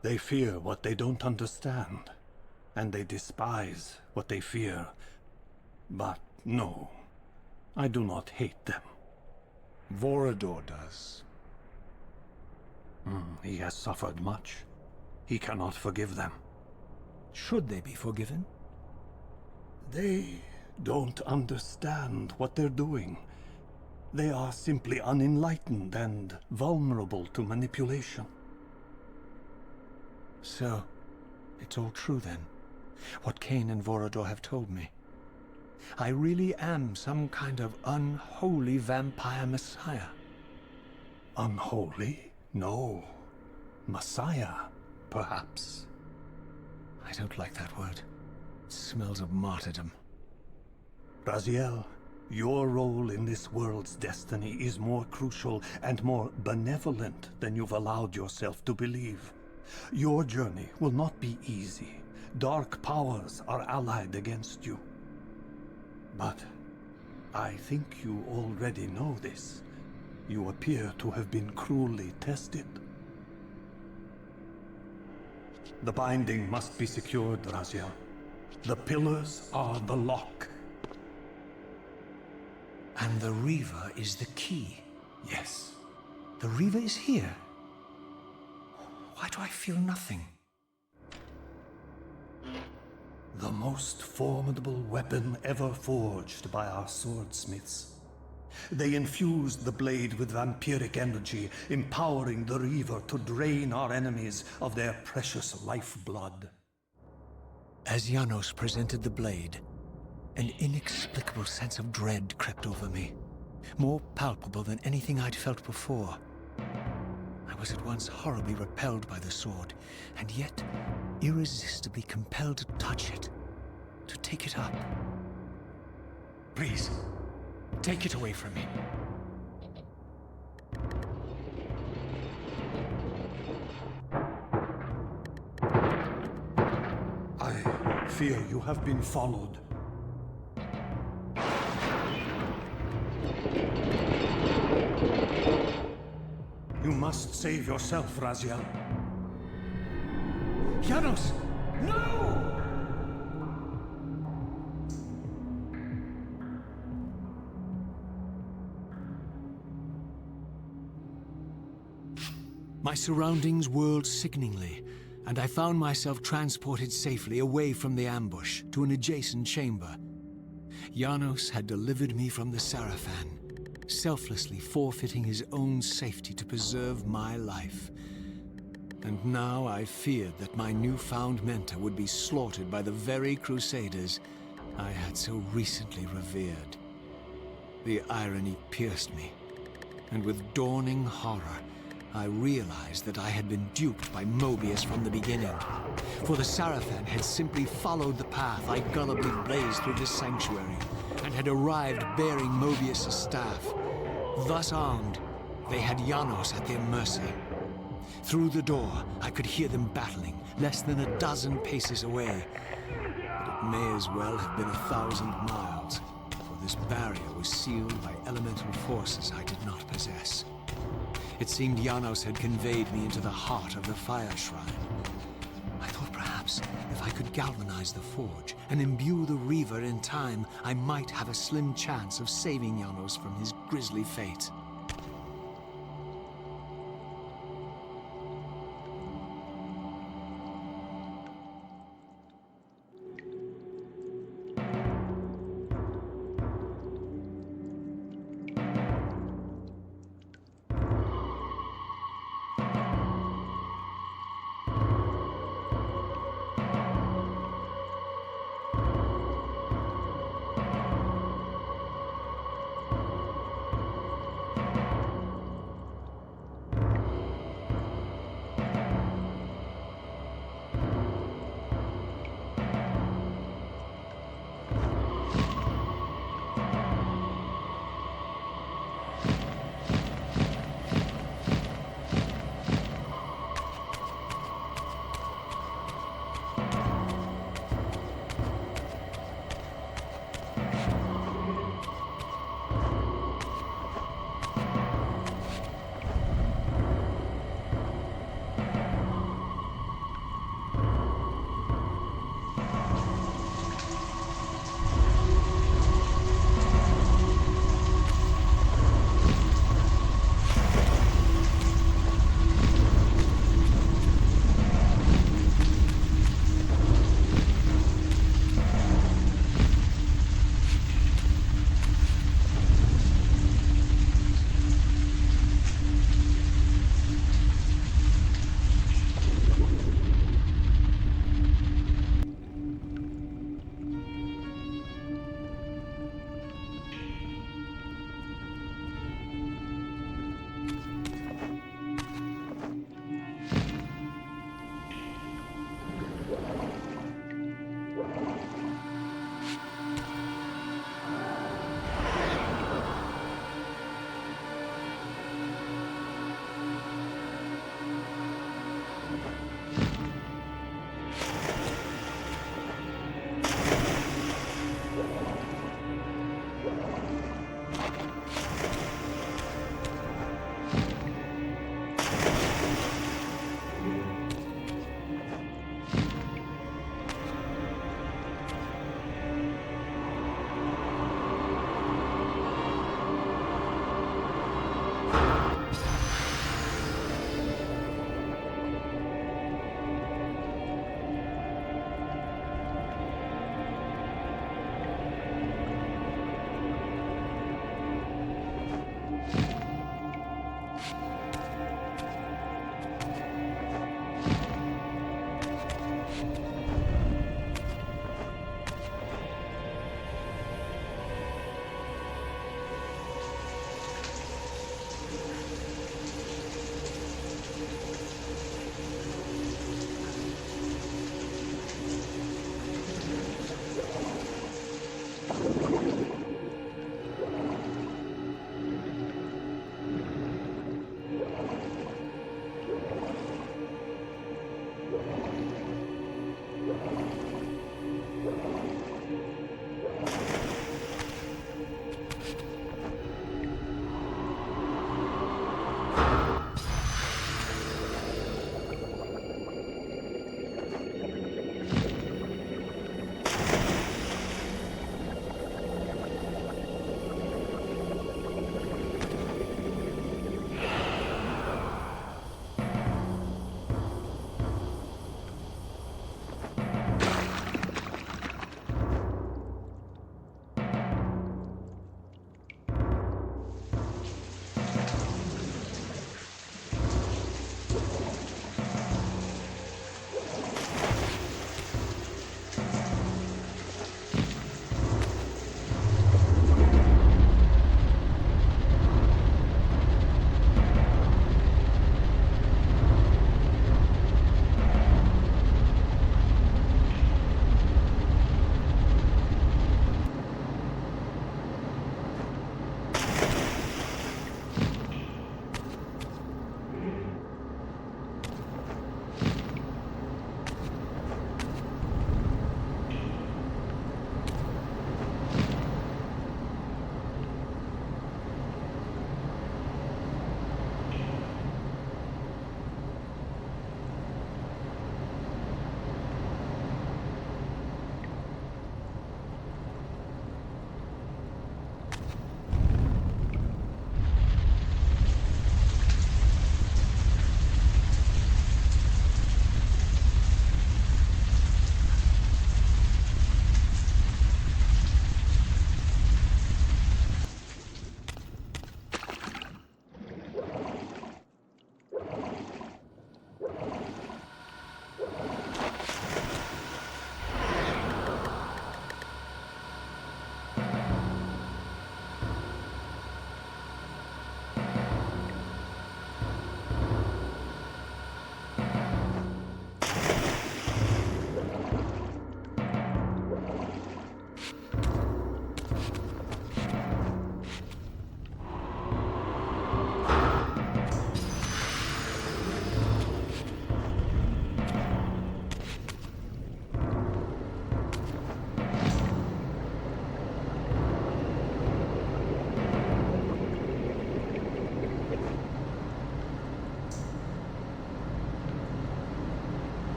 They fear what they don't understand, and they despise what they fear. But no, I do not hate them. Vorador does. He has suffered much. He cannot forgive them. Should they be forgiven? They don't understand what they're doing. They are simply unenlightened and vulnerable to manipulation. So, it's all true then, what Kain and Vorador have told me. I really am some kind of unholy vampire messiah. Unholy? No. Messiah, perhaps. I don't like that word. It smells of martyrdom. Raziel, your role in this world's destiny is more crucial and more benevolent than you've allowed yourself to believe. Your journey will not be easy. Dark powers are allied against you. But I think you already know this. You appear to have been cruelly tested. The binding must be secured, Raziel. The pillars are the lock. And the Reaver is the key. Yes. The Reaver is here. Why do I feel nothing? The most formidable weapon ever forged by our swordsmiths. They infused the blade with vampiric energy, empowering the Reaver to drain our enemies of their precious lifeblood. As Janos presented the blade, an inexplicable sense of dread crept over me, more palpable than anything I'd felt before. I I was at once horribly repelled by the sword, and yet irresistibly compelled to touch it, to take it up. Please, take it away from me. I fear you have been followed. You must save yourself, Raziel. Janos! No! My surroundings whirled sickeningly, and I found myself transported safely away from the ambush to an adjacent chamber. Janos had delivered me from the Sarafan, selflessly forfeiting his own safety to preserve my life. And now I feared that my newfound mentor would be slaughtered by the very crusaders I had so recently revered. The irony pierced me, and with dawning horror, I realized that I had been duped by Mobius from the beginning. For the Sarafan had simply followed the path I gullibly blazed through this sanctuary, and had arrived bearing Mobius' staff. Thus armed, they had Janos at their mercy. Through the door, I could hear them battling, less than a dozen paces away. But it may as well have been 1,000 miles, for this barrier was sealed by elemental forces I did not possess. It seemed Janos had conveyed me into the heart of the fire shrine. I thought perhaps if I could galvanize the forge and imbue the Reaver in time, I might have a slim chance of saving Janos from his grisly fate.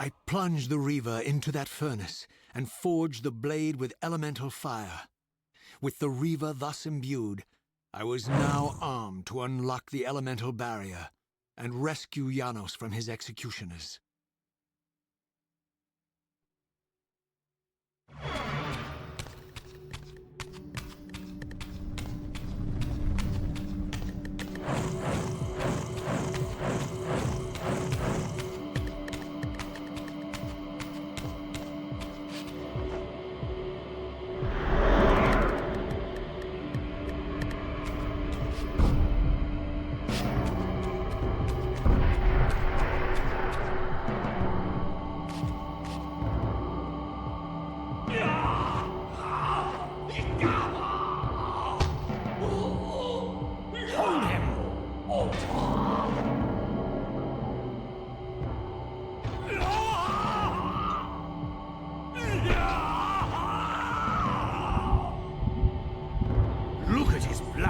I plunged the Reaver into that furnace and forged the blade with elemental fire. With the Reaver thus imbued, I was now armed to unlock the elemental barrier and rescue Janos from his executioners.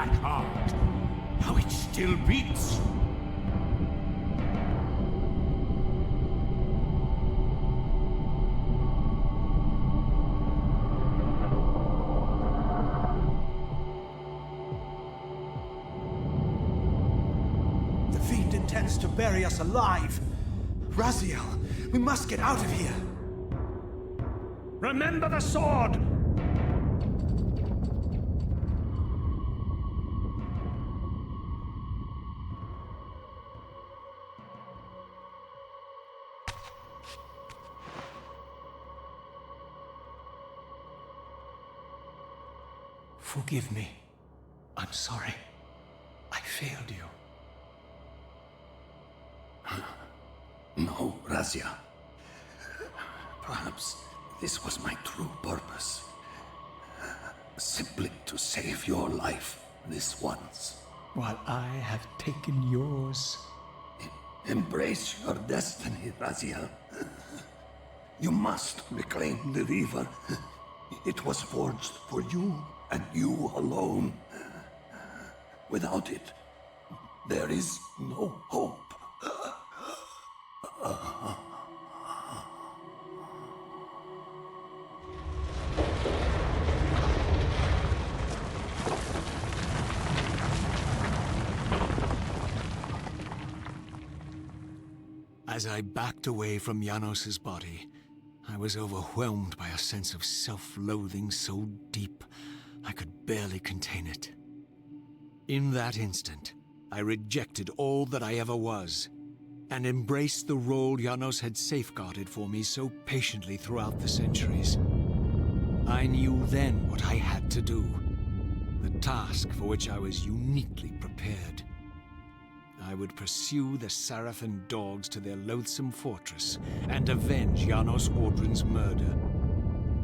black heart. How it still beats. The fiend intends to bury us alive. Raziel, we must get out of here. Remember the sword! Forgive me. I'm sorry. I failed you. No, Raziel. Perhaps this was my true purpose. Simply to save your life this once. While I have taken yours. Embrace your destiny, Raziel. You must reclaim the Reaver. It was forged for you and you alone. Without it, there is no hope. As I backed away from Janos's body, I was overwhelmed by a sense of self-loathing so deep I could barely contain it. In that instant, I rejected all that I ever was, and embraced the role Janos had safeguarded for me so patiently throughout the centuries. I knew then what I had to do, the task for which I was uniquely prepared. I would pursue the Sarafan dogs to their loathsome fortress and avenge Janos Audrin's murder.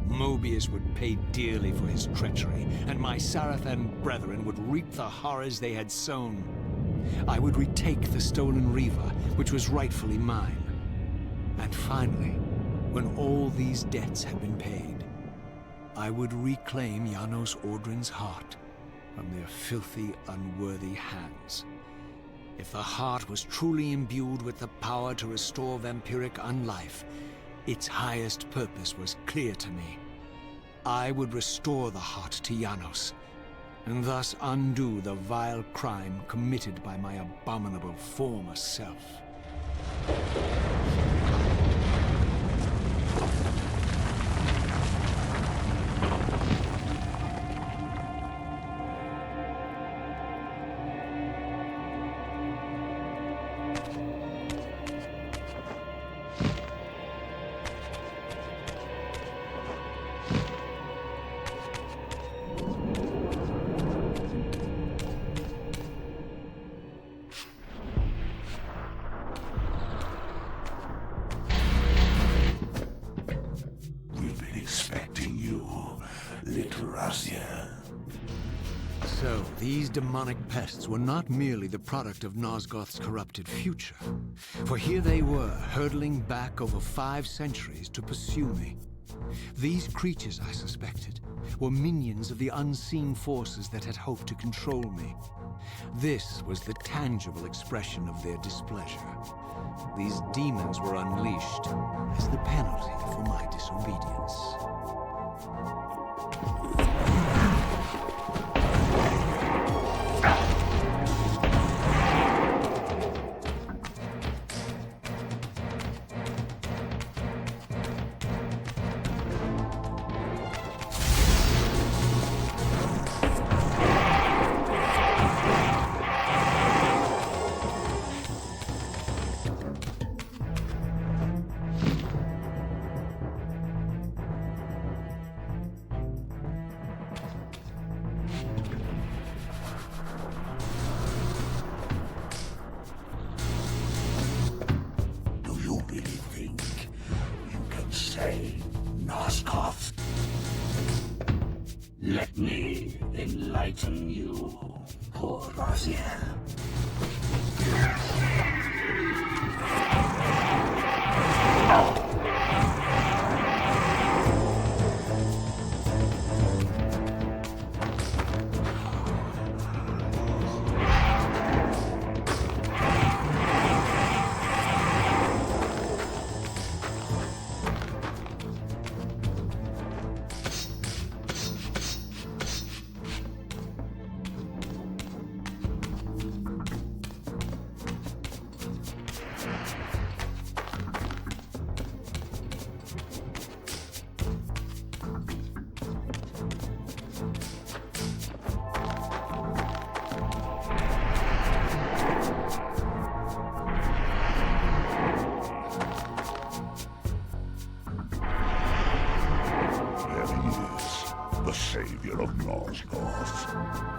Mobius would pay dearly for his treachery, and my Sarafan brethren would reap the horrors they had sown. I would retake the stolen Reaver, which was rightfully mine. And finally, when all these debts had been paid, I would reclaim Janos Audrin's heart from their filthy, unworthy hands. If the heart was truly imbued with the power to restore vampiric unlife, its highest purpose was clear to me. I would restore the heart to Janos, and thus undo the vile crime committed by my abominable former self. So, these demonic pests were not merely the product of Nosgoth's corrupted future, for here they were, hurtling back over 5 centuries to pursue me. These creatures, I suspected, were minions of the unseen forces that had hoped to control me. This was the tangible expression of their displeasure. These demons were unleashed as the penalty for my disobedience. Let me enlighten you, poor Raziel. savior of Nosgoth.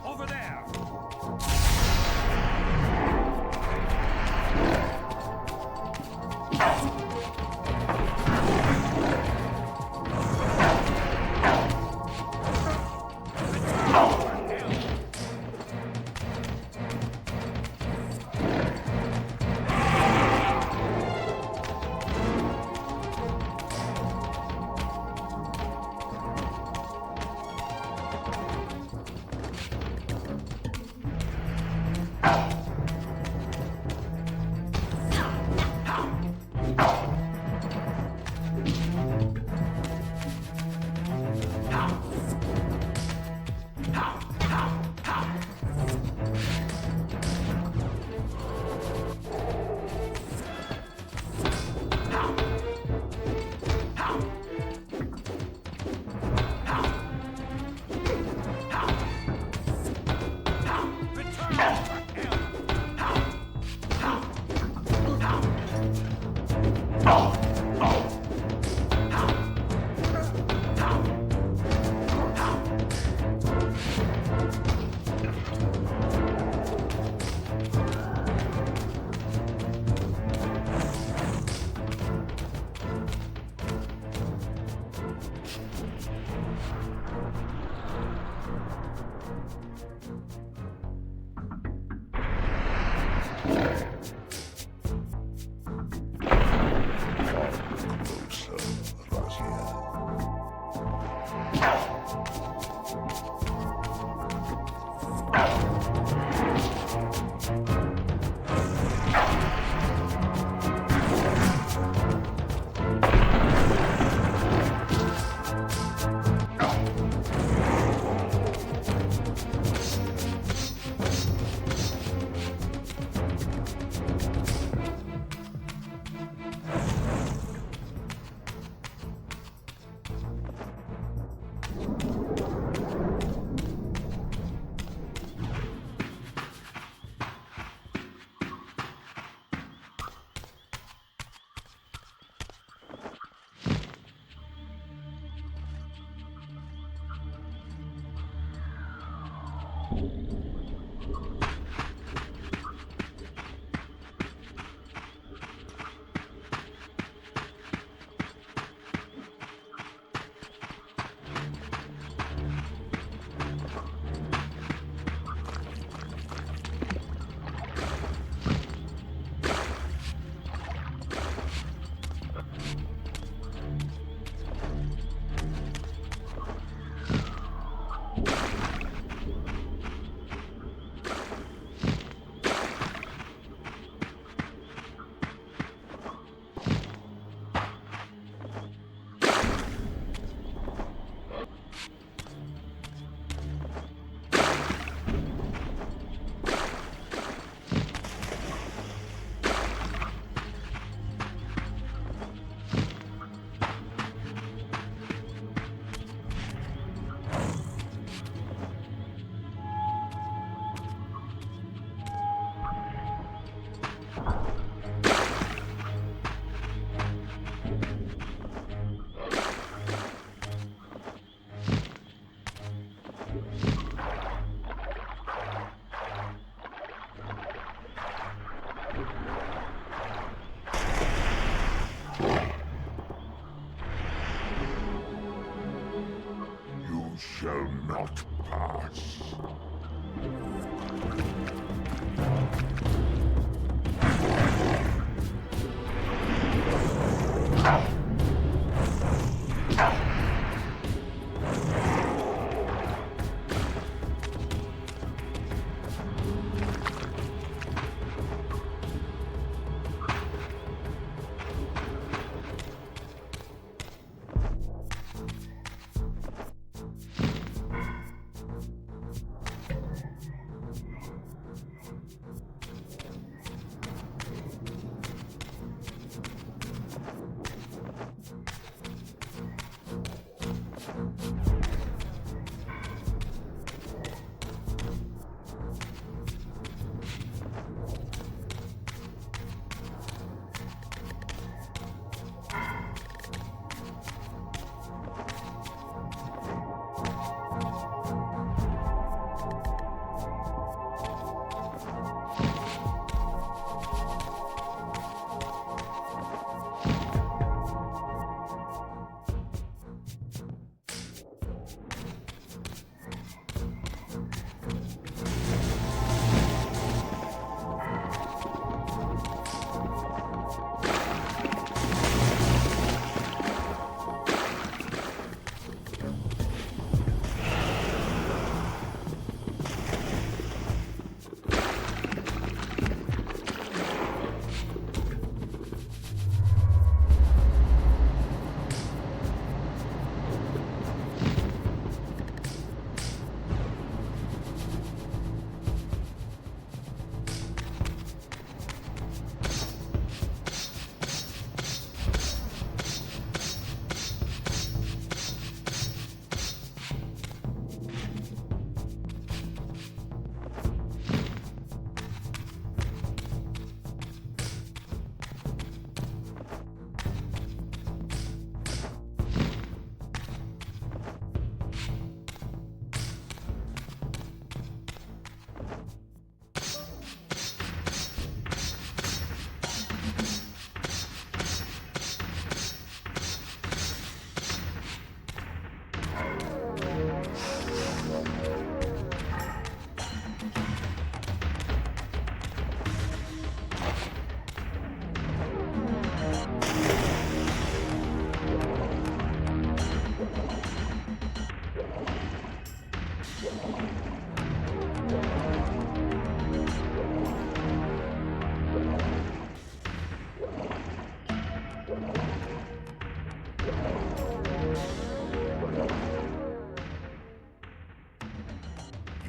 Over there! not pass.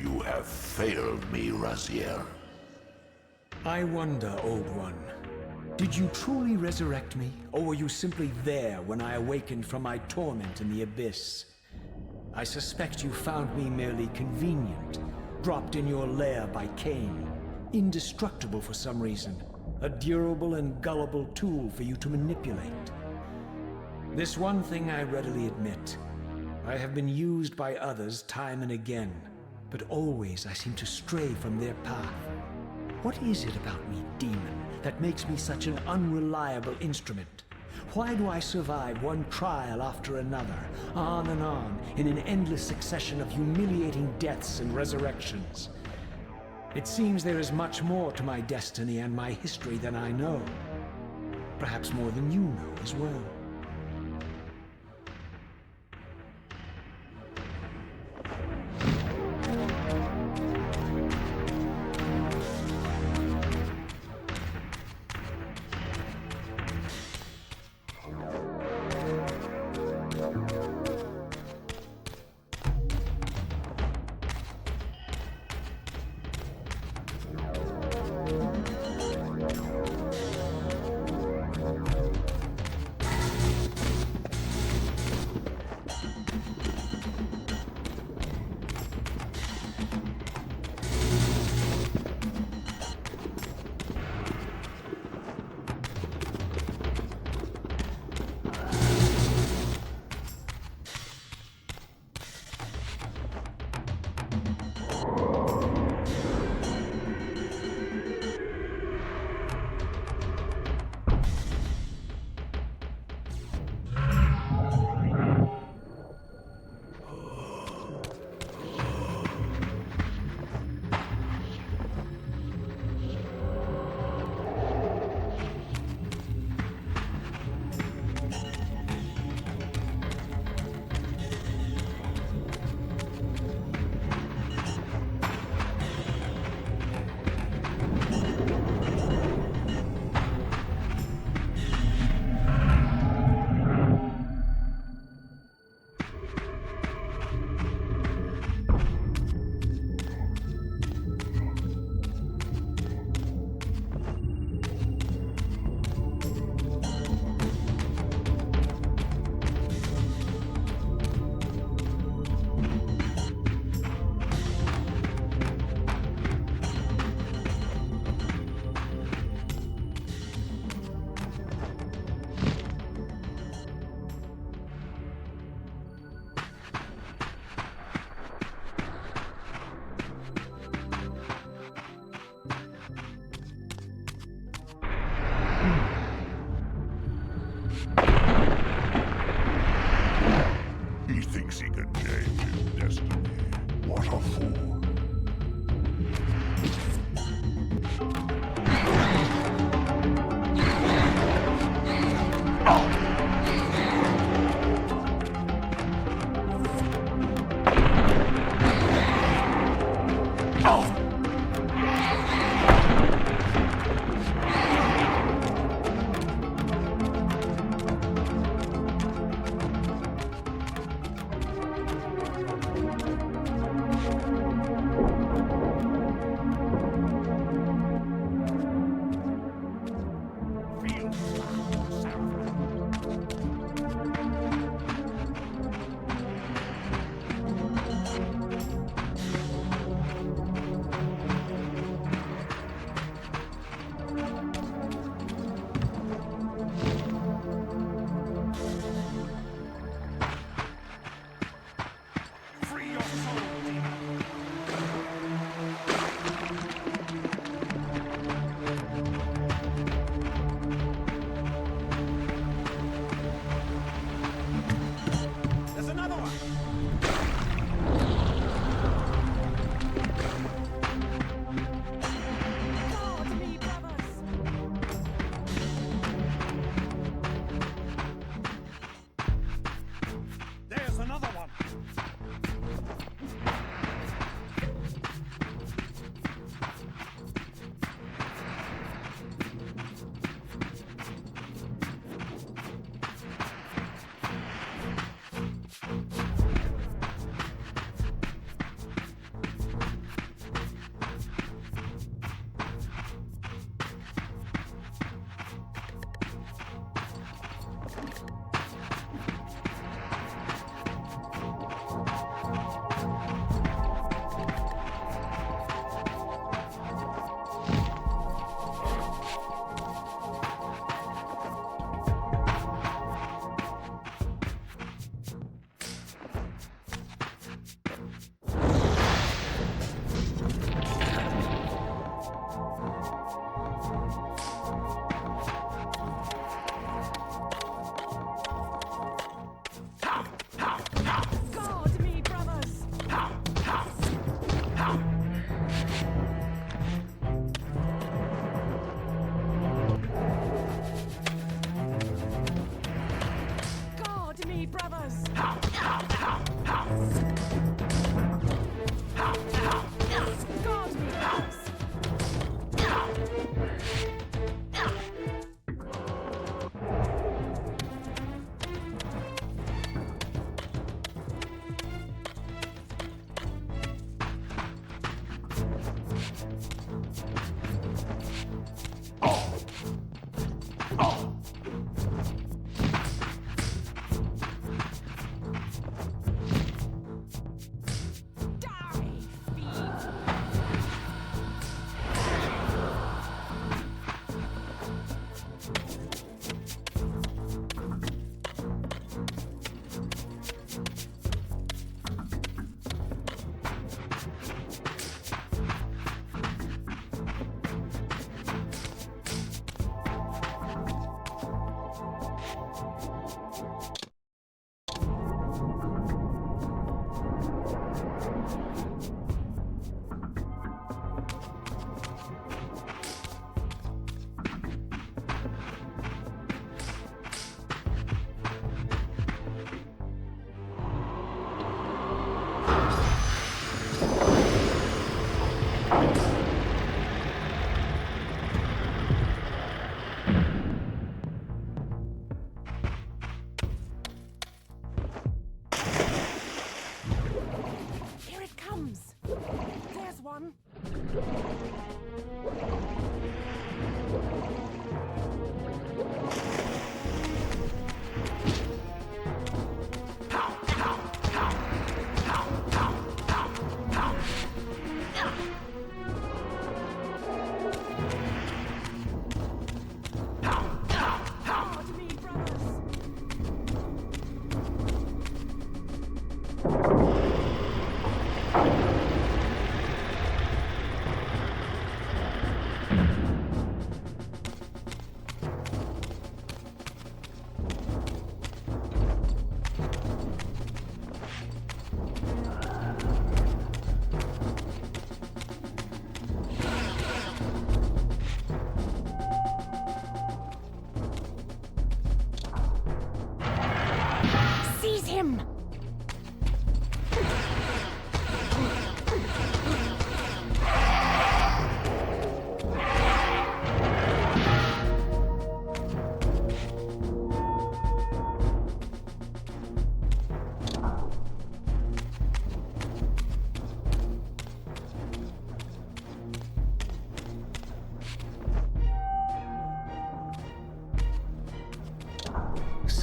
You have failed me, Raziel. I wonder, Old One. Did you truly resurrect me, or were you simply there when I awakened from my torment in the abyss? I suspect you found me merely convenient, dropped in your lair by Kain, indestructible for some reason, a durable and gullible tool for you to manipulate. This one thing I readily admit. I have been used by others time and again, but always I seem to stray from their path. What is it about me, demon, that makes me such an unreliable instrument? Why do I survive one trial after another, on and on, in an endless succession of humiliating deaths and resurrections? It seems there is much more to my destiny and my history than I know. Perhaps more than you know as well.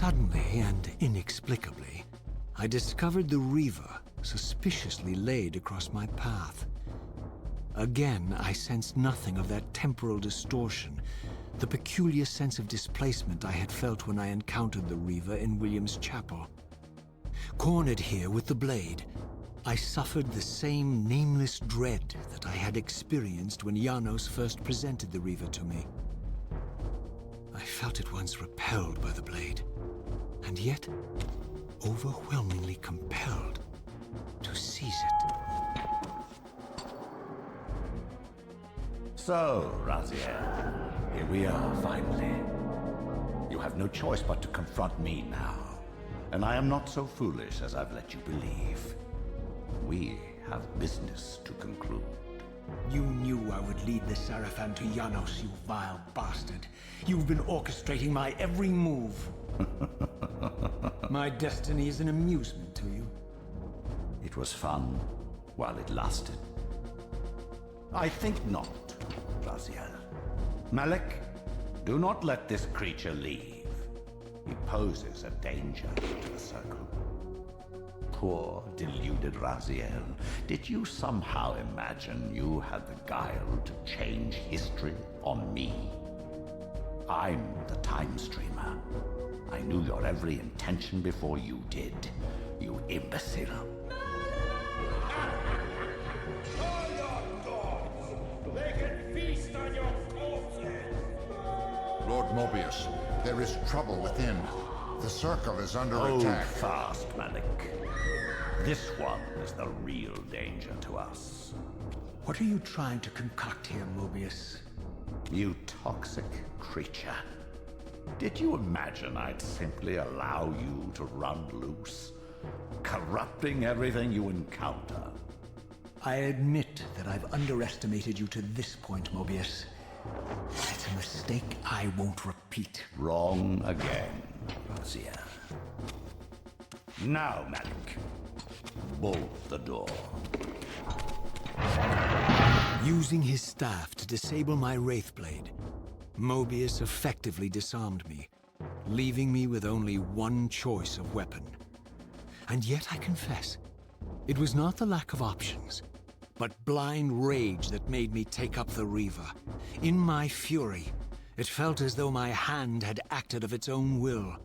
Suddenly and inexplicably, I discovered the Reaver suspiciously laid across my path. Again, I sensed nothing of that temporal distortion, the peculiar sense of displacement I had felt when I encountered the Reaver in William's chapel. Cornered here with the blade, I suffered the same nameless dread that I had experienced when Janos first presented the Reaver to me. I felt at once repelled by the blade, and yet overwhelmingly compelled to seize it. So, Raziel, here we are, finally. You have no choice but to confront me now, and I am not so foolish as I've let you believe. We have business to conclude. You knew I would lead the Sarafan to Janos, you vile bastard. You've been orchestrating my every move. My destiny is an amusement to you. It was fun while it lasted. I think not, Raziel. Malik, do not let this creature leave. He poses a danger to the Circle. Poor, deluded Raziel. Did you somehow imagine you had the guile to change history on me? I'm the time streamer. I knew your every intention before you did, you imbecile. They can feast on your corpses! Lord Mobius, there is trouble within. The Circle is under attack. Fast, Malik. This one is the real danger to us. What are you trying to concoct here, Mobius? You toxic creature. Did you imagine I'd simply allow you to run loose, corrupting everything you encounter? I admit that I've underestimated you to this point, Mobius. It's a mistake I won't repeat. Wrong again, Raziel. Now, Malik, bolt the door. Using his staff to disable my Wraithblade, Mobius effectively disarmed me, leaving me with only one choice of weapon. And yet I confess, it was not the lack of options, but blind rage that made me take up the Reaver. In my fury, it felt as though my hand had acted of its own will.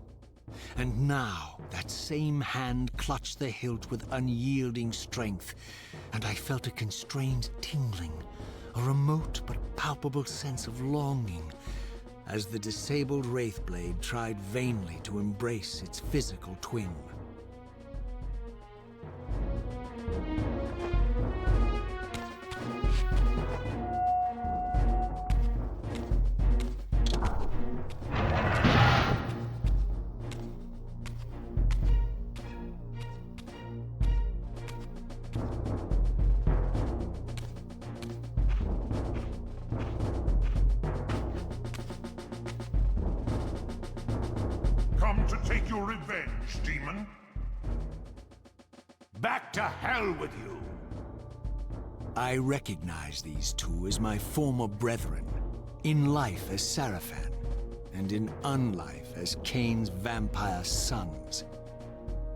And now, that same hand clutched the hilt with unyielding strength, and I felt a constrained tingling, a remote but palpable sense of longing, as the disabled Wraithblade tried vainly to embrace its physical twin. Come to take your revenge, demon? Back to hell with you! I recognize these two as my former brethren, in life as Sarafan, and in unlife as Kain's vampire sons.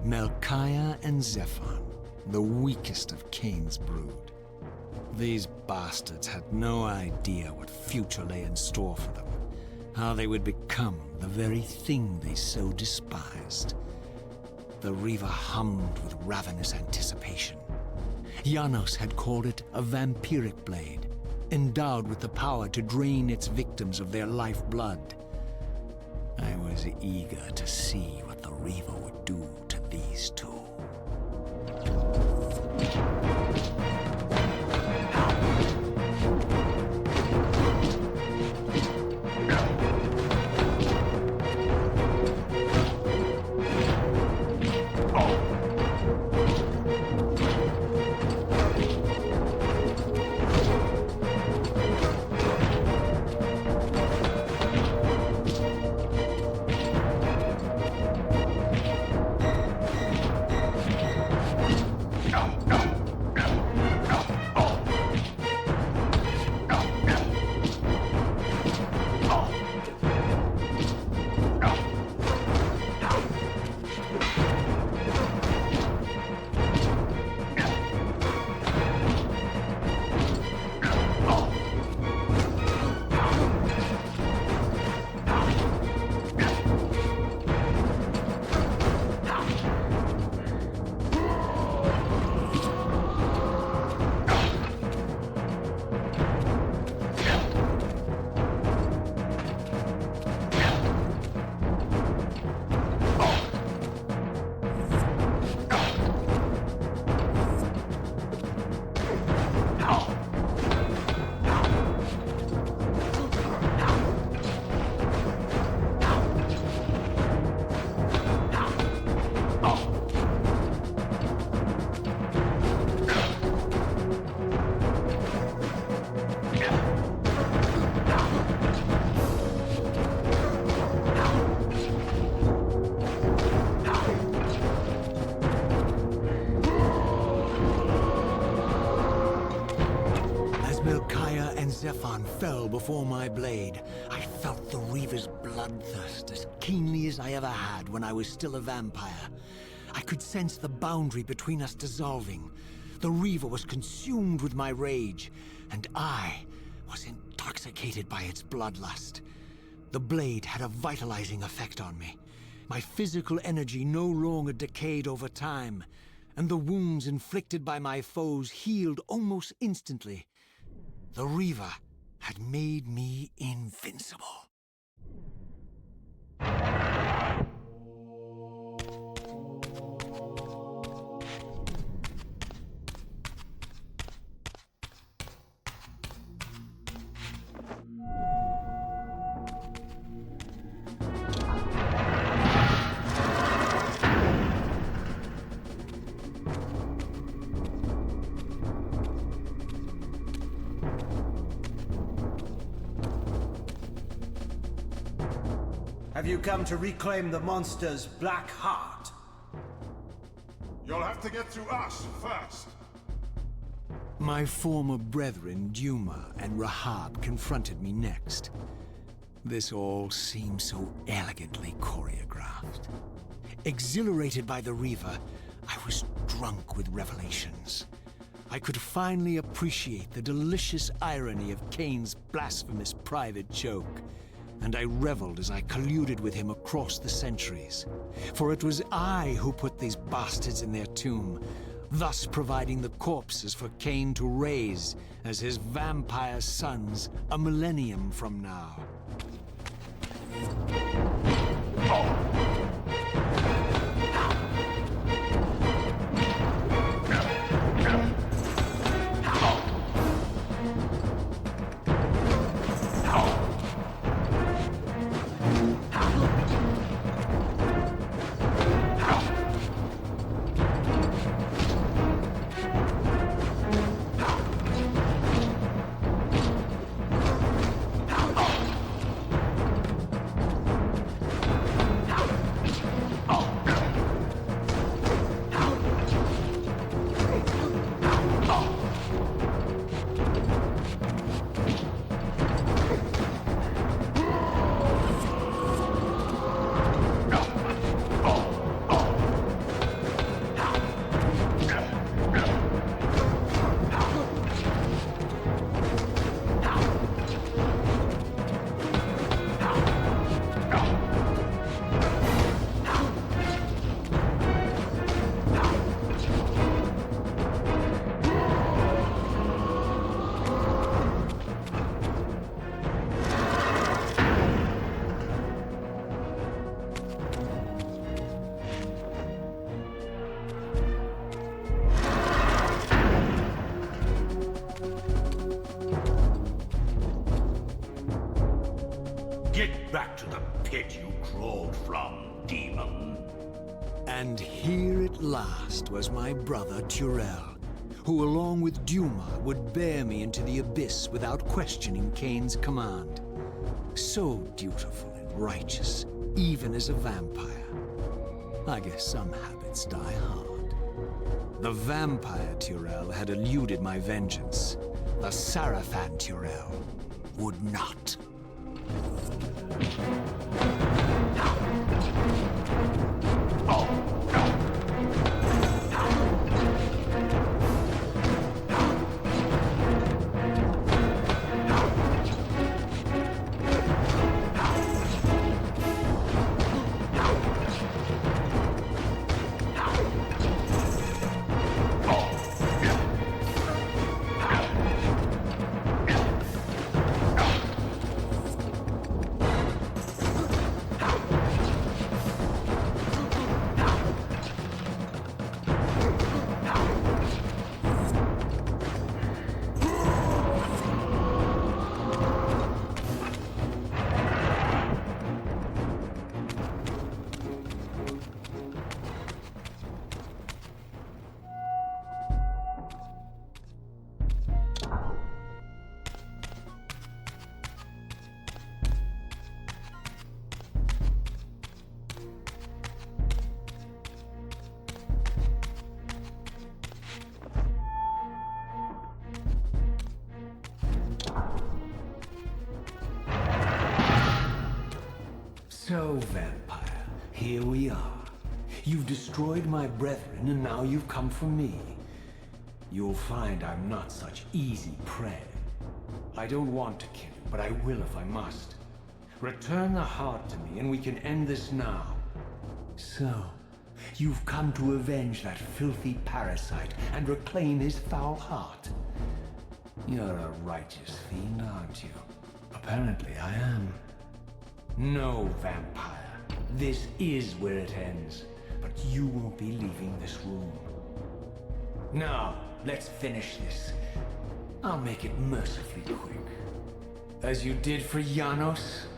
Melchiah and Zephon, the weakest of Kain's brood. These bastards had no idea what future lay in store for them, how they would become the very thing they so despised. The Reaver hummed with ravenous anticipation. Janos had called it a vampiric blade, endowed with the power to drain its victims of their lifeblood. I was eager to see what the Reaver would do to these two. fell before my blade, I felt the Reaver's bloodthirst as keenly as I ever had when I was still a vampire. I could sense the boundary between us dissolving. The Reaver was consumed with my rage, and I was intoxicated by its bloodlust. The blade had a vitalizing effect on me. My physical energy no longer decayed over time, and the wounds inflicted by my foes healed almost instantly. The Reaver had made me invincible. Have you come to reclaim the monster's black heart? You'll have to get through us first. My former brethren, IDIOMA and Rahab, confronted me next. This all seemed so elegantly choreographed. Exhilarated by the Reaver, I was drunk with revelations. I could finally appreciate the delicious irony of Kain's blasphemous private joke, and I reveled as I colluded with him across the centuries. For it was I who put these bastards in their tomb, thus providing the corpses for Kain to raise as his vampire sons a millennium from now. Get back to the pit you crawled from, demon. And here at last was my brother Turel, who along with IDIOMA would bear me into the abyss without questioning Kain's command. So dutiful and righteous, even as a vampire. I guess some habits die hard. The vampire Turel had eluded my vengeance. The Sarafan Turel would not. So, vampire, here we are. You've destroyed my brethren, and now you've come for me. You'll find I'm not such easy prey. I don't want to kill you, but I will if I must. Return the heart to me, and we can end this now. So, you've come to avenge that filthy parasite and reclaim his foul heart. You're a righteous fiend, aren't you? Apparently I am. No, vampire. This is where it ends. But you won't be leaving this room. Now, let's finish this. I'll make it mercifully quick. As you did for Janos?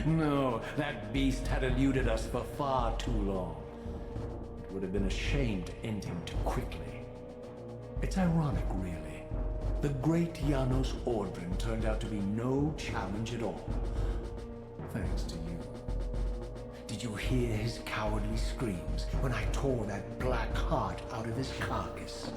No, that beast had eluded us for far too long. It would have been a shame to end him too quickly. It's ironic, really. The great Janos Ordrin turned out to be no challenge at all. Thanks to you. Did you hear his cowardly screams when I tore that black heart out of his carcass?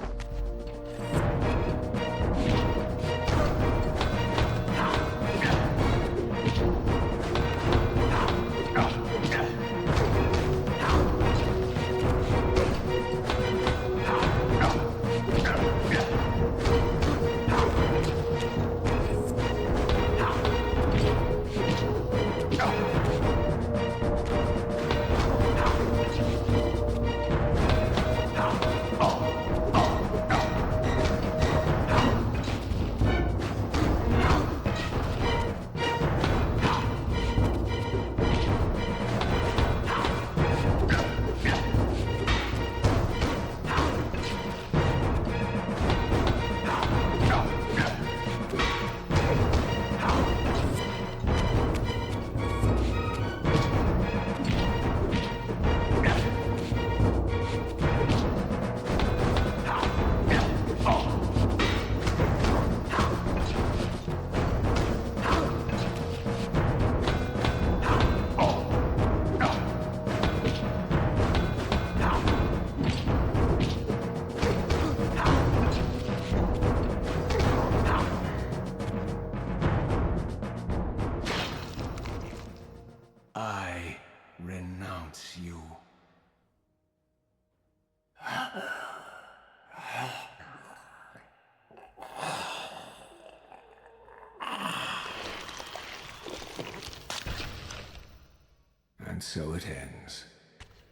And so it ends.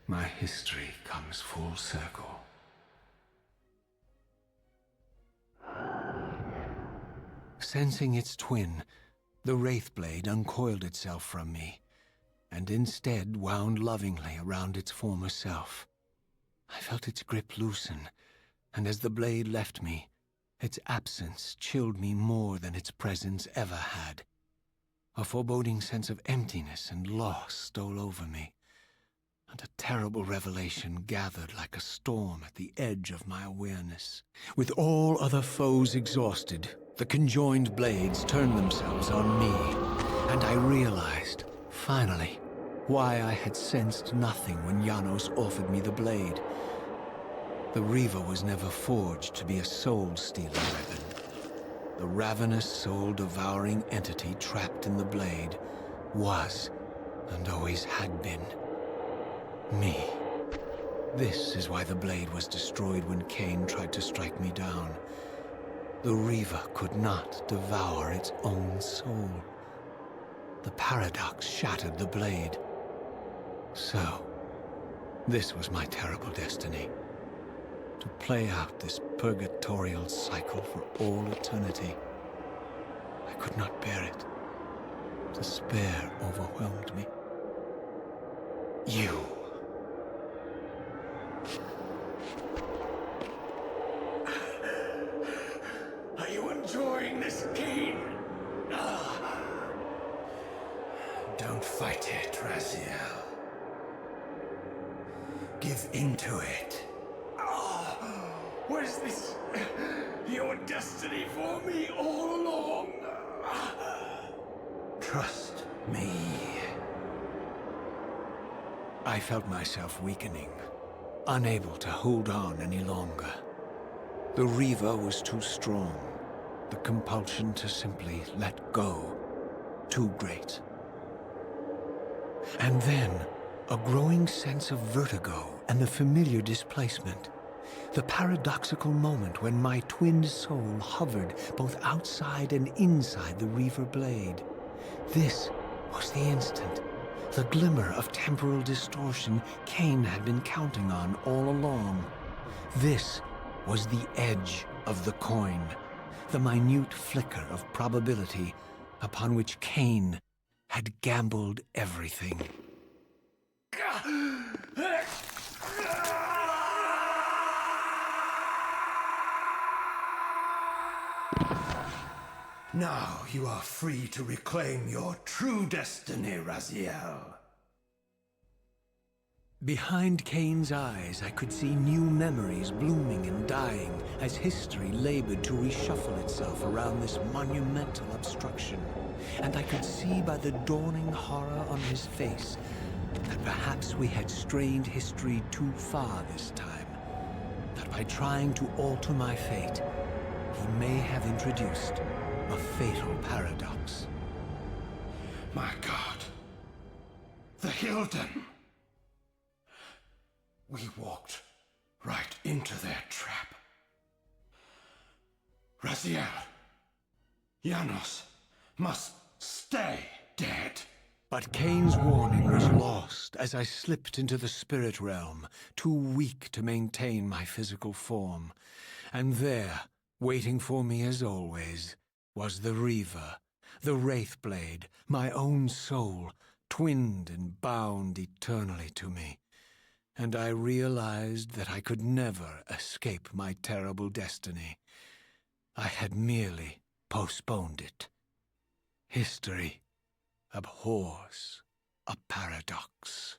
My history comes full circle. Sensing its twin, the Wraithblade uncoiled itself from me, and instead wound lovingly around its former self. I felt its grip loosen, and as the blade left me, its absence chilled me more than its presence ever had. A foreboding sense of emptiness and loss stole over me, and a terrible revelation gathered like a storm at the edge of my awareness. With all other foes exhausted, the conjoined blades turned themselves on me, and I realized, finally, why I had sensed nothing when Janos offered me the blade. The Reaver was never forged to be a soul-stealing weapon. The ravenous, soul-devouring entity trapped in the blade was, and always had been, me. This is why the blade was destroyed when Kain tried to strike me down. The Reaver could not devour its own soul. The paradox shattered the blade. So, this was my terrible destiny. To play out this purgatorial cycle for all eternity. I could not bear it. Despair overwhelmed me. You. Are you enjoying this game? Don't fight it, Raziel. Give into it. Was this your destiny for me all along? Trust me. I felt myself weakening, unable to hold on any longer. The Reaver was too strong. The compulsion to simply let go, too great. And then, a growing sense of vertigo and the familiar displacement. The paradoxical moment when my twinned soul hovered both outside and inside the Reaver blade. This was the instant, the glimmer of temporal distortion Kain had been counting on all along. This was the edge of the coin, the minute flicker of probability upon which Kain had gambled everything. Now you are free to reclaim your true destiny, Raziel. Behind Kain's eyes, I could see new memories blooming and dying as history labored to reshuffle itself around this monumental obstruction. And I could see by the dawning horror on his face that perhaps we had strained history too far this time. That by trying to alter my fate, he may have introduced a fatal paradox. My God. The Hilden. We walked right into their trap. Raziel, Janos must stay dead. But Kain's warning was lost as I slipped into the spirit realm, too weak to maintain my physical form. And there, waiting for me as always, was the Reaver, the Wraithblade, my own soul, twinned and bound eternally to me. And I realized that I could never escape my terrible destiny. I had merely postponed it. History abhors a paradox.